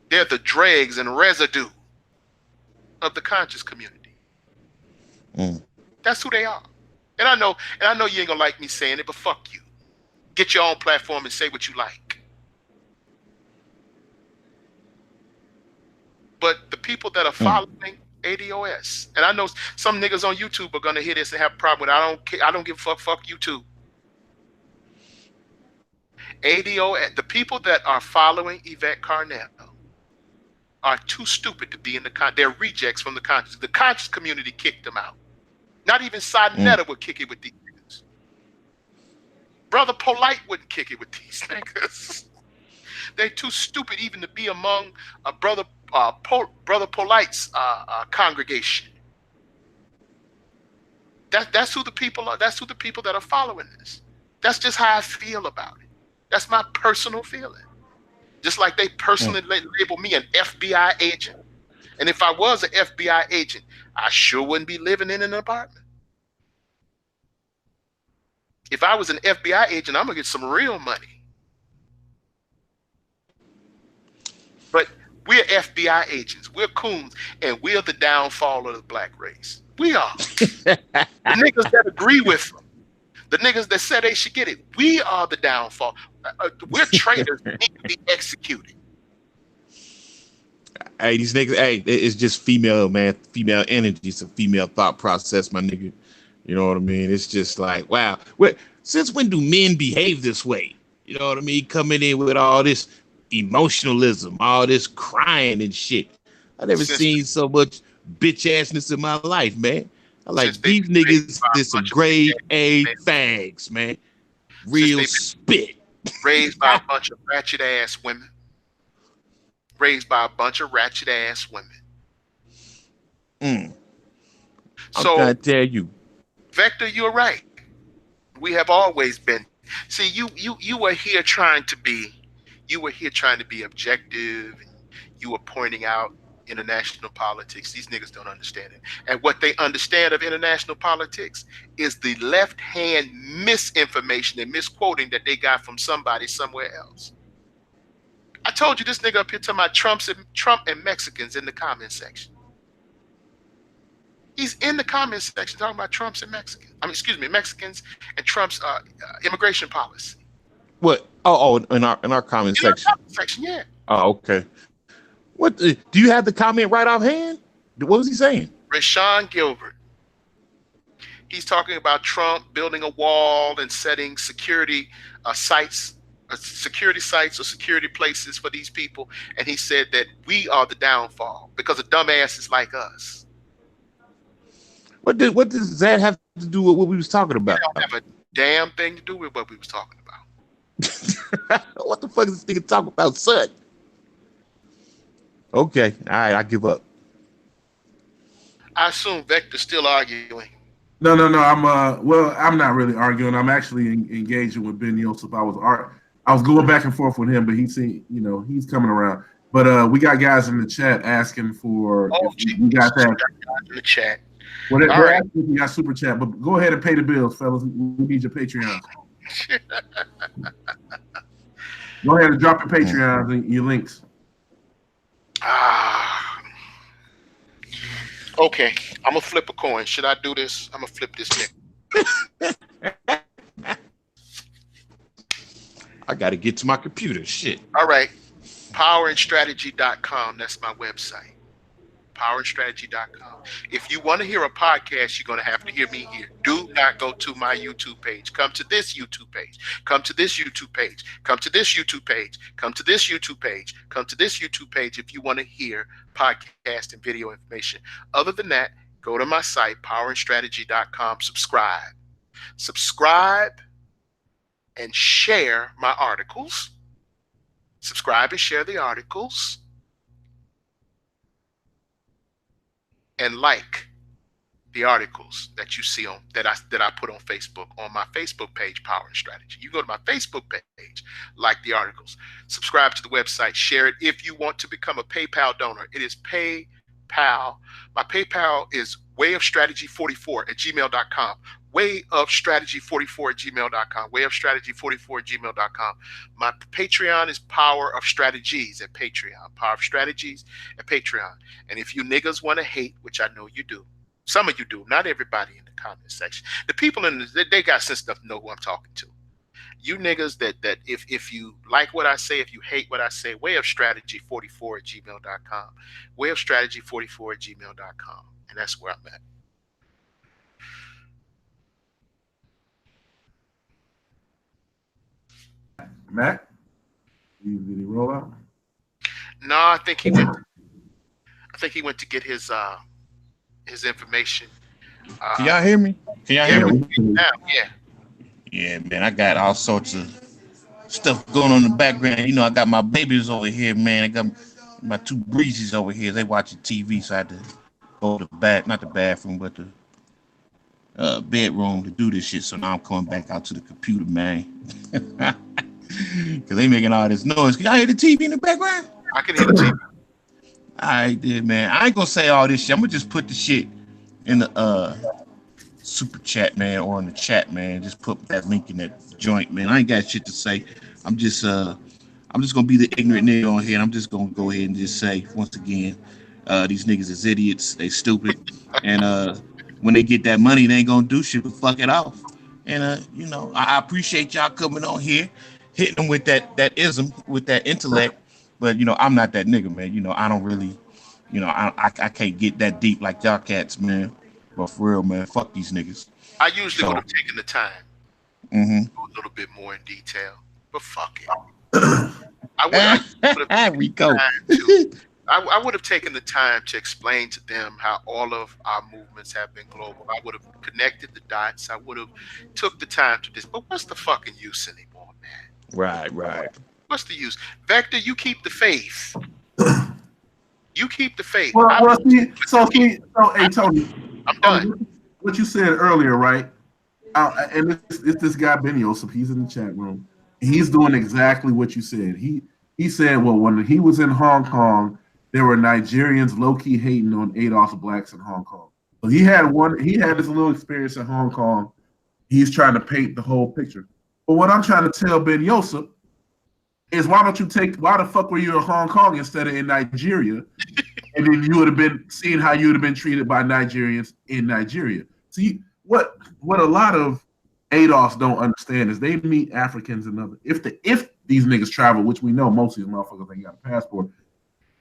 They're the dregs and residue of the conscious community. That's who they are. And I know you ain't gonna like me saying it, but fuck you. Get your own platform and say what you like. But the people that are following ADOS, and I know some niggas on YouTube are gonna hear this and have a problem with it. I don't care. I don't give a fuck. Fuck you too. ADOS, the people that are following Yvette Carnell are too stupid to be in they're rejects from the conscious. The conscious community kicked them out. Not even Sidnetta would kick it with these niggas. Brother Polite wouldn't kick it with these niggas. They're too stupid even to be among Brother Polite's congregation. That's who the people are. That's who the people that are following this. That's just how I feel about it. That's my personal feeling. Just like they personally label me an FBI agent. And if I was an FBI agent, I sure wouldn't be living in an apartment. If I was an FBI agent, I'm going to get some real money. But we're FBI agents. We're coons. And we're the downfall of the black race. We are. The niggas that agree with them. The niggas that said they should get it. We are the downfall. We're traitors that need to be executed. Hey, these niggas, it's just female energy. It's a female thought process, my nigga. You know what I mean? It's just like, wow. Since when do men behave this way? You know what I mean? Coming in with all this emotionalism, all this crying and shit. I never seen so much bitch assness in my life, man. I like these niggas did some grade A fags, man. Real spit. Raised by a bunch of ratchet ass women. So, I'm trying to tell you. Vector, you're right. We have always been. See, you were here trying to be objective. And you were pointing out international politics. These niggas don't understand it. And what they understand of international politics is the left-hand misinformation and misquoting that they got from somebody somewhere else. I told you this nigga up here talking about Trump and Mexicans in the comment section. He's in the comment section talking about Trump's and Mexicans. I mean, excuse me, Mexicans and Trump's immigration policy. What? Oh, in our comment section. Our comment section, yeah. Oh, okay. What? Do you have the comment right offhand? What was he saying? Rashawn Gilbert. He's talking about Trump building a wall and setting security sites or security places for these people. And he said that we are the downfall because of dumbasses like us. What does that have to do with what we was talking about? It don't have a damn thing to do with what we was talking about. What the fuck is this nigga talking about, son? Okay, all right, I give up. I assume Vector's still arguing. No. I'm not really arguing. I'm actually engaging with Ben Yosef. I was going back and forth with him, but he's coming around. But we got guys in the chat asking for. You guys have in the chat. Well, they're asking if you got super chat, but go ahead and pay the bills, fellas. We need your Patreon. Go ahead and drop your Patreons and your links. Okay, I'm gonna flip a coin. Should I do this? I'm gonna flip this nickel. I gotta get to my computer. Shit. All right. Powerandstrategy.com. That's my website. Powerandstrategy.com. If you want to hear a podcast, you're going to have to hear me here. Do not go to my YouTube page. Come to this YouTube page. Come to this YouTube page. Come to this YouTube page. Come to this YouTube page. Come to this YouTube page if you want to hear podcast and video information. Other than that, go to my site, powerandstrategy.com. Subscribe and share my articles. Subscribe and share the articles. And like the articles that you see on that I put on Facebook, on my Facebook page, Power and Strategy. You go to my Facebook page, like the articles, subscribe to the website, share it. If you want to become a PayPal donor, it is PayPal. My PayPal is wayofstrategy44@gmail.com. Wayofstrategy44@gmail.com. Wayofstrategy44@gmail.com. My Patreon is Power of Strategies at Patreon. Power of Strategies at Patreon. And if you niggas want to hate, which I know you do, some of you do, not everybody in the comment section. The people they got sense enough to know who I'm talking to. You niggas that if you like what I say, if you hate what I say, wayofstrategy44@gmail.com. Wayofstrategy44@gmail.com. And that's where I'm at. Matt, did he roll out? No, I think he went to get his information. Can y'all hear me? Can y'all hear me? Yeah. Yeah, man, I got all sorts of stuff going on in the background. You know, I got my babies over here, man. I got my two breezes over here. They watching TV, so I had to go to not the bathroom, but the bedroom to do this shit. So now I'm coming back out to the computer, man. Because they making all this noise. Can y'all hear the TV in the background? I can hear the TV. All right, then, man. I ain't gonna say all this shit. I'm gonna just put the shit in the super chat, man, or in the chat, man. Just put that link in that joint, man. I ain't got shit to say. I'm just gonna be the ignorant nigga on here, and I'm just gonna go ahead and just say once again, these niggas is idiots. They stupid, and when they get that money, they ain't gonna do shit but fuck it off. And you know, I appreciate y'all coming on here, hitting them with that ism, with that intellect. But you know, I'm not that nigga, man. You know, I don't really, you know, I can't get that deep like y'all cats, man. But for real, man, fuck these niggas. I usually would have taken the time to go a little bit more in detail, but fuck it. I would have taken the time to explain to them how all of our movements have been global. I would have connected the dots. I would have took the time to this. But what's the fucking use anymore, man? Right. What's the use? Vector, you keep the faith. You keep the faith. So hey, Tony. I'm done. What you said earlier, right? And it's this guy Ben Yosef. He's in the chat room. He's doing exactly what you said. He said, well, when he was in Hong Kong, there were Nigerians low-key hating on ADOS blacks in Hong Kong. So he had this little experience in Hong Kong. He's trying to paint the whole picture. But what I'm trying to tell Ben Yosef is why the fuck were you in Hong Kong instead of in Nigeria? And then you would have been seeing how you would have been treated by Nigerians in Nigeria. See, what a lot of ADOS don't understand is they meet Africans and other if these niggas travel, which we know most of these motherfuckers ain't got a passport,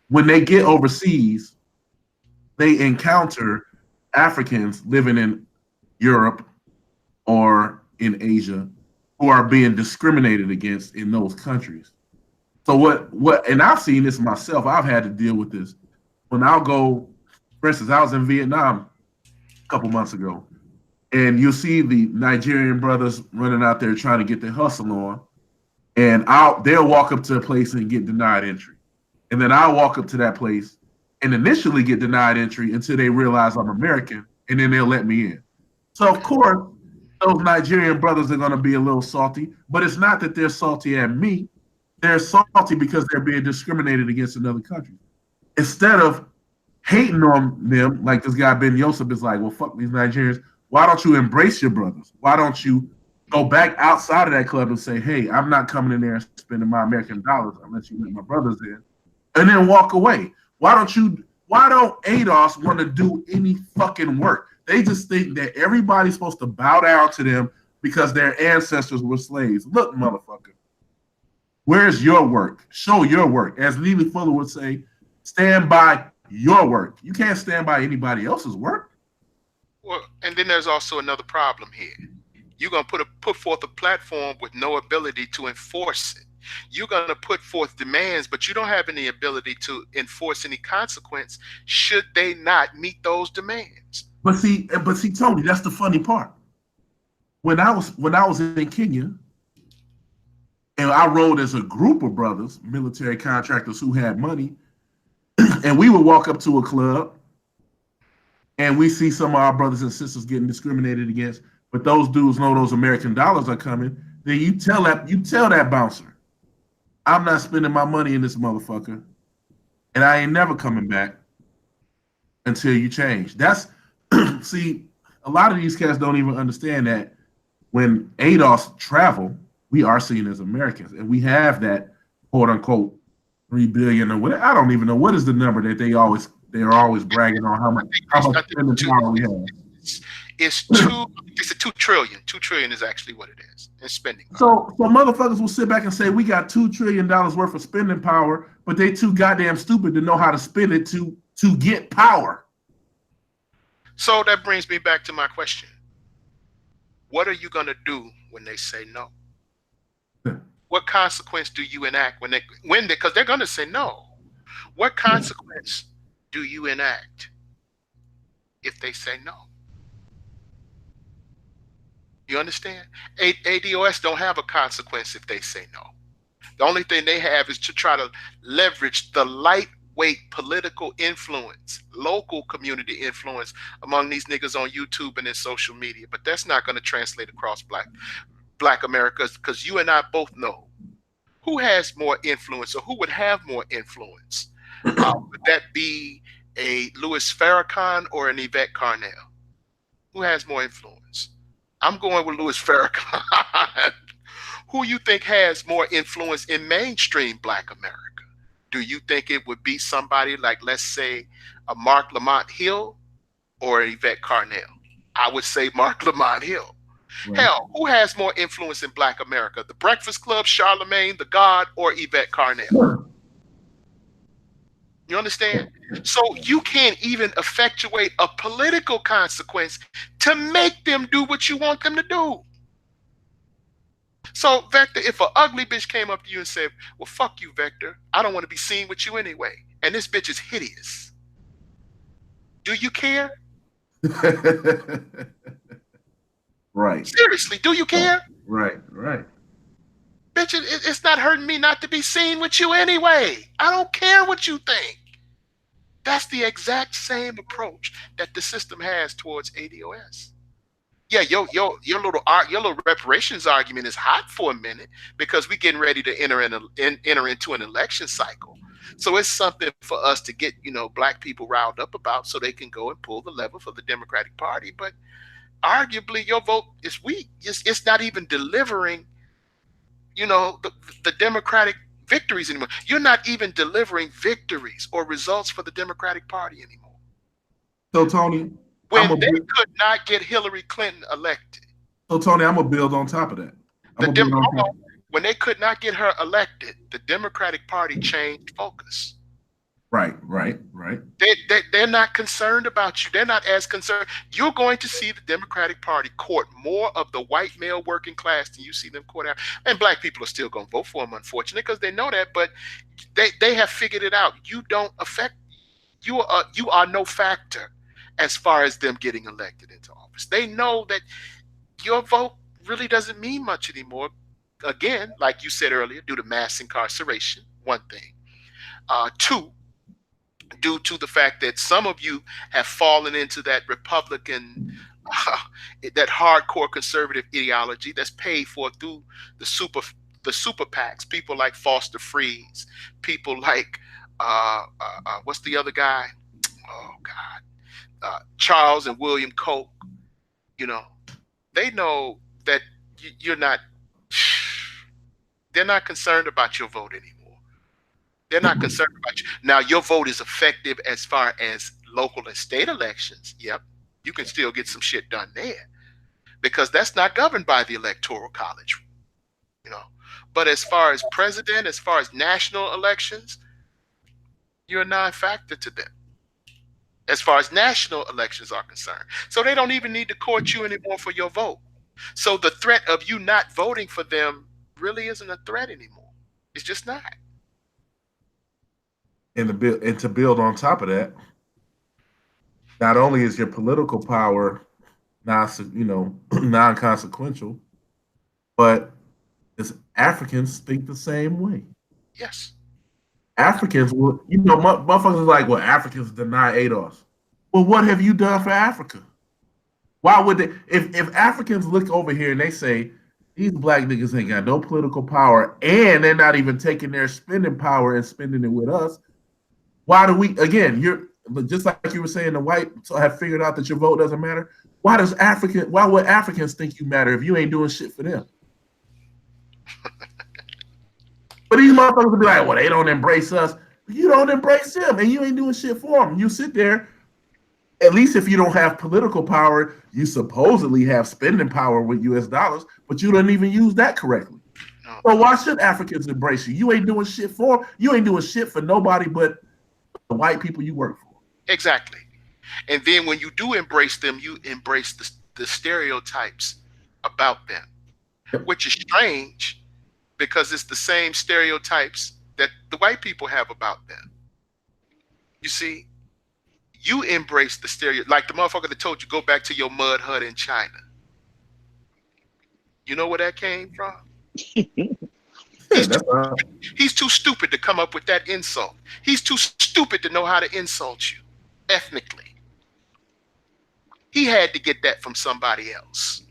when they get overseas, they encounter Africans living in Europe or in Asia who are being discriminated against in those countries. So what and I've seen this myself. I've had to deal with this. When I'll go, for instance, I was in Vietnam a couple months ago, and you'll see the Nigerian brothers running out there trying to get their hustle on, and they'll walk up to a place and get denied entry. And then I'll walk up to that place and initially get denied entry until they realize I'm American, and then they'll let me in. So, of course, those Nigerian brothers are going to be a little salty, but it's not that they're salty at me. They're salty because they're being discriminated against in other countries. Instead of hating on them, like this guy Ben Yosef is like, well, fuck these Nigerians. Why don't you embrace your brothers? Why don't you go back outside of that club and say, hey, I'm not coming in there and spending my American dollars unless you let my brothers in, and then walk away? Why don't ADOS want to do any fucking work? They just think that everybody's supposed to bow down to them because their ancestors were slaves. Look, motherfucker, where's your work? Show your work. As Neely Fuller would say, stand by your work. You can't stand by anybody else's work. Well, and then there's also another problem here. You're going to put forth a platform with no ability to enforce it. You're going to put forth demands, but you don't have any ability to enforce any consequence should they not meet those demands. But see, Tony, that's the funny part. When I was in Kenya, and I rode as a group of brothers, military contractors who had money, and we would walk up to a club, and we see some of our brothers and sisters getting discriminated against, but those dudes know those American dollars are coming. Then you tell that bouncer, I'm not spending my money in this motherfucker, and I ain't never coming back until you change. That's see, a lot of these cats don't even understand that when ADOS travel, we are seen as Americans, and we have that quote unquote 3 billion or whatever. I don't even know what is the number that they're always bragging on how much spending power we have. It's 2 trillion. 2 trillion is actually what it is in spending power. So motherfuckers will sit back and say we got $2 trillion worth of spending power, but they too goddamn stupid to know how to spend it to get power. So that brings me back to my question. What are you going to do when they say no? What consequence do you enact because they're going to say no? What consequence do you enact if they say no? You understand? ADOS don't have a consequence if they say no. The only thing they have is to try to leverage the lightweight political influence, local community influence among these niggas on YouTube and in social media. But that's not going to translate across Black America, because you and I both know who has more influence, or who would have more influence. Would that be a Louis Farrakhan or an Yvette Carnell? Who has more influence? I'm going with Louis Farrakhan. Who you think has more influence in mainstream Black America? Do you think it would be somebody like, let's say, a Mark Lamont Hill or Yvette Carnell? I would say Mark Lamont Hill. Right. Hell, who has more influence in Black America? The Breakfast Club, Charlemagne, The God, or Yvette Carnell? Sure. You understand? So you can't even effectuate a political consequence to make them do what you want them to do. So, Vector, if an ugly bitch came up to you and said, well, fuck you, Vector, I don't want to be seen with you anyway, and this bitch is hideous, do you care? Right. Seriously, do you care? Right. Bitch, it's not hurting me not to be seen with you anyway. I don't care what you think. That's the exact same approach that the system has towards ADOS. Yeah, your little reparations argument is hot for a minute because we're getting ready to enter into an election cycle. So it's something for us to get Black people riled up about, so they can go and pull the lever for the Democratic Party. But arguably, your vote is weak. It's not even delivering, the Democratic victories anymore. You're not even delivering victories or results for the Democratic Party anymore. So Tony, When they could not get Hillary Clinton elected. So Tony, I'm gonna build on top of that. When they could not get her elected, the Democratic Party changed focus. Right. They're not concerned about you. They're not as concerned. You're going to see the Democratic Party court more of the white male working class than you see them court out. And black people are still going to vote for them, unfortunately, because they know that. But they have figured it out. You don't affect. You are no factor as far as them getting elected into office. They know that your vote really doesn't mean much anymore. Again, like you said earlier, due to mass incarceration, one thing. Two, due to the fact that some of you have fallen into that Republican, that hardcore conservative ideology that's paid for through the super PACs. People like Foster Freeze, people like what's the other guy? Oh God, Charles and William Koch. You know, they know that you're not. They're not concerned about your vote anymore. They're not concerned about you. Now, your vote is effective as far as local and state elections. Yep. You can still get some shit done there because that's not governed by the Electoral College, you know. But as far as president, as far as national elections, you're a non-factor to them as far as national elections are concerned. So they don't even need to court you anymore for your vote. So the threat of you not voting for them really isn't a threat anymore. It's just not. And to build on top of that, not only is your political power non-consequential, but as Africans think the same way. Yes. Africans will, motherfuckers are like, well, Africans deny ADOS. Well, what have you done for Africa? Why would they? If Africans look over here and they say, these black niggas ain't got no political power and they're not even taking their spending power and spending it with us, why do we, again, you're just like you were saying, the whites have figured out that your vote doesn't matter. Why would Africans think you matter if you ain't doing shit for them? But these motherfuckers will be like, well, they don't embrace us. You don't embrace them and you ain't doing shit for them. You sit there, at least if you don't have political power, you supposedly have spending power with US dollars, but you don't even use that correctly. So why should Africans embrace you? You ain't doing shit for them. You ain't doing shit for nobody but the white people you work for. Exactly. And then when you do embrace them, you embrace the stereotypes about them, which is strange because it's the same stereotypes that the white people have about them. You see, you embrace the stereo, like the motherfucker that told you go back to your mud hut in China. You know where that came from? He's too stupid to come up with that insult. He's too stupid to know how to insult you ethnically. He had to get that from somebody else.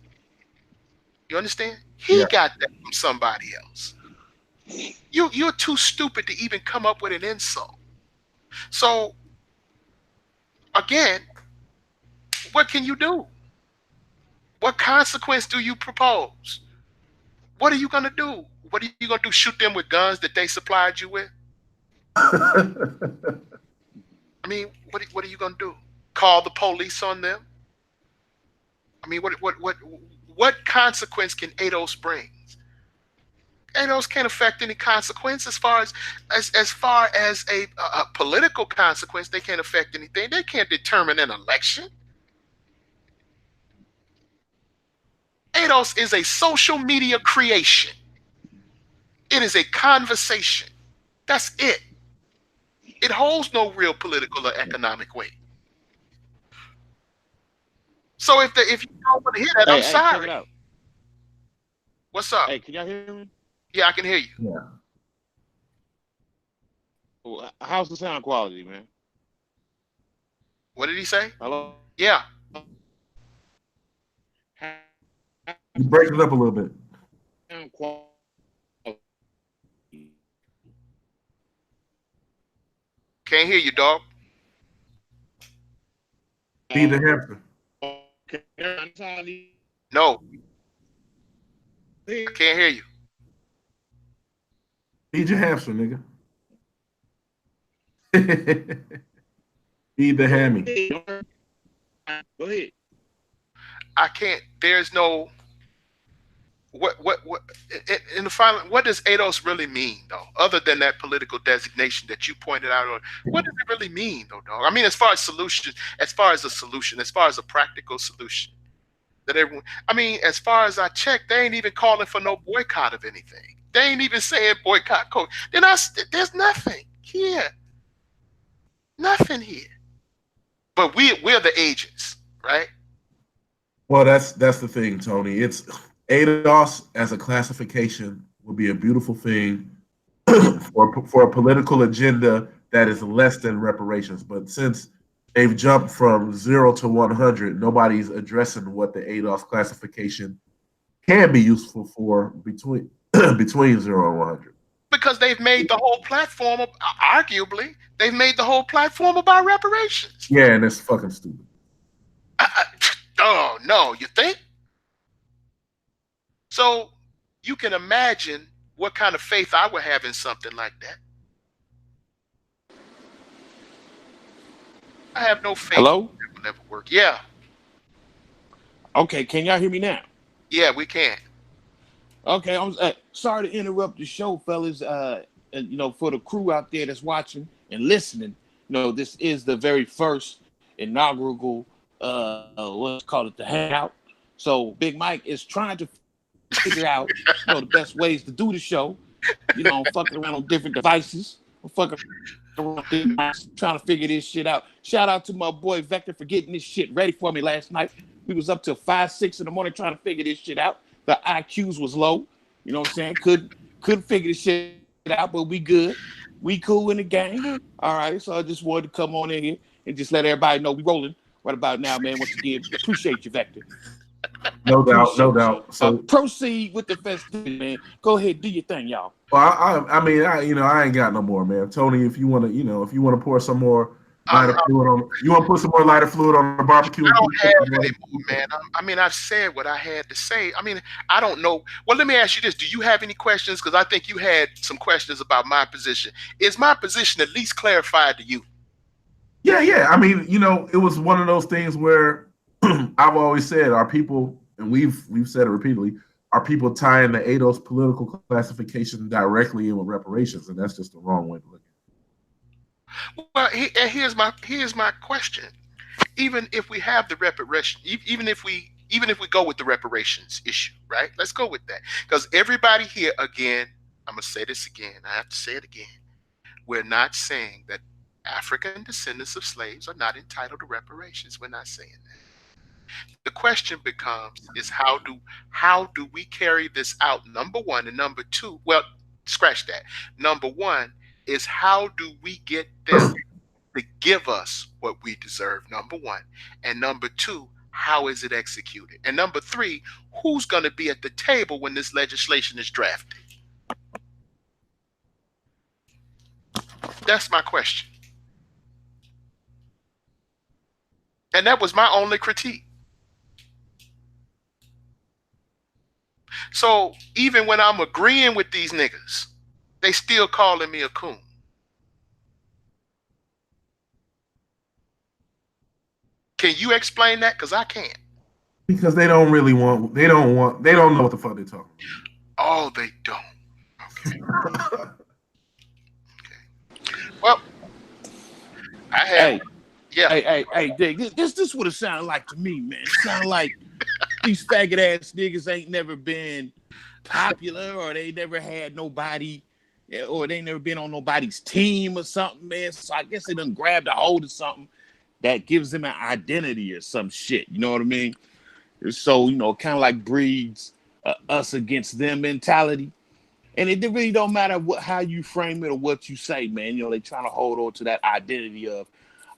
You understand? He got that from somebody else. You're too stupid to even come up with an insult. So again, what can you do? What consequence do you propose? What are you going to do? What are you going to do? Shoot them with guns that they supplied you with? I mean, what are you going to do? Call the police on them? I mean, what consequence can ADOS bring? ADOS can't affect any consequence as far as a political consequence. They can't affect anything. They can't determine an election. ADOS is a social media creation. It is a conversation. That's it. It holds no real political or economic weight. So if you don't want to hear that, I'm sorry. Check it out. What's up? Hey, can y'all hear me? Yeah, I can hear you. Yeah. Well, how's the sound quality, man? What did he say? Hello? Yeah. You break it up a little bit. Sound quality. Can't hear you, dog. Be the hamster. No. I can't hear you. Feed your hamster, nigga. Feed the hammy. Go ahead. I can't. There's no what in the final. What does ADOS really mean, though? Other than that political designation that you pointed out, on what does it really mean, though, dog? I mean, as far as solutions, as far as a solution, as far as a practical solution that everyone. I mean, as far as I check, they ain't even calling for no boycott of anything. They ain't even saying boycott code. There's nothing here. Nothing here. But we're the agents, right? Well, that's the thing, Tony. It's ADOS as a classification would be a beautiful thing for a political agenda that is less than reparations. But since they've jumped from 0 to 100, nobody's addressing what the ADOS classification can be useful for between between 0 and 100. Because they've made the whole platform, arguably, they've made the whole platform about reparations. Yeah, and it's fucking stupid. Oh, no, you think? So you can imagine what kind of faith I would have in something like that. I have no faith Hello? that will never work. Yeah. Okay, can y'all hear me now? Yeah, we can. Okay, I'm sorry to interrupt the show, fellas. And, you know, for the crew out there that's watching and listening, you know, this is the very first inaugural, let's call it the hangout. So Big Mike is trying to figure out, you know, the best ways to do the show. You know, I'm fucking around on different devices. I'm fucking around trying to figure this shit out. Shout out to my boy Vector for getting this shit ready for me last night. We was up till 5, 6 in the morning trying to figure this shit out. The IQs was low. You know what I'm saying? Couldn't figure this shit out, but we good. We cool in the game. All right. So I just wanted to come on in here and just let everybody know we rolling right about now, man. Once again, appreciate you, Vector. No doubt, no doubt. So proceed with the festivity, man. Go ahead, do your thing, y'all. Well, I mean, I ain't got no more, man. Tony, if you want to, pour some more lighter fluid on, you want to put some more lighter fluid on the barbecue? I don't have any more, man. I mean, I've said what I had to say. I mean, I don't know. Well, let me ask you this: do you have any questions? Because I think you had some questions about my position. Is my position at least clarified to you? Yeah. I mean, it was one of those things where I've always said our people, and we've said it repeatedly, are people tying the ADOS political classification directly in with reparations, and that's just the wrong way to look at it. Well, here's my question. Even if we have the reparation, even if we go with the reparations issue, right? Let's go with that, because everybody here, again, I'm gonna say this again. I have to say it again. We're not saying that African descendants of slaves are not entitled to reparations. We're not saying that. The question becomes is how do we carry this out? Number one, and number two, well, scratch that. Number one is how do we get them to give us what we deserve? Number one. And number two, how is it executed? And number three, who's going to be at the table when this legislation is drafted? That's my question. And that was my only critique. So even when I'm agreeing with these niggas, they still calling me a coon. Can you explain that? Because I can't. Because they don't know what the fuck they're talking about. Oh, they don't. Okay. Okay. Well, I have. Hey, Dick, this would have sounded like to me, man. It sounded like these faggot ass niggas ain't never been popular, or they never had nobody, or they never been on nobody's team or something, man. So I guess they done grabbed a hold of something that gives them an identity or some shit. You know what I mean? So, kind of like breeds us against them mentality. And it really don't matter how you frame it or what you say, man. They trying to hold on to that identity of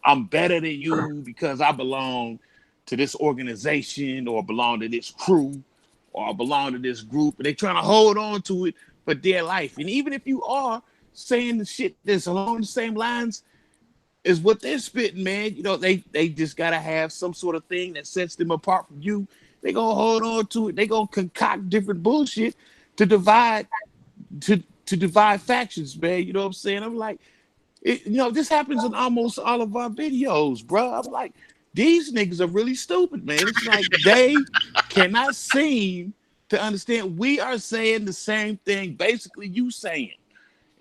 I'm better than you because I belong to this organization or belong to this crew or belong to this group. And they trying to hold on to it for dear life. And even if you are saying the shit that's along the same lines as what they're spitting, man, they just got to have some sort of thing that sets them apart from you. They going to hold on to it. They going to concoct different bullshit to divide, to to divide factions, man. You know what I'm saying? I'm like, this happens in almost all of our videos, bro. I'm like, these niggas are really stupid, man. It's like they cannot seem to understand. We are saying the same thing, basically, you saying.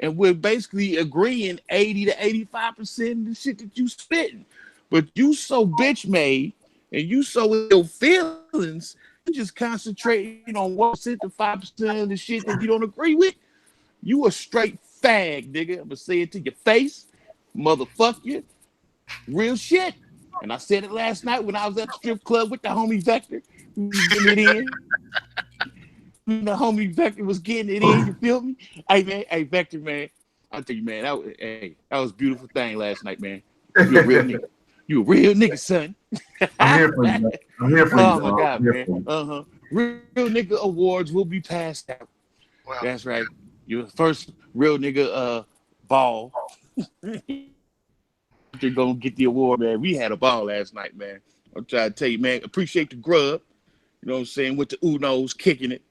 And we're basically agreeing 80 to 85% of the shit that you spitting. But you so bitch made and you so in your feelings, you just concentrating on 1% to 5% of the shit that you don't agree with. You a straight fag, nigga. I'm gonna say it to your face, motherfucker. Real shit. And I said it last night when I was at the strip club with the homie Vector. We was getting it in. The homie Vector was getting it in. You feel me? Hey Vector, man. I'll tell you, man. That was a beautiful thing last night, man. You a real nigga. You a real nigga, son. I'm here for you. I'm here for you. Oh my God, man. Real nigga awards will be passed out. Well, that's right. You're the first real nigga ball. You're gonna get the award, man. We had a ball last night, man. I'm trying to tell you, man. Appreciate the grub. You know what I'm saying? With the Unos kicking it.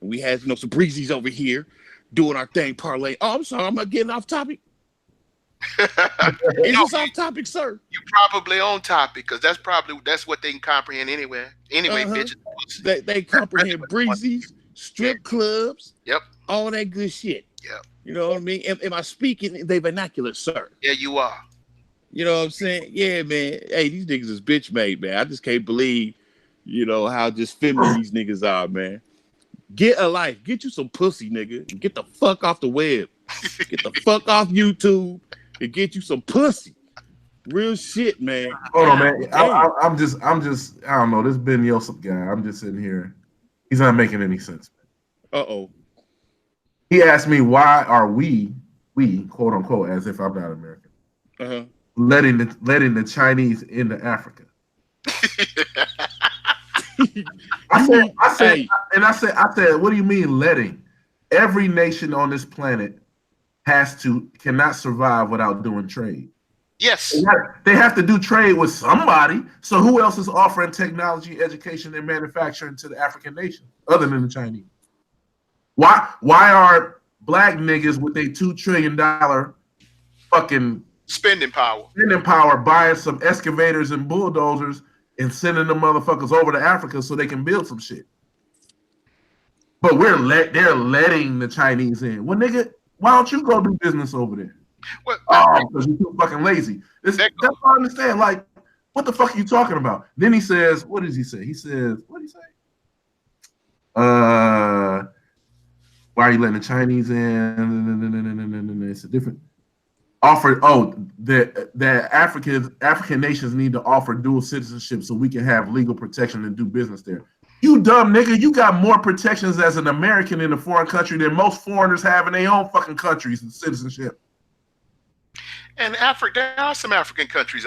And we had, some breezies over here doing our thing, parlay. Oh, I'm sorry, I'm not getting off topic. Is this off topic, sir? You probably on topic because that's what they can comprehend anyway. Anyway, bitches. They comprehend breezies, strip clubs, yep, all that good shit. Yep. You know what I mean? Am I speaking the vernacular, sir? Yeah, you are. You know what I'm saying? Yeah, man. Hey, these niggas is bitch made, man. I just can't believe, how just feminine these niggas are, man. Get a life. Get you some pussy, nigga. And get the fuck off the web. Get the fuck off YouTube and get you some pussy. Real shit, man. Hold on, man. I'm just, I don't know. This Ben Yosef guy, I'm just sitting here. He's not making any sense. Uh-oh. He asked me, why are we, quote unquote, as if I'm not American, letting the Chinese into Africa? I said, what do you mean letting? Every nation on this planet cannot survive without doing trade. Yes. They have to do trade with somebody. So who else is offering technology, education, and manufacturing to the African nation other than the Chinese? Why are black niggas with a $2 trillion fucking spending power buying some excavators and bulldozers and sending the motherfuckers over to Africa so they can build some shit? But they're letting the Chinese in. Well, nigga, why don't you go do business over there? Because you're too fucking lazy. That's what I understand. Like, what the fuck are you talking about? Then he says, what does he say? He says, what did he say? Why are you letting the Chinese in? It's a different offer. Oh, the African nations need to offer dual citizenship so we can have legal protection and do business there. You dumb nigga, you got more protections as an American in a foreign country than most foreigners have in their own fucking countries and citizenship. And there are some African countries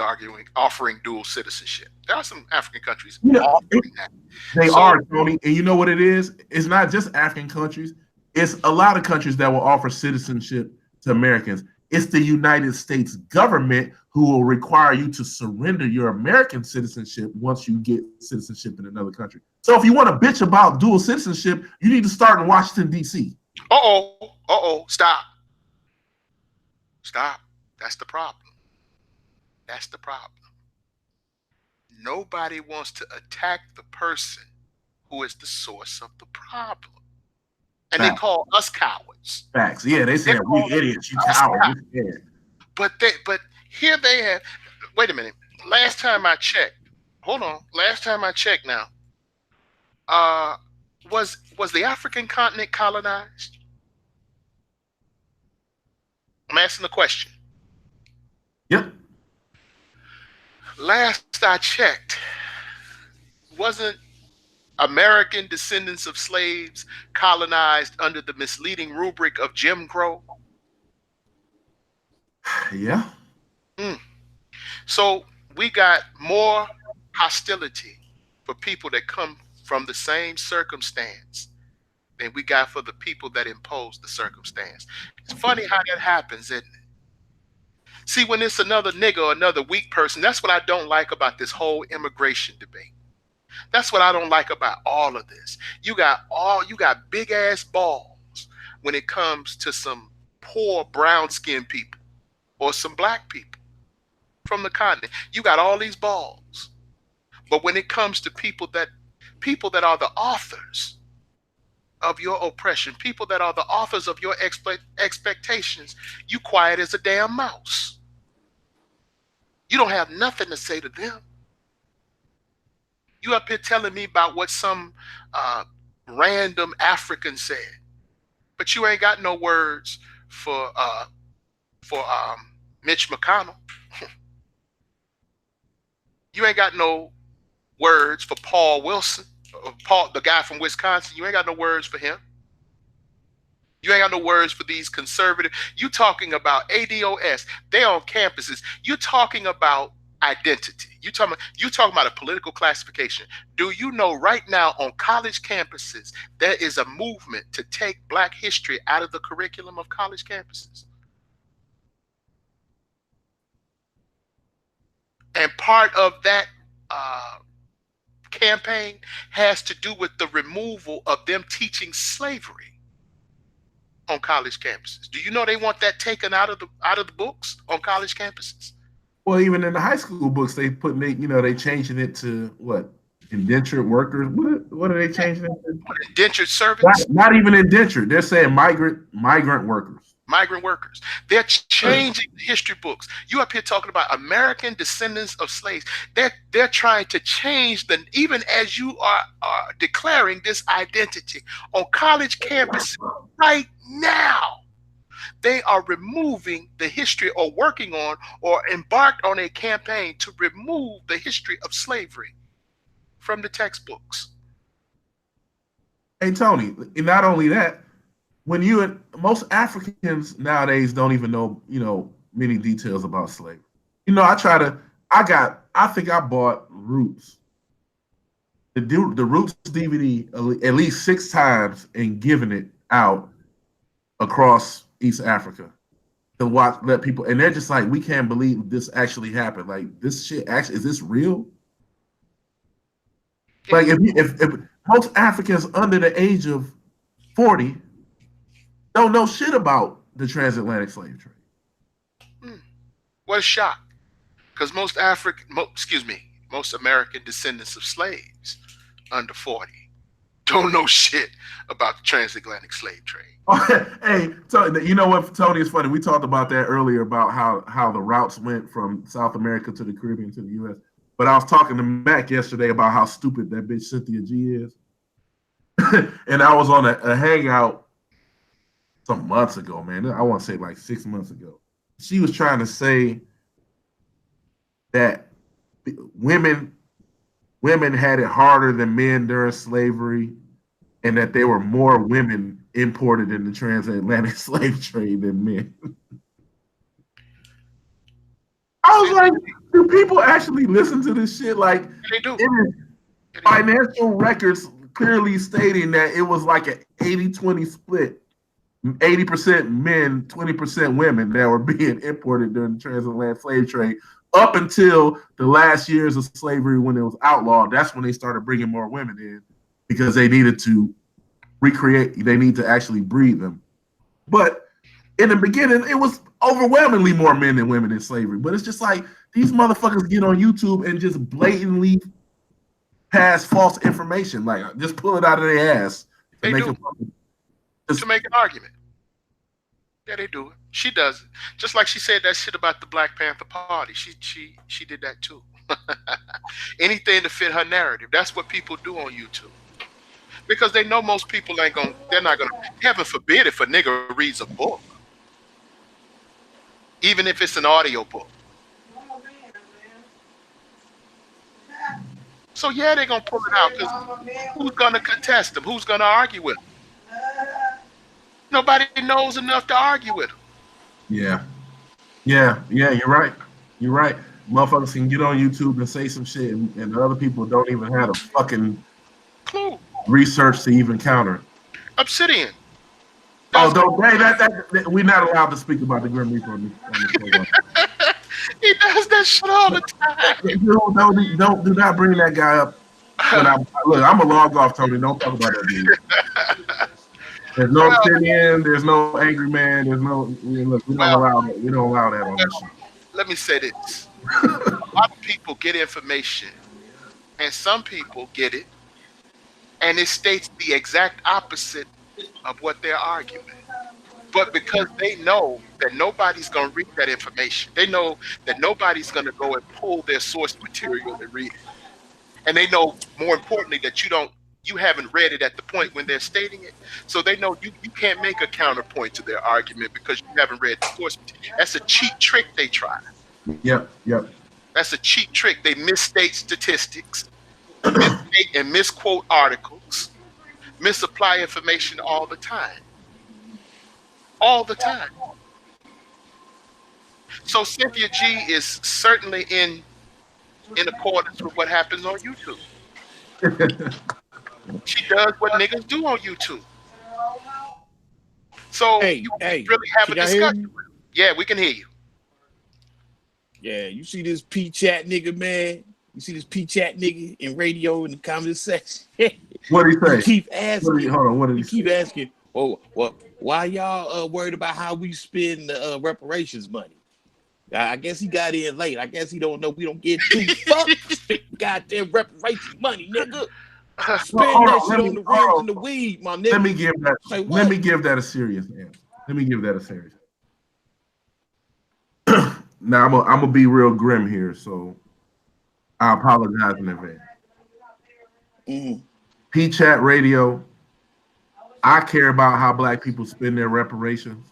offering dual citizenship. There are some African countries offering that. They are, Tony. And you know what it is? It's not just African countries. It's a lot of countries that will offer citizenship to Americans. It's the United States government who will require you to surrender your American citizenship once you get citizenship in another country. So if you want to bitch about dual citizenship, you need to start in Washington, D.C. Stop. That's the problem. Nobody wants to attack the person who is the source of the problem. And Facts. They call us cowards. Facts. Yeah, they say we idiots, you cowards. Yeah. But here they have, wait a minute. Last time I checked now, was the African continent colonized? I'm asking the question. Yep. Last I checked, wasn't American descendants of slaves colonized under the misleading rubric of Jim Crow? Yeah. So we got more hostility for people that come from the same circumstance than we got for the people that imposed the circumstance. It's funny how that happens, isn't it? See, when it's another nigga or another weak person, that's what I don't like about this whole immigration debate. That's what I don't like about all of this. You got big ass balls when it comes to some poor brown-skinned people or some black people from the continent. You got all these balls. But when it comes to people that are the authors of your oppression, people that are the authors of your expectations, you quiet as a damn mouse. You don't have nothing to say to them. You up here telling me about what some random African said, but you ain't got no words for Mitch McConnell. You ain't got no words for Paul Wilson, Paul, the guy from Wisconsin. You ain't got no words for him. You ain't got no words for these conservative. You talking about ADOS? They on campuses. You talking about identity. You talking about a political classification. Do you know right now on college campuses there is a movement to take Black history out of the curriculum of college campuses? And part of that campaign has to do with the removal of them teaching slavery on college campuses. Do you know they want that taken out of the books on college campuses? Well, even in the high school books, they they changing it to what? Indentured workers. What are they changing it to? Indentured servants. Not even indentured. They're saying migrant workers. Migrant workers. They're changing the history books. You up here talking about American descendants of slaves. They're trying to change even as you are declaring this identity on college campuses right now. They are removing the history or working on or embarked on a campaign to remove the history of slavery from the textbooks. Hey, Tony, not only that, most Africans nowadays don't even know, many details about slavery. I think I bought Roots, the Roots DVD at least 6 times and given it out across East Africa to let people, and they're just like, we can't believe this actually happened. Like, this shit actually, is this real? Like, if most Africans under the age of 40 don't know shit about the transatlantic slave trade. What a shock. Because most American descendants of slaves under 40 don't know shit about the transatlantic slave trade. Hey, Tony, you know what, Tony, it's funny. We talked about that earlier about how the routes went from South America to the Caribbean to the U.S. But I was talking to Mac yesterday about how stupid that bitch Cynthia G is. And I was on a hangout some months ago, man. I want to say like 6 months ago. She was trying to say that women had it harder than men during slavery, and that there were more women imported in the transatlantic slave trade than men. I was like, do people actually listen to this shit? Like, they do. Financial records clearly stating that it was like an 80-20 split. 80% men, 20% women that were being imported during the transatlantic slave trade up until the last years of slavery when it was outlawed. That's when they started bringing more women in because they needed to they need to actually breed them. But in the beginning, it was overwhelmingly more men than women in slavery. But it's just like these motherfuckers get on YouTube and just blatantly pass false information, like just pull it out of their ass to make an argument. Yeah, they do it. She does it. Just like she said that shit about the Black Panther Party. She did that too. Anything to fit her narrative. That's what people do on YouTube. Because they know most people they're not gonna, heaven forbid if a nigga reads a book. Even if it's an audio book. So yeah, they're gonna pull it out because who's gonna contest them? Who's gonna argue with them? Nobody knows enough to argue with them. Yeah, you're right. You're right. Motherfuckers can get on YouTube and say some shit, and the other people don't even have a fucking clue, research to even counter it. Obsidian. We're not allowed to speak about the Grim Reaper on this program. He does that shit all the time. Do not bring that guy up. I'm a log off, Tony. Don't talk about that dude. There's no Well, opinion. There's no angry man. There's no look. We don't well, allow that. We don't allow that on this show. let me say this. A lot of people get information, and some people get it, and it states the exact opposite of what they're arguing. But because they know that nobody's going to read that information, they know that nobody's going to go and pull their source material and read it. And they know, more importantly, that you haven't read it at the point when they're stating it. So they know you can't make a counterpoint to their argument because you haven't read the source material. That's a cheap trick they try. Yep. That's a cheap trick. They misstate statistics, misstate and misquote articles, misapply information all the time. All the time. So Cynthia G is certainly in accordance with what happens on YouTube. She does what niggas do on YouTube. So Hey, you hey, really have a can y'all hear discussion. me? Yeah, we can hear you. Yeah, you see this P chat nigga, man. You see this P chat nigga in radio in the comment section. What did he say? You keep asking. Hold on. What did he You keep say? asking. Oh, well, why y'all worried about how we spend the reparations money? I guess he got in late. I guess he don't know we don't get two fucks. Goddamn reparations money, nigga. Spend Hold that on, shit let me- on the hold rims on. and the weed, my nigga. Let me give that. Say Let what? me give that a serious answer. Let me give that a serious. Now I'm gonna be real grim here, so I apologize in advance. Mhm. P Chat Radio. I care about how black people spend their reparations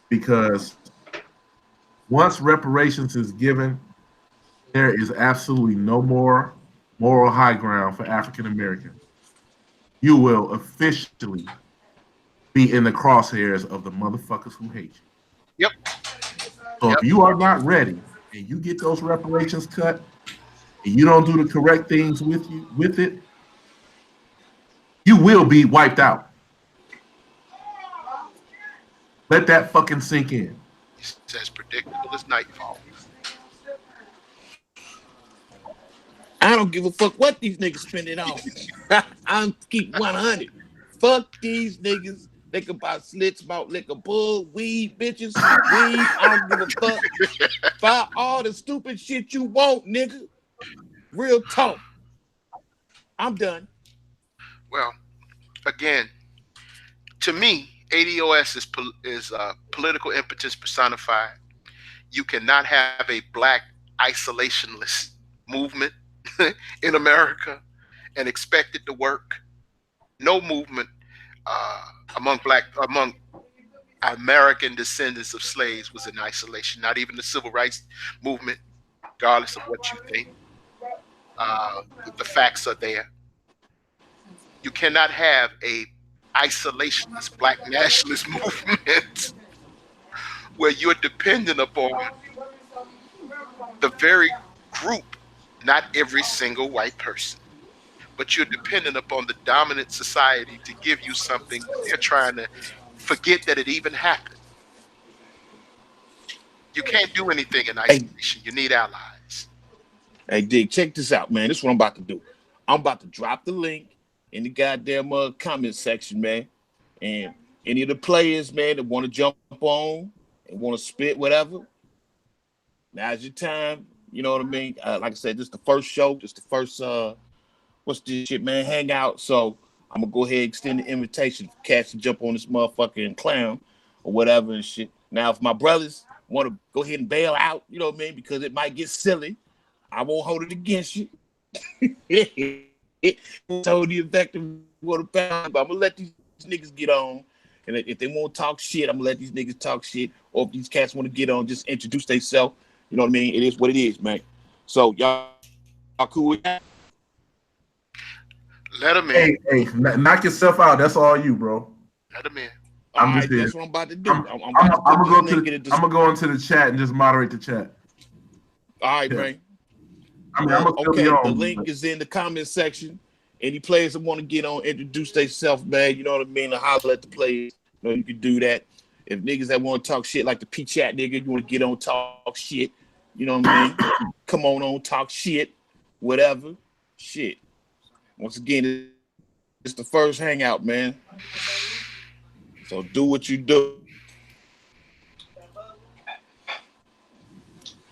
because once reparations is given, there is absolutely no more moral high ground for African Americans. You will officially be in the crosshairs of the motherfuckers who hate you. Yep. So Yep. if you are not ready and you get those reparations cut and you don't do the correct things with it, you will be wiped out. Let that fucking sink in. It's as predictable as nightfall. I don't give a fuck what these niggas spend it on. I'm keep 100. Fuck these niggas. They can buy slits, about liquor, bull, weed, bitches, weed. I don't give a fuck. Buy all the stupid shit you want, nigga. Real talk. I'm done. Well, again, to me, ADOS is political impotence personified. You cannot have a black isolationist movement in America and expect it to work. No movement uh, among American descendants of slaves was in isolation. Not even the civil rights movement, regardless of what you think. The facts are there. You cannot have a isolationist black nationalist movement where you're dependent upon the very group, not every single white person, but you're dependent upon the dominant society to give you something that they're trying to forget that it even happened. You can't do anything in Hey, isolation. You need allies. hey, Dick, check this out, man. This is what I'm about to do. I'm about to drop the link in the goddamn comment section, man. And any of the players, man, that want to jump on and want to spit whatever, now's your time. You know what I mean? Like I said, this is the first show. This is the first what's this shit, man? Hangout. So I'm gonna go ahead and extend the invitation for cats to jump on this motherfucker and clown or whatever and shit. Now, if my brothers want to go ahead and bail out, you know what I mean, because it might get silly, I won't hold it against you. Told the effective what about, but I'm gonna let these niggas get on. And if they want to talk shit, I'm gonna let these niggas talk shit. Or if these cats want to get on, just introduce themselves. You know what I mean? It is what it is, man. So y'all cool with that? Let them in. Hey, knock yourself out. That's all you, bro. Let them in. All I'm right, just here. that's what I'm about to do. I'm gonna go into the chat and just moderate the chat. All right, Yeah. man. I mean, Well, I'm gonna okay, be the on. link is in the comment section. Any players that want to get on, introduce themselves, man. You know what I mean? To holler at the players. You know, you can do that. If niggas that want to talk shit like the P chat nigga, you want to get on, talk shit. You know what I mean? Come on, talk shit, whatever. Shit. Once again, it's the first hangout, man. So do what you do.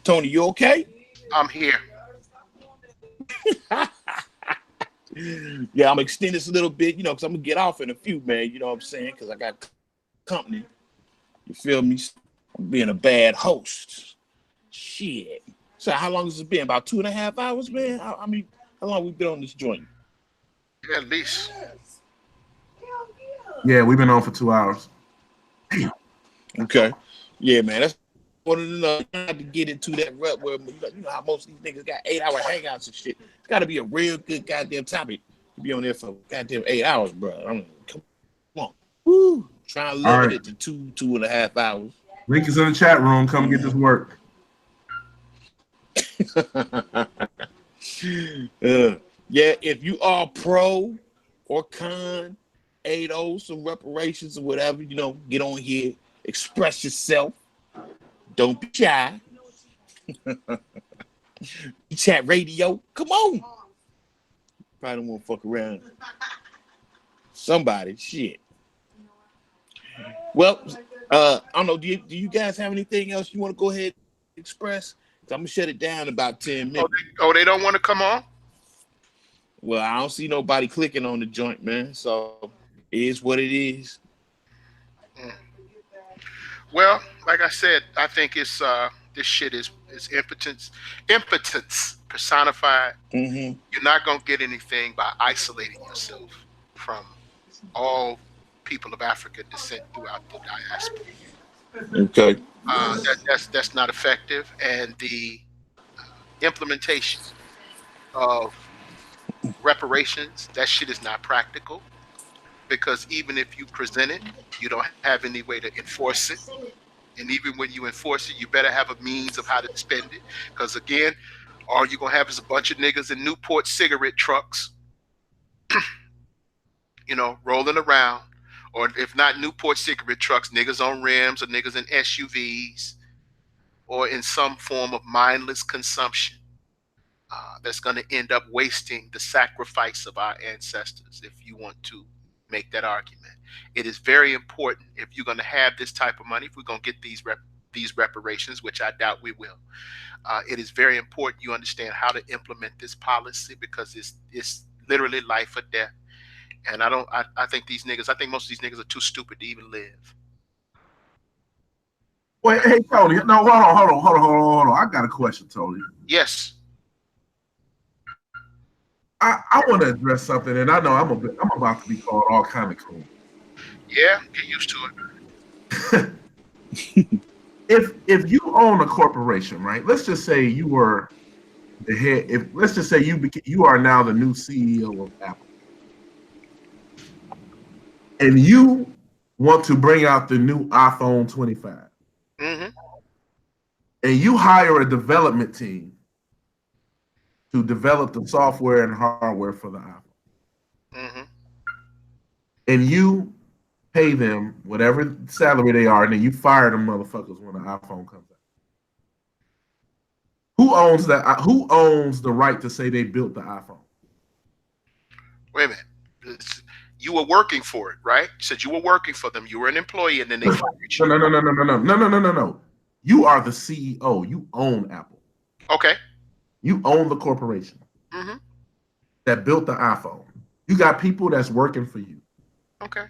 Tony, you okay? I'm here. Yeah, I'm gonna extend this a little bit, because I'm gonna get off in a few, man. You know what I'm saying? Because I got company. You feel me? I'm being a bad host. Shit. So how long has it been? About 2.5 hours, man? I mean, how long we been on this joint? At least. Yeah, we've been on for 2 hours. Okay. Yeah, man. That's one of the not to get into that rut where you know how most of these niggas got 8-hour hangouts and shit. It's gotta be a real good goddamn topic to be on there for goddamn 8 hours, bro. I mean, come on. Woo. Trying to limit it to 2.5 hours. Link is in the chat room. Come get this work. Yeah, if you are pro or con, 80 some reparations or whatever, get on here, express yourself. Don't be shy. Chat radio, come on. Probably don't want to fuck around. Somebody, shit. Well, I don't know. Do you guys have anything else you want to go ahead and express? I'm gonna shut it down in about 10 minutes. They don't want to come on? Well, I don't see nobody clicking on the joint, man. So it is what it is. Well, like I said, I think it's this shit is impotence personified. Mm-hmm. You're not gonna get anything by isolating yourself from all people of African descent throughout the diaspora. Okay. That's not effective, and the implementation of reparations, that shit is not practical, because even if you present it, you don't have any way to enforce it. And even when you enforce it, you better have a means of how to spend it. Because again, all you're gonna have is a bunch of niggas in Newport cigarette trucks, rolling around. Or if not Newport cigarette trucks, niggas on rims or niggas in SUVs, or in some form of mindless consumption. That's going to end up wasting the sacrifice of our ancestors, if you want to make that argument. It is very important, if you're going to have this type of money, if we're going to get these reparations, which I doubt we will, it is very important you understand how to implement this policy, because it's literally life or death. And I think most of these niggas are too stupid to even live. Wait, hey Tony, no, hold on. I got a question, Tony. Yes. I want to address something, and I know I'm about to be called all kind of cool. Yeah, get used to it. If you own a corporation, right? Let's just say you were the head. Let's just say you are now the new CEO of Apple, and you want to bring out the new iPhone 25, Mm-hmm. and you hire a development team to develop the software and hardware for the iPhone. Mm-hmm. And you pay them whatever salary they are, and then you fire them motherfuckers when the iPhone comes out. Who owns that? Who owns the right to say they built the iPhone? Wait a minute. You were working for it, right? You said you were working for them. You were an employee, and then they fired you. No. You are the CEO. You own Apple. Okay. You own the corporation that built the iPhone. You got people that's working for you. Okay.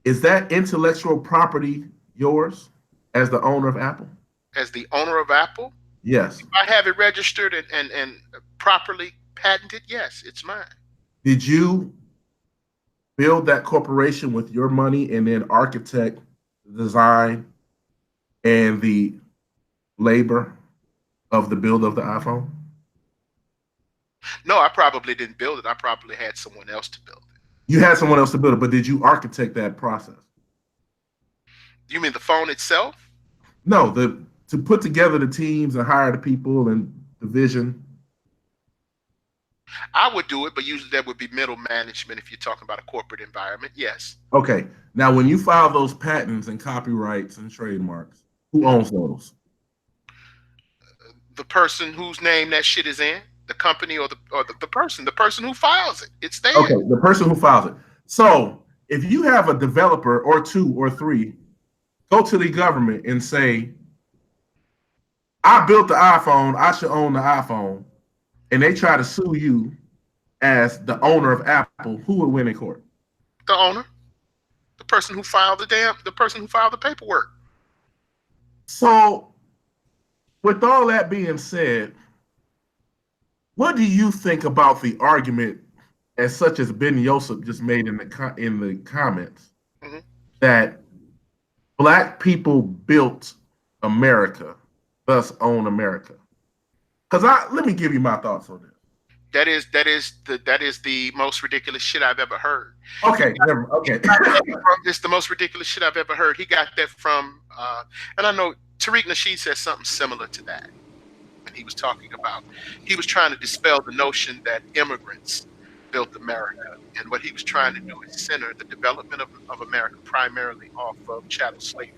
Is that intellectual property yours as the owner of Apple? As the owner of Apple? Yes. If I have it registered and properly patented, yes, it's mine. Did you build that corporation with your money and then architect, design, and the labor of the build of the iPhone? No, I probably didn't build it. I probably had someone else to build it. You had someone else to build it, but did you architect that process? You mean the phone itself? No, to put together the teams and hire the people and the vision. I would do it, but usually that would be middle management if you're talking about a corporate environment. Yes. Okay. Now, when you file those patents and copyrights and trademarks, who owns those? The person whose name that shit is in, the company or the person who files it. It's there. Okay, the person who files it. So if you have a developer or two or three go to the government and say, I built the iPhone, I should own the iPhone, and they try to sue you as the owner of Apple, who would win in court? The owner, the person who filed the person who filed the paperwork. So, with all that being said, what do you think about the argument, as such as Ben Yosef just made in the comments, Mm-hmm. that Black people built America, thus own America? Because let me give you my thoughts on this. That is the most ridiculous shit I've ever heard. Okay, okay. It's the most ridiculous shit I've ever heard. He got that from, and I know Tariq Nasheed said something similar to that when he was talking about. He was trying to dispel the notion that immigrants built America, and what he was trying to do is center the development of America primarily off of chattel slavery.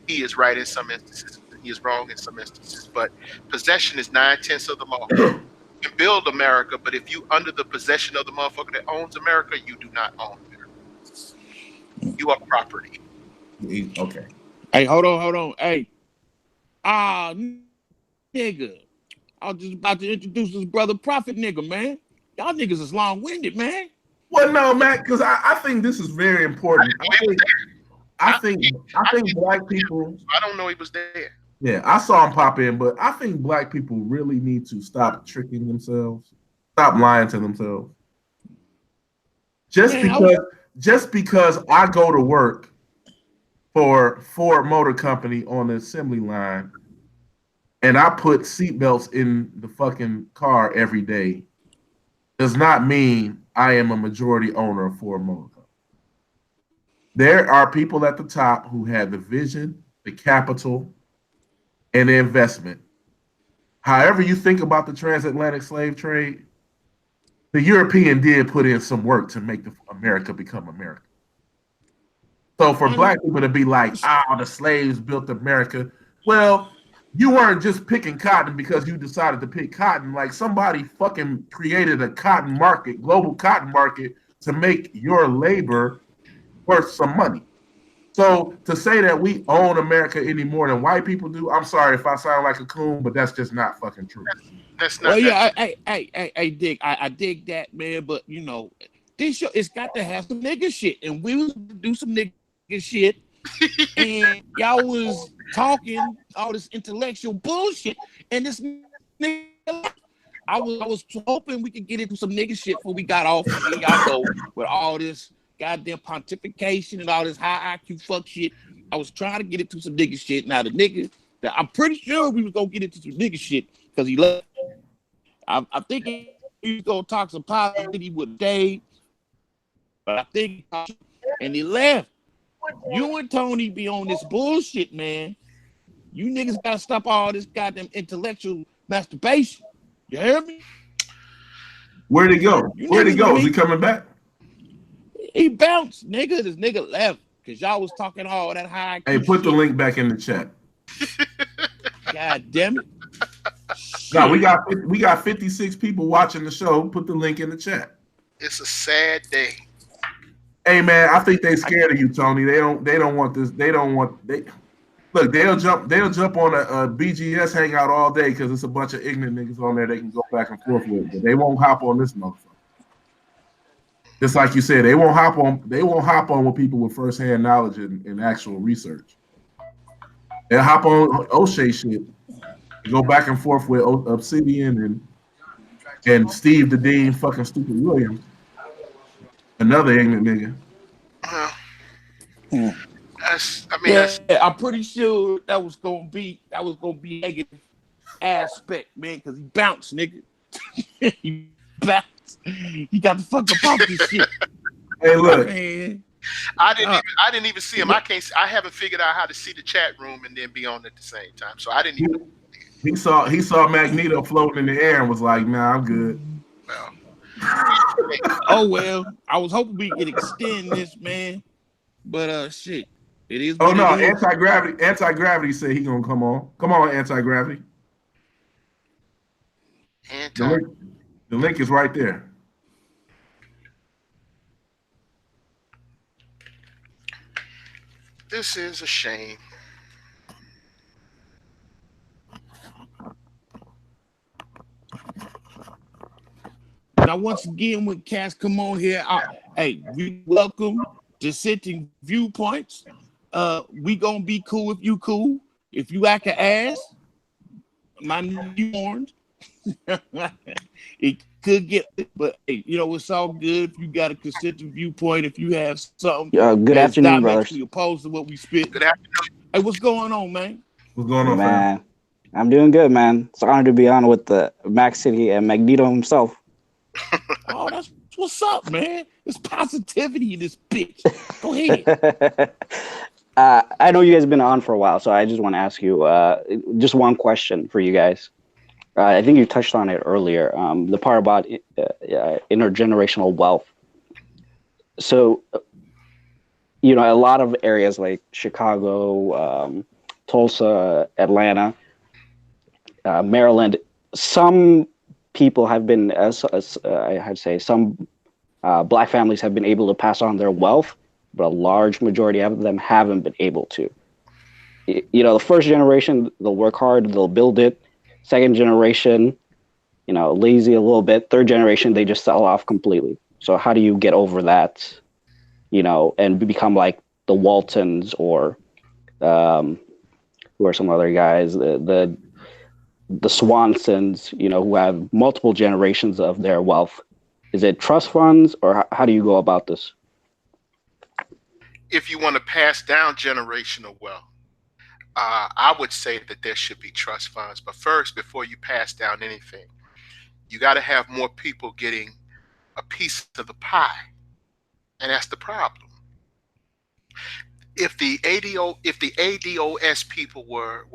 He is right in some instances, and he is wrong in some instances. But possession is 9/10 of the law. You can build America, but if you under the possession of the motherfucker that owns America, you do not own America. You are property. Okay. Hey, hold on. Hey, nigga, I was just about to introduce this brother Prophet nigga, man. Y'all niggas is long-winded, man. Well, no, Matt, because I think this is very important. I think Black people. I don't know he was there. Yeah, I saw him pop in, but I think Black people really need to stop tricking themselves, stop lying to themselves. Just because I go to work for Ford Motor Company on the assembly line, and I put seatbelts in the fucking car every day, does not mean I am a majority owner of Ford Motor Company. There are people at the top who have the vision, the capital, and the investment. However you think about the transatlantic slave trade, the European did put in some work to make America become America. So for Black people to be like, the slaves built America, well, you weren't just picking cotton because you decided to pick cotton. Like, somebody fucking created a cotton market, global cotton market, to make your labor worth some money. So to say that we own America any more than white people do, I'm sorry if I sound like a coon, but that's just not fucking true. That's not. Well, yeah, I dig. I dig that, man. But you know, this show, it's got to have some nigga shit, and we was do some nigga shit, and y'all was talking all this intellectual bullshit, and this nigga. I was hoping we could get into some nigga shit before we got off. And y'all go with all this goddamn pontification and all this high IQ fuck shit. I was trying to get into some nigga shit. Now the nigga that I'm pretty sure we was gonna get into some nigga shit because he left. I think he was gonna talk some positivity with Dave, but I think and he left. You and Tony be on this bullshit, man. You niggas gotta stop all this goddamn intellectual masturbation. You hear me? Where'd he go? Where'd he go? Is he coming back? He bounced, nigga. This nigga left because y'all was talking all that high. Hey, put shit. the link back in the chat. God damn it! No, we got 56 people watching the show. Put the link in the chat. It's a sad day. Hey man, I think they scared of you, Tony. They don't want this. Look, they'll jump on a BGS hangout all day because it's a bunch of ignorant niggas on there they can go back and forth with, but they won't hop on this motherfucker. Just like you said, they won't hop on with people with firsthand knowledge and actual research. They'll hop on O'Shea shit and go back and forth with Obsidian and Steve the Dean fucking stupid Williams. Another ignorant nigga. I'm pretty sure that was gonna be negative aspect, man, because he bounced, nigga. He bounced. He got the fuck up off this shit. Hey, look. Man. I didn't even see him. I haven't figured out how to see the chat room and then be on at the same time. So I didn't even. He saw Magneto floating in the air and was like, "Nah, I'm good." Well. Oh well, I was hoping we could extend this, man. But shit. It is. Oh no, anti-gravity said he gonna come on. Come on, anti-gravity. The link is right there. This is a shame. Now, once again, when cats come on here, hey, we welcome dissenting viewpoints. We gonna be cool if you cool. If you act an ass, my newborn, it could get, but hey, it's all good if you got a consistent viewpoint. If you have something Good that's afternoon, brothers. diametrically opposed to what we spit, Good afternoon. hey, what's going on, man? What's going on, fam? Man, I'm doing good, man. It's an honor to be on with the Mac City and Magneto himself. Oh, that's what's up, man. There's positivity in this bitch. Go ahead. I know you guys have been on for a while, so I just want to ask you just one question for you guys. I think you touched on it earlier, the part about intergenerational wealth. So, a lot of areas like Chicago, Tulsa, Atlanta, Maryland, some people have been, I'd say, some Black families have been able to pass on their wealth, but a large majority of them haven't been able to. The first generation, they'll work hard, they'll build it. Second generation, lazy a little bit. Third generation, they just sell off completely. So how do you get over that, and become like the Waltons or who are some other guys, the Swansons, who have multiple generations of their wealth? Is it trust funds, or how do you go about this? If you want to pass down generational wealth, I would say that there should be trust funds. But first, before you pass down anything, you got to have more people getting a piece of the pie, and that's the problem. If the ADOS people were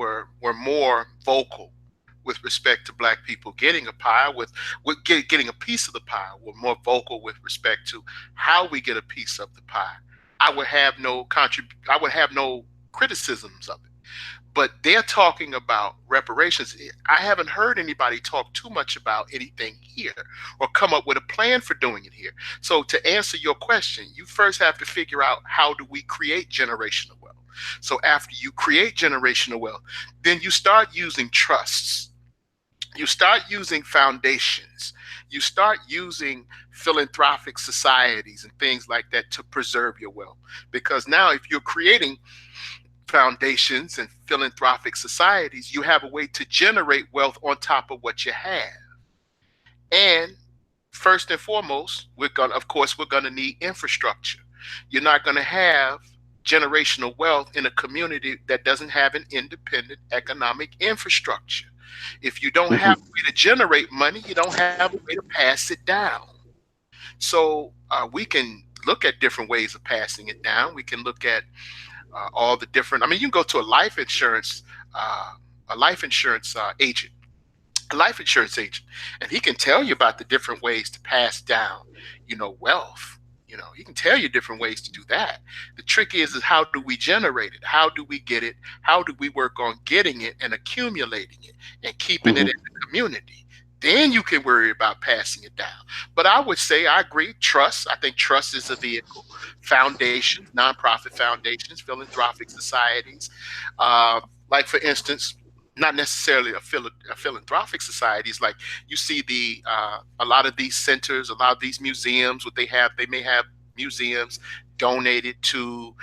more vocal with respect to Black people getting a pie, with getting a piece of the pie, were more vocal with respect to how we get a piece of the pie, I would have no criticisms of it. But they're talking about reparations. I haven't heard anybody talk too much about anything here or come up with a plan for doing it here. So to answer your question, you first have to figure out, how do we create generational wealth? So after you create generational wealth, then you start using trusts. You start using foundations. You start using philanthropic societies and things like that to preserve your wealth. Because now if you're creating foundations and philanthropic societies, you have a way to generate wealth on top of what you have. And first and foremost, we're gonna need infrastructure. You're not gonna have generational wealth in a community that doesn't have an independent economic infrastructure. If you don't have a way to generate money, you don't have a way to pass it down. So we can look at different ways of passing it down. We can look at all the different. I mean, you can go to a life insurance agent, and he can tell you about the different ways to pass down, wealth. He can tell you different ways to do that. The trick is how do we generate it? How do we get it? How do we work on getting it and accumulating it and keeping it in the community? Then you can worry about passing it down. But I would say, I agree, trust. I think trust is a vehicle. Foundations, nonprofit foundations, philanthropic societies. Like, for instance, not necessarily a philanthropic societies. Like, you see a lot of these centers, a lot of these museums, they may have museums donated to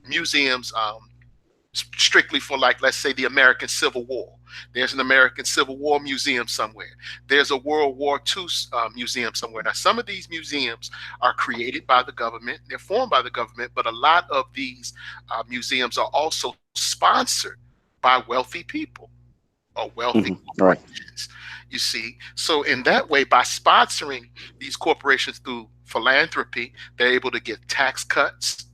museums strictly for, like, let's say the American Civil War. There's an American Civil War museum somewhere. There's a World War II museum somewhere. Now, some of these museums are created by the government. They're formed by the government, but a lot of these museums are also sponsored by wealthy people or wealthy corporations, you see. So in that way, by sponsoring these corporations through philanthropy, they're able to get tax cuts.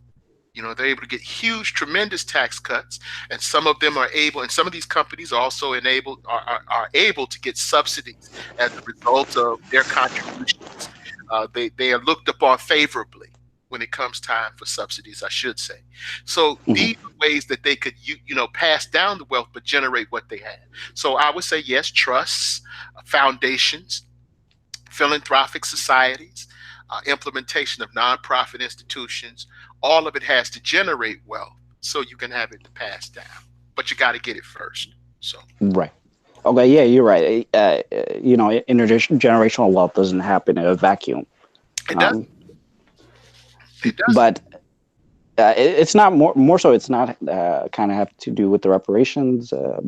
They're able to get huge, tremendous tax cuts, and some of them are able, and some of these companies are also are able to get subsidies as a result of their contributions. They are looked upon favorably when it comes time for subsidies, I should say. So these are ways that they could, pass down the wealth, but generate what they have. So I would say, yes, trusts, foundations, philanthropic societies, implementation of nonprofit institutions. All of it has to generate wealth. so you can have it passed down. But you got to get it first. So Right. Okay. Yeah, you're right. Intergenerational wealth doesn't happen in a vacuum. it does. Um, It does. but it's not more so. It's not kind of have to do with the reparations. Talk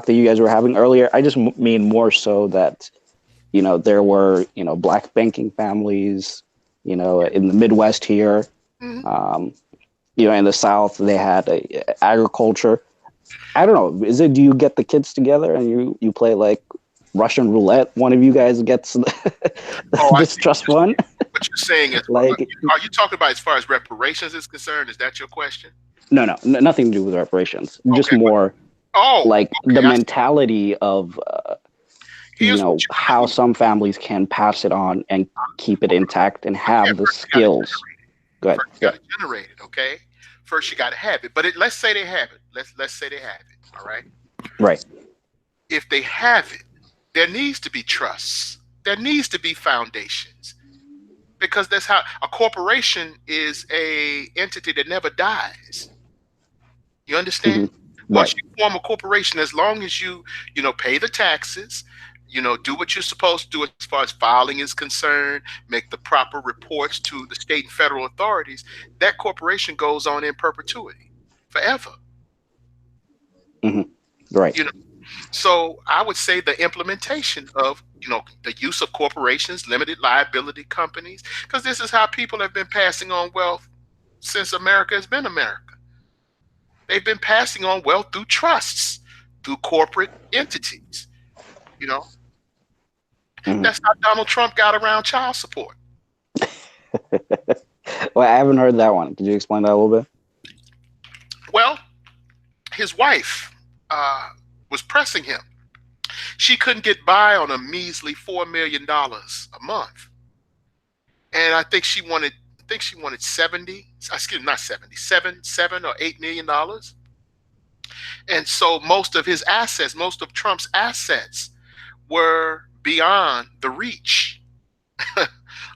that you guys were having earlier. I just mean more so that there were black banking families, in the Midwest here, Mhm. in the South they had agriculture. I don't know. Do you get the kids together and you play like Russian roulette? One of you guys gets Oh, I this see. trust fund. What you're saying is, Like, are you talking about as far as reparations is concerned? Is that your question? no, nothing to do with reparations. Just Okay. more Oh, like the okay. mentality of Here's what you how do. some families can pass it on and keep it intact and Yeah, have the first you got to skills. generate it. Go ahead. First you got to generate it. Okay. First you got to have it. But let's say they have it. Let's say they have it. All right. Right. If they have it, there needs to be trusts. There needs to be foundations, because that's how a corporation is a entity that never dies. You understand? Right. Once you form a corporation, as long as you pay the taxes, do what you're supposed to do as far as filing is concerned, make the proper reports to the state and federal authorities, that corporation goes on in perpetuity, forever. Right. So I would say the implementation of the use of corporations, limited liability companies, because this is how people have been passing on wealth since America has been America. They've been passing on wealth through trusts, through corporate entities. You know, that's how Donald Trump got around child support. Well, I haven't heard that one. Could you explain that a little bit? Well, his wife was pressing him. She couldn't get by on a measly $4 million a month, and I think she wanted 70. Excuse me, not 70, $7 or $8 million. And so most of his assets, most of Trump's assets, were beyond the reach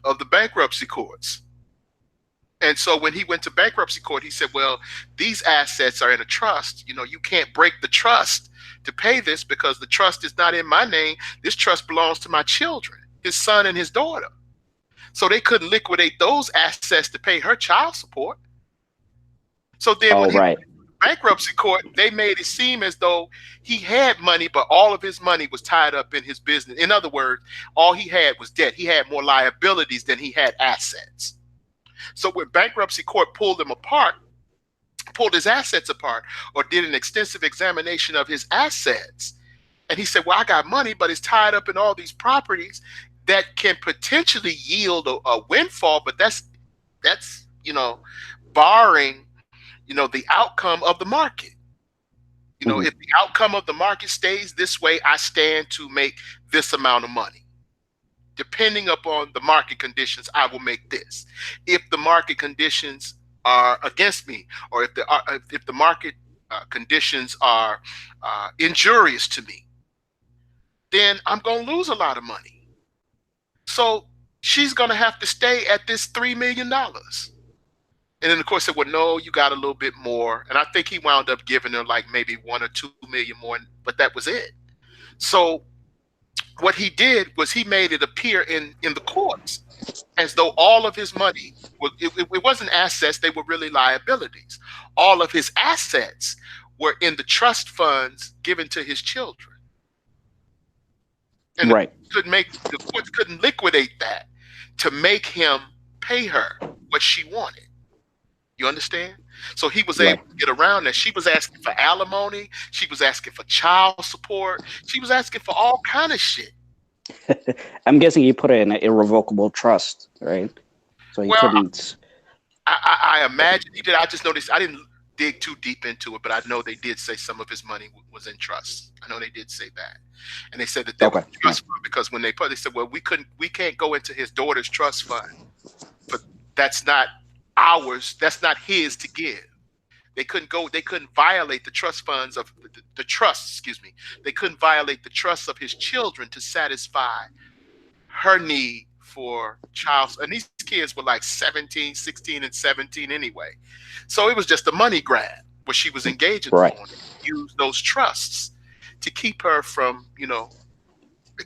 of the bankruptcy courts. And so when he went to bankruptcy court, he said, well, these assets are in a trust. You can't break the trust to pay this, because the trust is not in my name. This trust belongs to my children, his son and his daughter. So they couldn't liquidate those assets to pay her child support. So then when he went to bankruptcy court, they made it seem as though he had money, but all of his money was tied up in his business. In other words, all he had was debt. He had more liabilities than he had assets. So when bankruptcy court pulled his assets apart, or did an extensive examination of his assets, and he said, well, I got money, but it's tied up in all these properties that can potentially yield a windfall, but that's barring the outcome of the market. If the outcome of the market stays this way, I stand to make this amount of money. Depending upon the market conditions, I will make this. If the market conditions are against me, or if the market conditions are injurious to me, then I'm going to lose a lot of money. So she's going to have to stay at this $3 million. And then, of course, said, well, no, you got a little bit more. And I think he wound up giving her like maybe 1 or 2 million more, but that was it. So what he did was he made it appear in the courts as though all of his money it wasn't assets, they were really liabilities. All of his assets were in the trust funds given to his children. And the courts couldn't liquidate that to make him pay her what she wanted. You understand? So he was able to get around that. She was asking for alimony. She was asking for child support. She was asking for all kind of shit. I'm guessing he put it in an irrevocable trust, right? So he couldn't. I imagine he did. I just noticed. I didn't dig too deep into it, but I know they did say some of his money was in trust. I know they did say that, and they said that there was a trust fund, because when they said, well, we can't go into his daughter's trust fund, but that's not ours. That's not his to give. They couldn't violate the trust funds of the trust. Excuse me. They couldn't violate the trust of his children to satisfy her need for child, and these kids were like 17, 16, and 17 anyway. So it was just a money grab what she was engaging Right. for. Use those trusts to keep her from,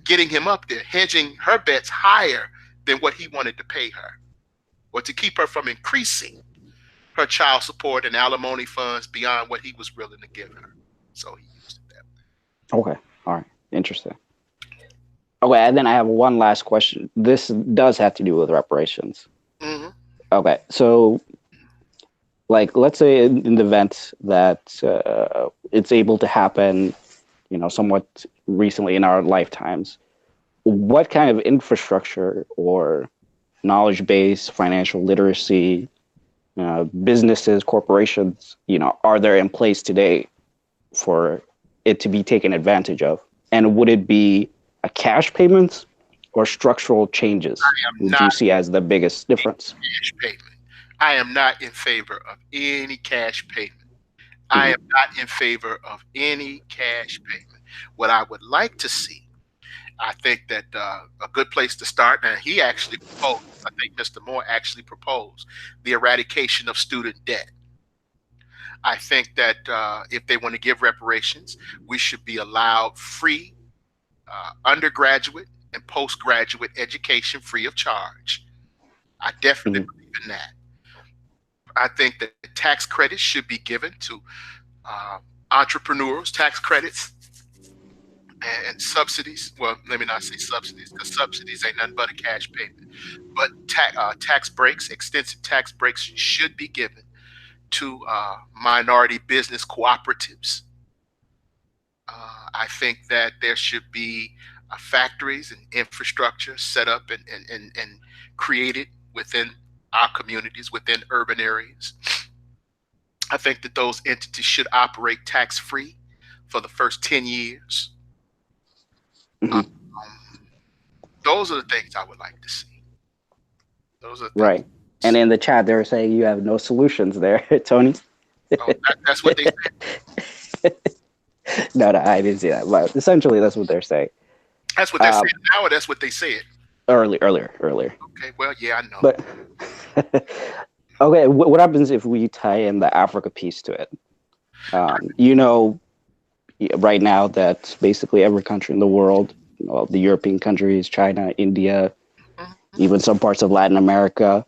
getting him up there, hedging her bets higher than what he wanted to pay her, or to keep her from increasing her child support and alimony funds beyond what he was willing to give her. So he used it that way. Okay. All right. Interesting. Okay, and then I have one last question. This does have to do with reparations. Hmm. Okay, so like let's say in the event that it's able to happen, somewhat recently in our lifetimes, what kind of infrastructure or knowledge base, financial literacy, businesses, corporations, are there in place today for it to be taken advantage of? And would it be a cash payments or structural changes would you Not see as the biggest difference? cash payment. I am not in favor of any cash payment. I Mhm. am not in favor of any cash payment. What I would like to see, I think that a good place to start, and he actually proposed, I think Mr. Moore actually proposed the eradication of student debt. I think that if they want to give reparations, we should be allowed free undergraduate and postgraduate education free of charge. I definitely Mhm. believe in that. I think that tax credits should be given to entrepreneurs, tax credits and subsidies. Well, let me not say subsidies, because subsidies ain't nothing but a cash payment. But tax breaks, extensive tax breaks should be given to minority business cooperatives. I think that there should be factories and infrastructure set up and created within our communities, within urban areas. I think that those entities should operate tax free for the first 10 years. Um, Mhm. those are the things I would like to see. Those are the things. Right. And in the chat, they were saying you have no solutions there, Tony. Oh, that's what they said. No, I didn't see that. But essentially, that's what they're saying. That's what they're saying now, or that's what they said. Earlier. Okay, well, yeah, I know. But okay, what happens if we tie in the Africa piece to it? Right now that basically every country in the world, the European countries, China, India, Mhm, even some parts of Latin America,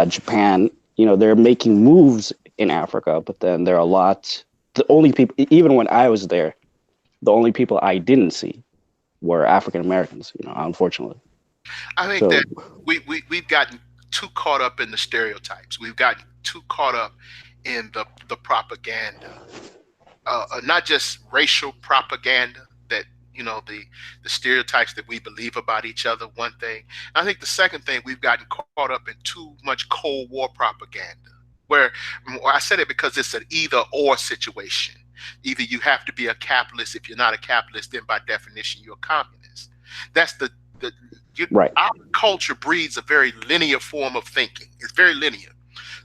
Japan, they're making moves in Africa, but then there are a lot. The only people, even when I was there, the only people I didn't see were African Americans. Unfortunately. I think So that we've gotten too caught up in the stereotypes. We've gotten too caught up in the propaganda, not just racial propaganda that the stereotypes that we believe about each other. One thing. I think the second thing, we've gotten caught up in too much Cold War propaganda, where I said it because it's an either or situation. Either you have to be a capitalist. If you're not a capitalist, then by definition you're a communist. That's the right, our culture breeds a very linear form of thinking. It's very linear.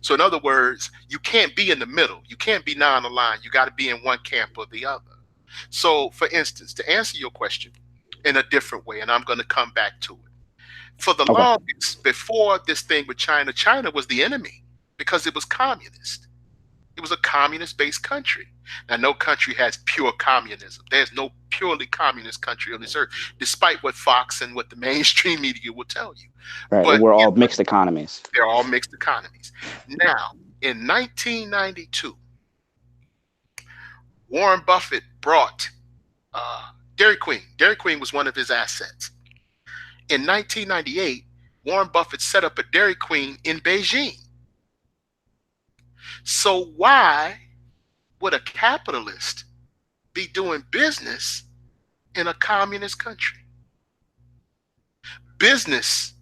So in other words, you can't be in the middle. You can't be non-aligned. You got to be in one camp or the other. So for instance, to answer your question in a different way, and I'm going to come back to it. For the okay, longest, before this thing with China, China was the enemy because it was communist. It was a communist-based country. Now, no country has pure communism. There's no purely communist country on this earth, despite what Fox and what the mainstream media will tell you. right. But We're all mixed economies. they're all mixed economies. Now, in 1992, Warren Buffett brought Dairy Queen. Dairy Queen was one of his assets. In 1998, Warren Buffett set up a Dairy Queen in Beijing. So why would a capitalist be doing business in a communist country? Business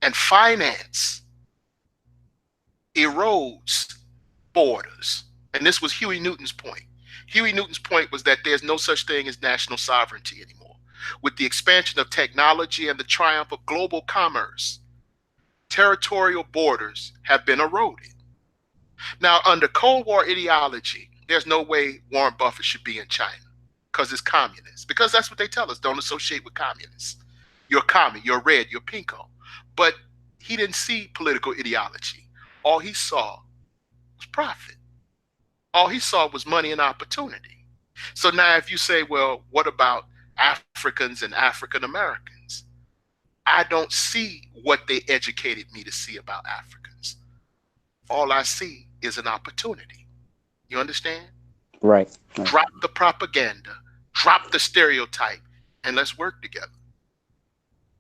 and finance erodes borders. And this was Huey Newton's point. Huey Newton's point was that there's no such thing as national sovereignty anymore. With the expansion of technology and the triumph of global commerce, territorial borders have been eroded. Now, under Cold War ideology, there's no way Warren Buffett should be in China because it's communist. Because that's what they tell us. Don't associate with communists. You're a commie, you're red, you're pinko. But he didn't see political ideology. All he saw was profit. All he saw was money and opportunity. So now if you say, well, what about Africans and African Americans? I don't see what they educated me to see about Africans. All I see is an opportunity. You understand? Right. Drop the propaganda, drop the stereotype, and let's work together.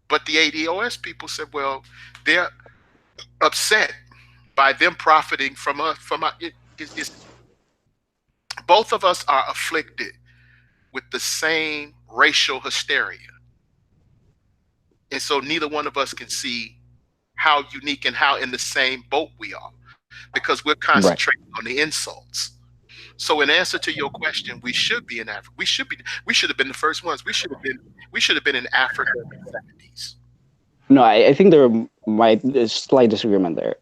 But the ADOS people said, well, they're upset by them profiting from us. Both of us are afflicted with the same racial hysteria. And so neither one of us can see how unique and how in the same boat we are, because we're concentrating on the insults. So in answer to your question, we should be in Africa. We should have been the first ones. We should have been in Africa in the 70s. No, I think there might be a slight disagreement there.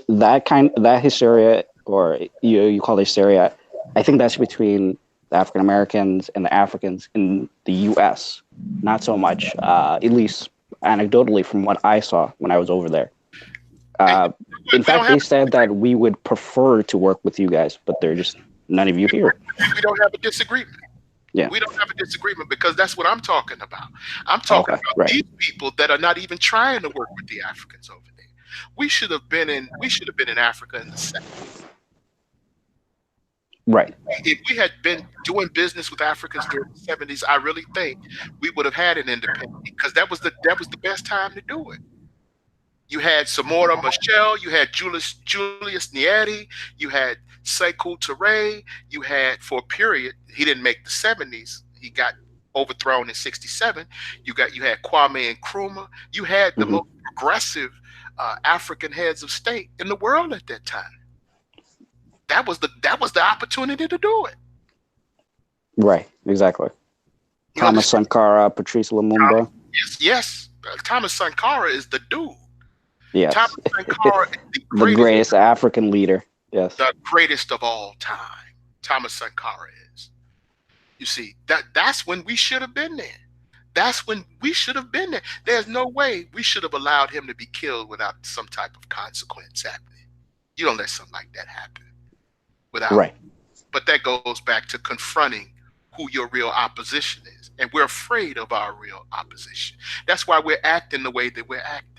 That hysteria, or you call it hysteria, I think that's between the African Americans and the Africans in the U.S. Not so much, at least anecdotally from what I saw when I was over there. In fact, they said that we would prefer to work with you guys, but they're just none of you here. We don't have a disagreement. Yeah. We don't have a disagreement, because that's what I'm talking about. I'm talking about these people that are not even trying to work with the Africans over there. We should have been in Africa in the 70s. Right. If we had been doing business with Africans during the 70s, I really think we would have had an independence, because that was the best time to do it. You had Samora Machel, you had Julius Nyerere, you had Sekou Touré, you had, for a period, he didn't make the 70s, he got overthrown in 67. You had Kwame Nkrumah. You had the most progressive African heads of state in the world at that time. That was the opportunity to do it. Right, exactly. Thomas Sankara, Patrice Lumumba. Yes. Thomas Sankara is the dude. Yes. Thomas Sankara is the greatest African leader. Yes. The greatest of all time. Thomas Sankara is. You see, that's when we should have been there. That's when we should have been there. There's no way we should have allowed him to be killed without some type of consequence happening. You don't let something like that happen without. Right. But that goes back to confronting who your real opposition is. And we're afraid of our real opposition. That's why we're acting the way that we're acting.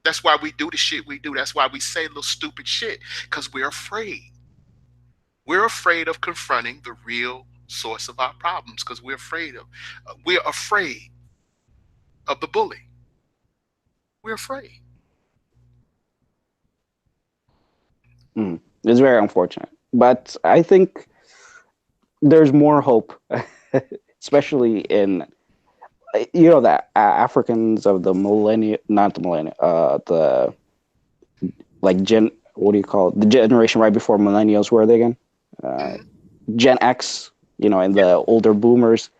That's why we do the shit we do. That's why we say little stupid shit, because we're afraid. We're afraid of confronting the real source of our problems, because we're afraid of the bully. We're afraid. It's very unfortunate, but I think there's more hope, especially in that Africans of the the generation right before millennials. Where are they again? Gen X, and the older boomers,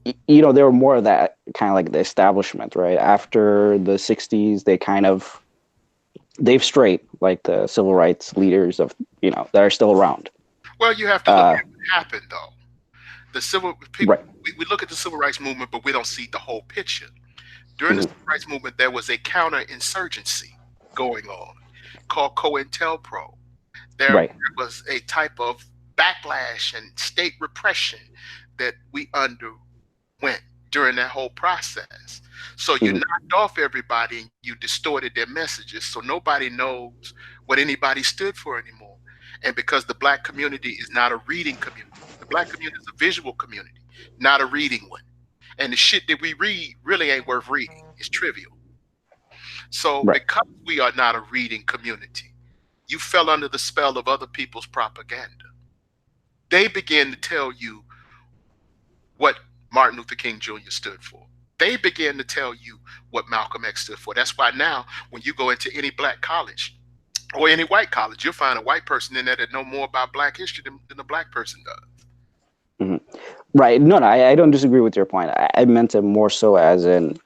they were more of that kind of like the establishment, right? After the 60s, they've strayed, like the civil rights leaders of, that are still around. Well, you have to look at what happened, though. The civil people, right. we look at the civil rights movement, but we don't see the whole picture. During the civil rights movement, there was a counterinsurgency going on called COINTELPRO. There was a type of backlash and state repression that we underwent during that whole process. So you knocked off everybody and you distorted their messages, so nobody knows what anybody stood for anymore. And because the Black community is not a reading community, the Black community is a visual community, not a reading one. And the shit that we read really ain't worth reading. It's trivial. So because we are not a reading community, you fell under the spell of other people's propaganda. They began to tell you what Martin Luther King Jr. stood for. They began to tell you what Malcolm X stood for. That's why now when you go into any Black college or any white college, you'll find a white person in there that know more about Black history than a Black person does. Right. No, I don't disagree with your point. I meant it more so as in,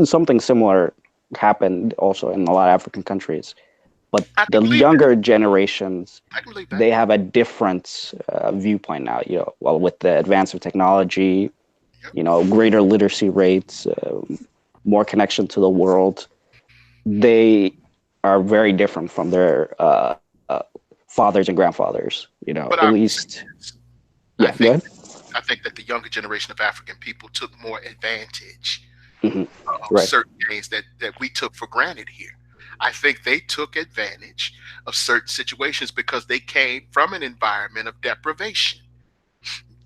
something similar happened also in a lot of African countries. But the younger generations, they have a different viewpoint now, with the advance of technology, greater literacy rates, more connection to the world, they are very different from their fathers and grandfathers. You know, But at I, least. I Yeah, go think ahead. I think that the younger generation of African people took more advantage Hmm. of Right. certain things that we took for granted here. I think they took advantage of certain situations because they came from an environment of deprivation.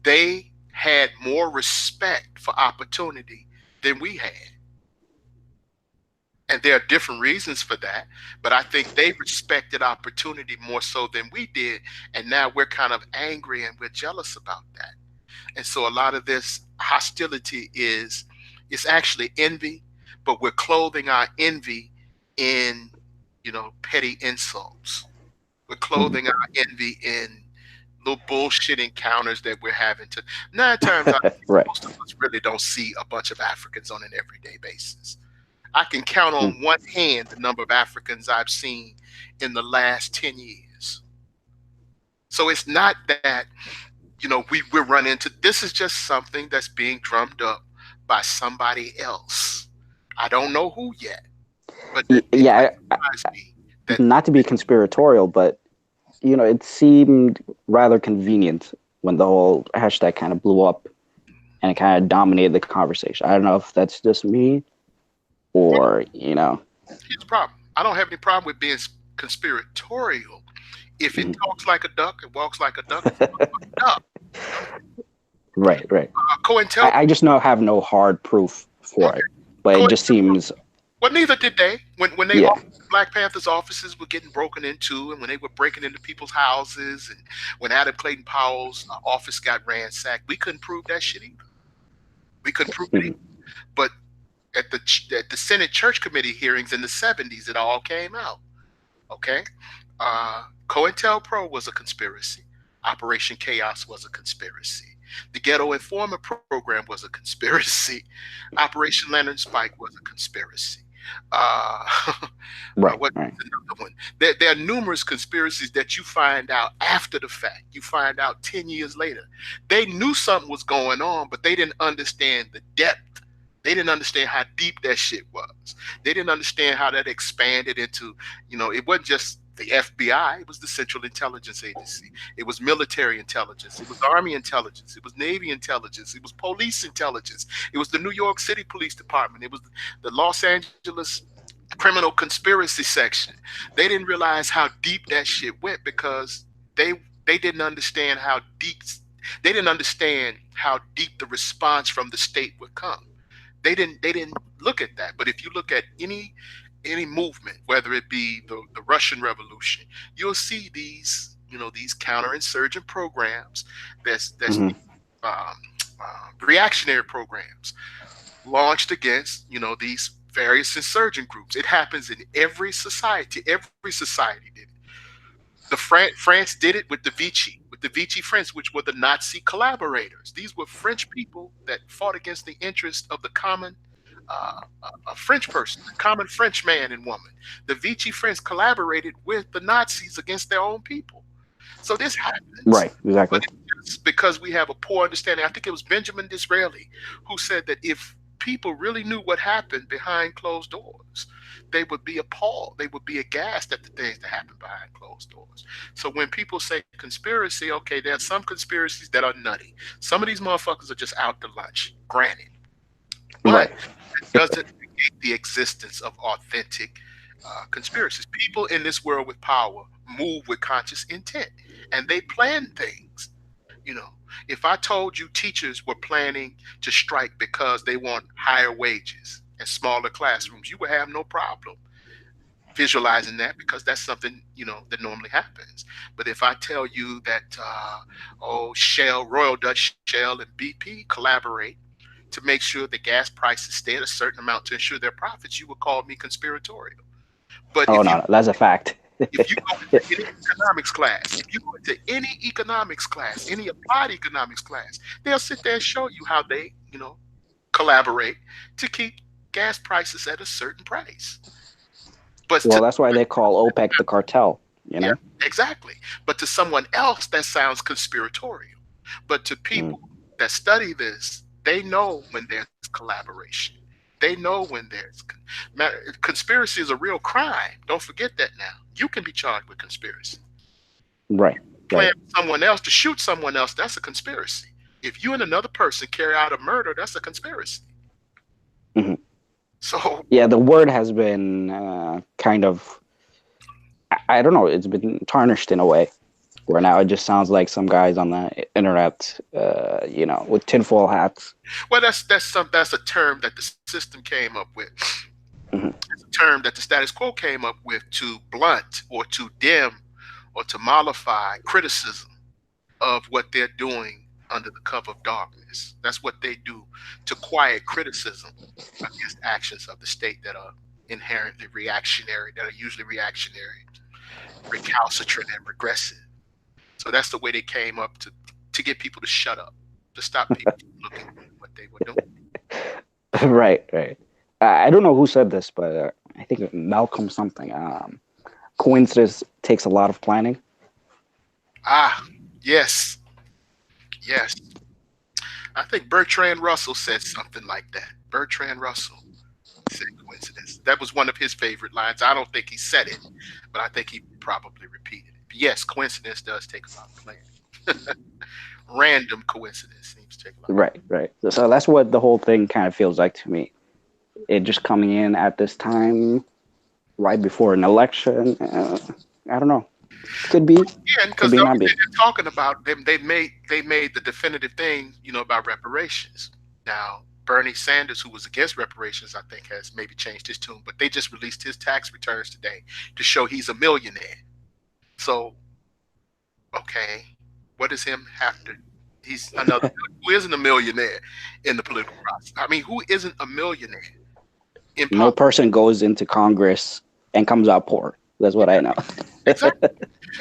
They had more respect for opportunity than we had. And there are different reasons for that, but I think they respected opportunity more so than we did. And now we're kind of angry and we're jealous about that. And so a lot of this hostility is it's actually envy, but we're clothing our envy in, petty insults. We're Mhm. clothing our envy in little bullshit encounters that we're having to. 9 times out of 10, Right. most of us really don't see a bunch of Africans on an everyday basis. I can count Mm. on one hand the number of Africans I've seen in the last 10 years. So it's not that, we're running into this is just something that's being drummed up by somebody else. I don't know who yet, but it Yeah, reminds me that not to be conspiratorial, but it seemed rather convenient when the whole hashtag kind of blew up and it kind of dominated the conversation. I don't know if that's just me or. here's the problem. I don't have any problem with being conspiratorial. If it Mhm. talks like a duck, it walks like a duck, it's a motherfucking duck. You know? Right, right. COINTELPRO, I just know have no hard proof for okay. it, but it just COINTELPRO. seems. Well, neither did they. When they Yeah. Black Panthers offices were getting broken into, and when they were breaking into people's houses, and when Adam Clayton Powell's office got ransacked, we couldn't prove that shit either. We couldn't prove it Mhm. either. But at the Senate Church Committee hearings in the '70s, it all came out. Okay, COINTELPRO was a conspiracy. Operation Chaos was a conspiracy. The Ghetto Informant Program was a conspiracy. Operation Lantern Spike was a conspiracy. Uh, Right, what right. another one? There are numerous conspiracies that you find out after the fact. You find out 10 years later. They knew something was going on, but they didn't understand the depth. They didn't understand how deep that shit was. They didn't understand how that expanded into, it wasn't just the FBI, it was the Central Intelligence Agency. It was military intelligence. It was Army intelligence. It was Navy intelligence. It was police intelligence. It was the New York City Police Department. It was the Los Angeles criminal conspiracy section. They didn't realize how deep that shit went because they they didn't understand how deep the response from the state would come. They didn't look at that. But if you look at any movement, whether it be the Russian Revolution, you'll see these counterinsurgent programs that's Hmm. um, reactionary programs launched against these various insurgent groups. It happens in every society. Every society did it. France did it with the Vichy French, which were the Nazi collaborators. These were French people that fought against the interest of the common a French person, the common French man and woman. The Vichy French collaborated with the Nazis against their own people. So this happens, Right, exactly. but it's because we have a poor understanding. I think it was Benjamin Disraeli who said that if people really knew what happened behind closed doors, they would be appalled. They would be aghast at the things that happen behind closed doors. So when people say conspiracy, okay, there are some conspiracies that are nutty. Some of these motherfuckers are just out to lunch, granted. But Right. it doesn't negate the existence of authentic conspiracies. People in this world with power move with conscious intent and they plan things. You know, if I told you teachers were planning to strike because they want higher wages and smaller classrooms, you would have no problem visualizing that because that's something that normally happens. But if I tell you that Shell, Royal Dutch Shell, and BP collaborate to make sure the gas prices stay at a certain amount to ensure their profits, you would call me conspiratorial. But Oh no, no, that's a fact. if you go into any economics class, if you go into any economics class, any applied economics class, they'll sit there and show you how they, collaborate to keep gas prices at a certain price. But Well, that's why they call OPEC the cartel. yeah, exactly. But to someone else, that sounds conspiratorial. But to Mm. people that study this, they know when there's collaboration. They know when there's conspiracy is a real crime. Don't forget that now. You can be charged with conspiracy. Right. Plan someone else to shoot someone else, that's a conspiracy. If you and another person carry out a murder, that's a conspiracy. Mhm. So Yeah, the word has been kind of, I don't know, it's been tarnished in a way where now it just sounds like some guys on the internet, with tinfoil hats. well, that's a term that the system came up with. Mhm. It's a term that the status quo came up with to blunt or to dim or to mollify criticism of what they're doing under the cover of darkness. That's what they do to quiet criticism against actions of the state that are inherently reactionary, that are usually reactionary, recalcitrant, and regressive. So that's the way they came up to get people to shut up, to stop people from looking at what they were doing. Right. I don't know who said this, but I think Malcolm something. Coincidence takes a lot of planning. Ah, yes. I think Bertrand Russell said something like that. Bertrand Russell said coincidence. That was one of his favorite lines. I don't think he said it, but I think he probably repeated it. But yes, coincidence does take a lot of planning. Random coincidence seems to take a lot. Right. So that's what the whole thing kind of feels like to me. It just coming in at this time, right before an election. I don't know. Could be. Yeah, because Could be, they're not be. talking about them. They made the definitive thing, about reparations. Now, Bernie Sanders, who was against reparations, I think has maybe changed his tune, but they just released his tax returns today to show he's a millionaire. So, okay, what does him have to? He's another who isn't a millionaire in the political process. I mean, who isn't a millionaire? No person goes into Congress and comes out poor. That's what I know. Exactly.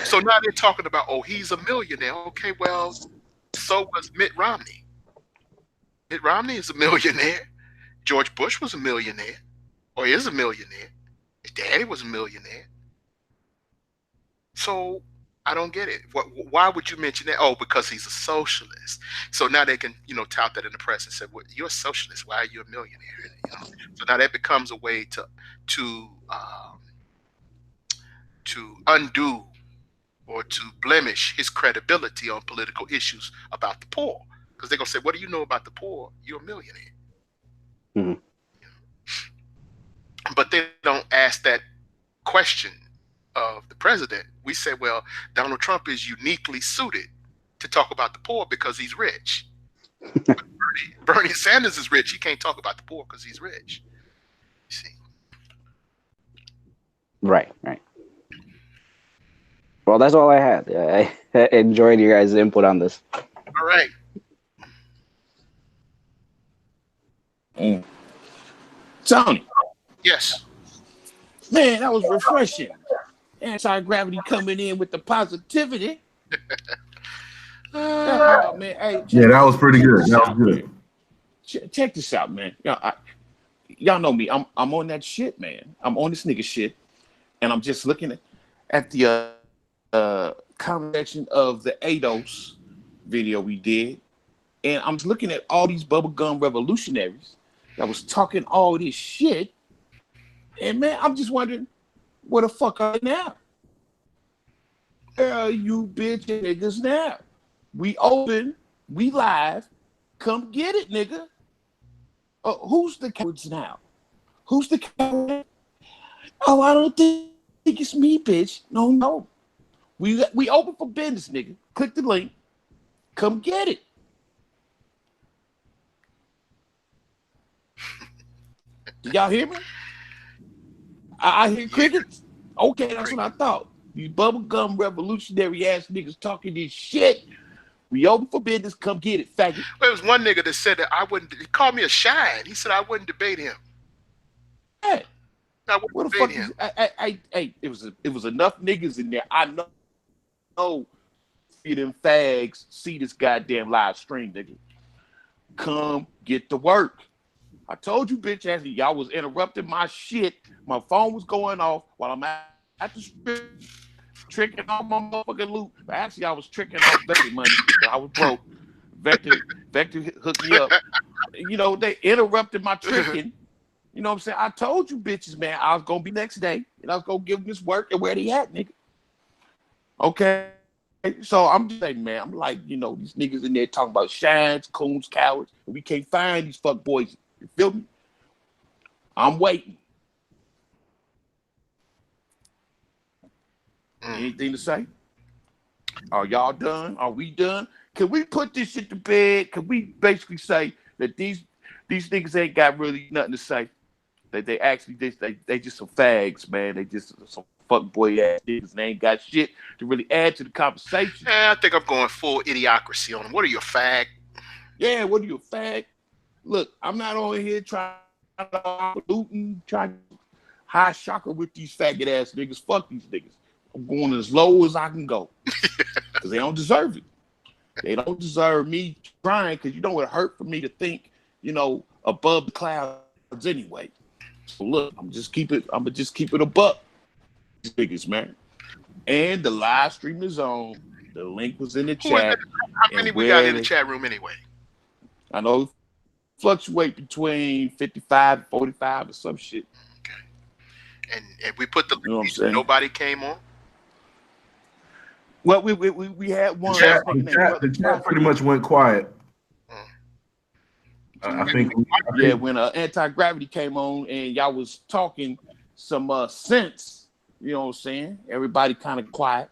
So now they're talking about, oh, he's a millionaire. Okay, well, so was Mitt Romney. Mitt Romney is a millionaire. George Bush was a millionaire, or is a millionaire. His daddy was a millionaire. So I don't get it. Why would you mention that? Oh, because he's a socialist. So now they can, tout that in the press and say, "Well, you're a socialist. Why are you a millionaire?" So now that becomes a way to undo or to blemish his credibility on political issues about the poor, because they're gonna say, "What do you know about the poor? You're a millionaire." Mhm. But they don't ask that question of the president. We say, well, Donald Trump is uniquely suited to talk about the poor because he's rich. But Bernie Sanders is rich. He can't talk about the poor because he's rich. You see? Right. Well, that's all I had. I enjoyed your guys' input on this. All right. Tony. Yes. Man, that was refreshing. Anti-gravity coming in with the positivity. Man, hey, that was pretty good. That was good. Check this out, man. Y'all know me. I'm on that shit, man. I'm on this nigga shit, and I'm just looking at the comment section of the ADOS video we did, and I'm just looking at all these bubblegum revolutionaries that was talking all this shit, and man, I'm just wondering, where the fuck are they now? Where are you bitch niggas now? We open, we live, come get it, nigga. Who's the cowards now? Who's the coward? Oh, I don't think it's me, bitch. No. We open for business, nigga. Click the link. Come get it. Do y'all hear me? I hear crickets. Okay, that's what I thought. You bubblegum revolutionary ass niggas talking this shit. We open for business. Come get it, faggot. Well, there was one nigga that said that I wouldn't. He called me a shine. He said I wouldn't debate him. Hey, I what wouldn't the debate fuck him. Hey, it was enough niggas in there. I know see them fags see this goddamn live stream, nigga. Come get to work. I told you, bitch ass, y'all was interrupting my shit. My phone was going off while I'm at the strip, tricking on my motherfucking loot. But actually, I was tricking off Vector money because I was broke. Vector hooked me up. They interrupted my tricking You know what I'm saying? I told you bitches, man, I was gonna be next day and I was gonna give them this work and where they at, nigga. Okay. So I'm just saying, man, I'm like, you know, these niggas in there talking about shines, coons, cowards, and we can't find these fuck boys. You feel me? I'm waiting. Anything to say? Are y'all done? Are we done? Can we put this shit to bed? Can we basically say that these niggas ain't got really nothing to say? That they actually they just some fags, man. They just some fuck boy ass niggas. They ain't got shit to really add to the conversation. I think I'm going full idiocracy on them. What are you, a fag? Yeah, what are you, a fag? Look, I'm not on here trying to looting, trying to high shocker with these faggot ass niggas. Fuck these niggas. I'm going as low as I can go because they don't deserve it. They don't deserve me trying because you know it hurt for me to think, you know, above the clouds anyway. So look, I'm gonna just keep it a buck. These niggas, man. And the live stream is on. The link was in the chat. How many we got in the chat room anyway? I know it fluctuate between 55 and 45 or some shit. Okay. And we put the you know what I'm saying? Nobody came on. Well, we had one. The chat pretty much went quiet. I think. Yeah, when Anti-Gravity came on and y'all was talking some sense, you know what I'm saying? Everybody kind of quiet.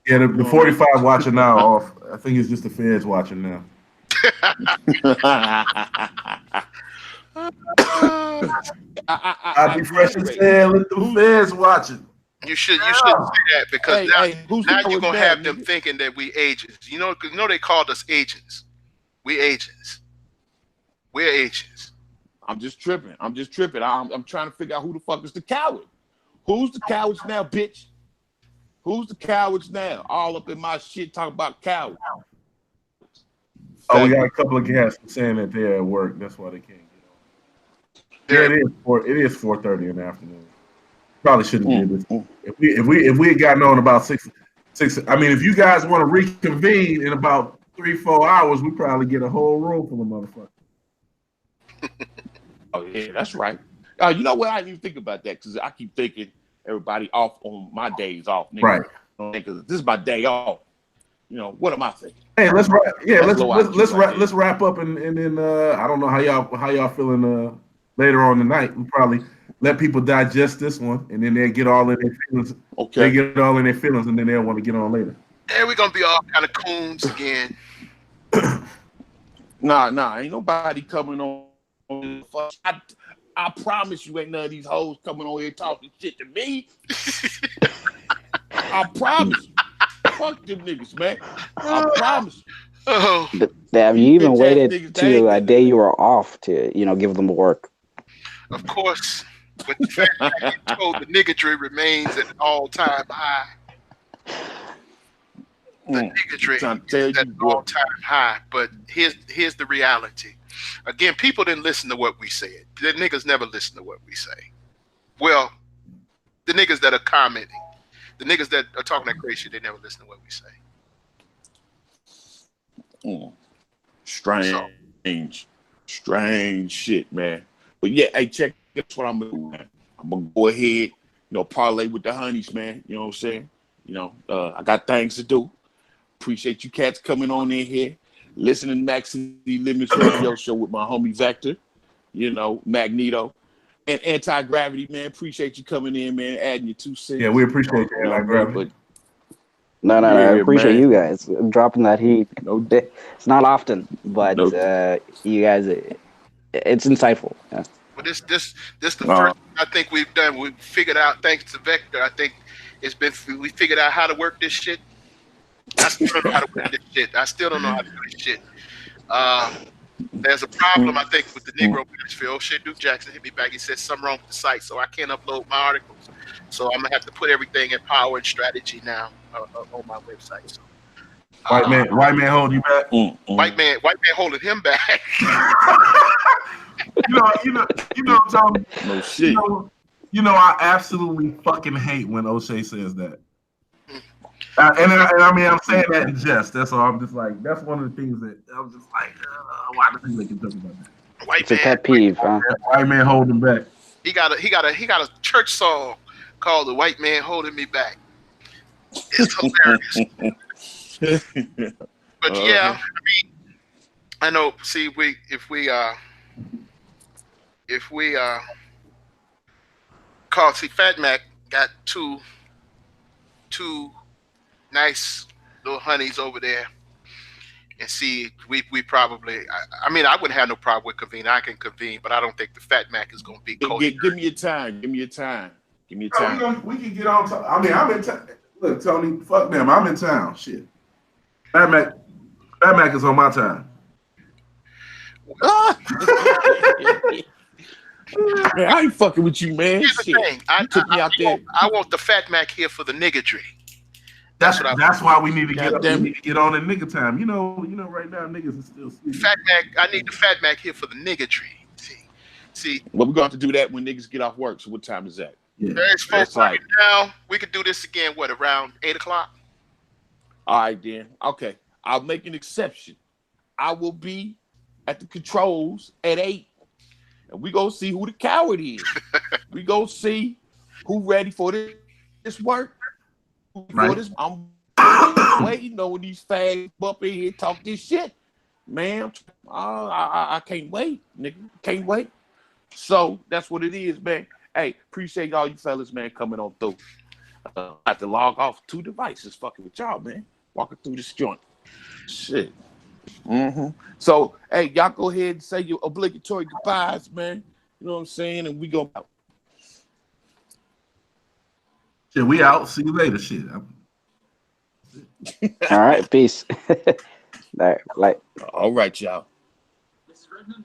Yeah, the 45 watching now off. I think it's just the feds watching now. I'll be fresh as hell with the feds watching. You should say that because now you're gonna have them thinking that we agents. You know, because they called us agents. We agents. We're agents. I'm just tripping. I'm trying to figure out who the fuck is the coward. Who's the cowards now, bitch? Who's the cowards now? All up in my shit talking about cowards. Oh, we got a couple of guests saying that they're at work. That's why they can't get on. Yeah, it is 4:30 in the afternoon. Probably shouldn't do this. If we had gotten on about six, I mean, if you guys want to reconvene in about 3-4 hours, we probably get a whole room full of motherfuckers. Oh yeah, that's right. You know what? I didn't even think about that because I keep thinking everybody off on my days off, nigga. Right? Because this is my day off. You know what am I thinking? Hey, let's wrap up and then I don't know how y'all feeling later on tonight. We probably let people digest this one and then they'll get all in their feelings. Okay. They get all in their feelings and then they'll want to get on later. Yeah, we're gonna be all kind of coons again. Nah, ain't nobody coming on. I promise you ain't none of these hoes coming on here talking shit to me. I promise you. Fuck them niggas, man. I promise you. Oh. Have you even waited to a day you were off to, give them work? Of course. But the fact that you told the niggatry remains at an all-time high. The niggatry is at an all-time high. But here's the reality. Again, people didn't listen to what we said. The niggas never listen to what we say. Well, the niggas that are commenting, the niggas that are talking that crazy shit, they never listen to what we say. Strange shit, man. But yeah, hey, check this what I'm gonna do, man. I'm gonna go ahead, parlay with the honeys, man. You know what I'm saying? I got things to do. Appreciate you cats coming on in here. Listening to Max City Limits Radio Show with my homie Vector, Magneto, and Anti-Gravity, man. Appreciate you coming in, man, adding your 2 cents. Yeah, we appreciate you, Anti-Gravity. No, I appreciate you guys dropping that heat. It's not often, but you guys, it's insightful. Yeah. Well, this the first I think we've done. We figured out, thanks to Vector, I think we figured out how to work this shit. I still don't know how to work this shit. I still don't know how to do this shit. There's a problem, I think, with the Negro Phil. Shit, Duke Jackson hit me back. He said something wrong with the site, so I can't upload my articles. So I'm gonna have to put everything in Power and Strategy now on my website. So, white man holding you back. White man holding him back. Tommy. No shit. I absolutely fucking hate when O'Shea says that. And I mean, I'm saying that in jest. That's all. I'm just like, that's one of the things that I'm just like, why do they can talk about that? It's a pet peeve, huh? White man holding back. He got a church song called "The White Man Holding Me Back." It's hilarious. But yeah, I mean, I know. See, if we call, see, Fat Mac got two nice little honeys over there, and see, we probably. I mean, I wouldn't have no problem with convene. I can convene, but I don't think the Fat Mac is going to be kosher. Give me your time. Give me your time. Give me your No, time. we can get on. I mean, I'm in town. Look, Tony, fuck them. I'm in town. Shit. Fat Mac is on my time. Man, I ain't fucking with you, man. Here's the Shit. thing. I want the Fat Mac here for the niggatry. That's why we need to God get damn we need to get on in nigga time. You know, right now niggas are still sleeping. Fat Mac, I need the Fat Mac here for the niggatry. See. Well, we're going to have to do that when niggas get off work. So what time is that? Yeah. It's 4:30 now. We could do this again. What, around 8 o'clock? All right, then. Okay, I'll make an exception. I will be at the controls at 8, and we go see who the coward is. We go see who ready for this work. Right. I'm waiting on these fags up in here talk this shit, man. I can't wait, nigga. Can't wait. So that's what it is, man. Hey, appreciate all you fellas, man, coming on through. I have to log off 2 devices, fucking with y'all, man. Walking through this joint. Shit. So, hey, y'all go ahead and say your obligatory goodbyes, man. You know what I'm saying? And we go out. Shit, we out. See you later. Shit. All right, peace. All right, All right, y'all. Mrs. Redmond?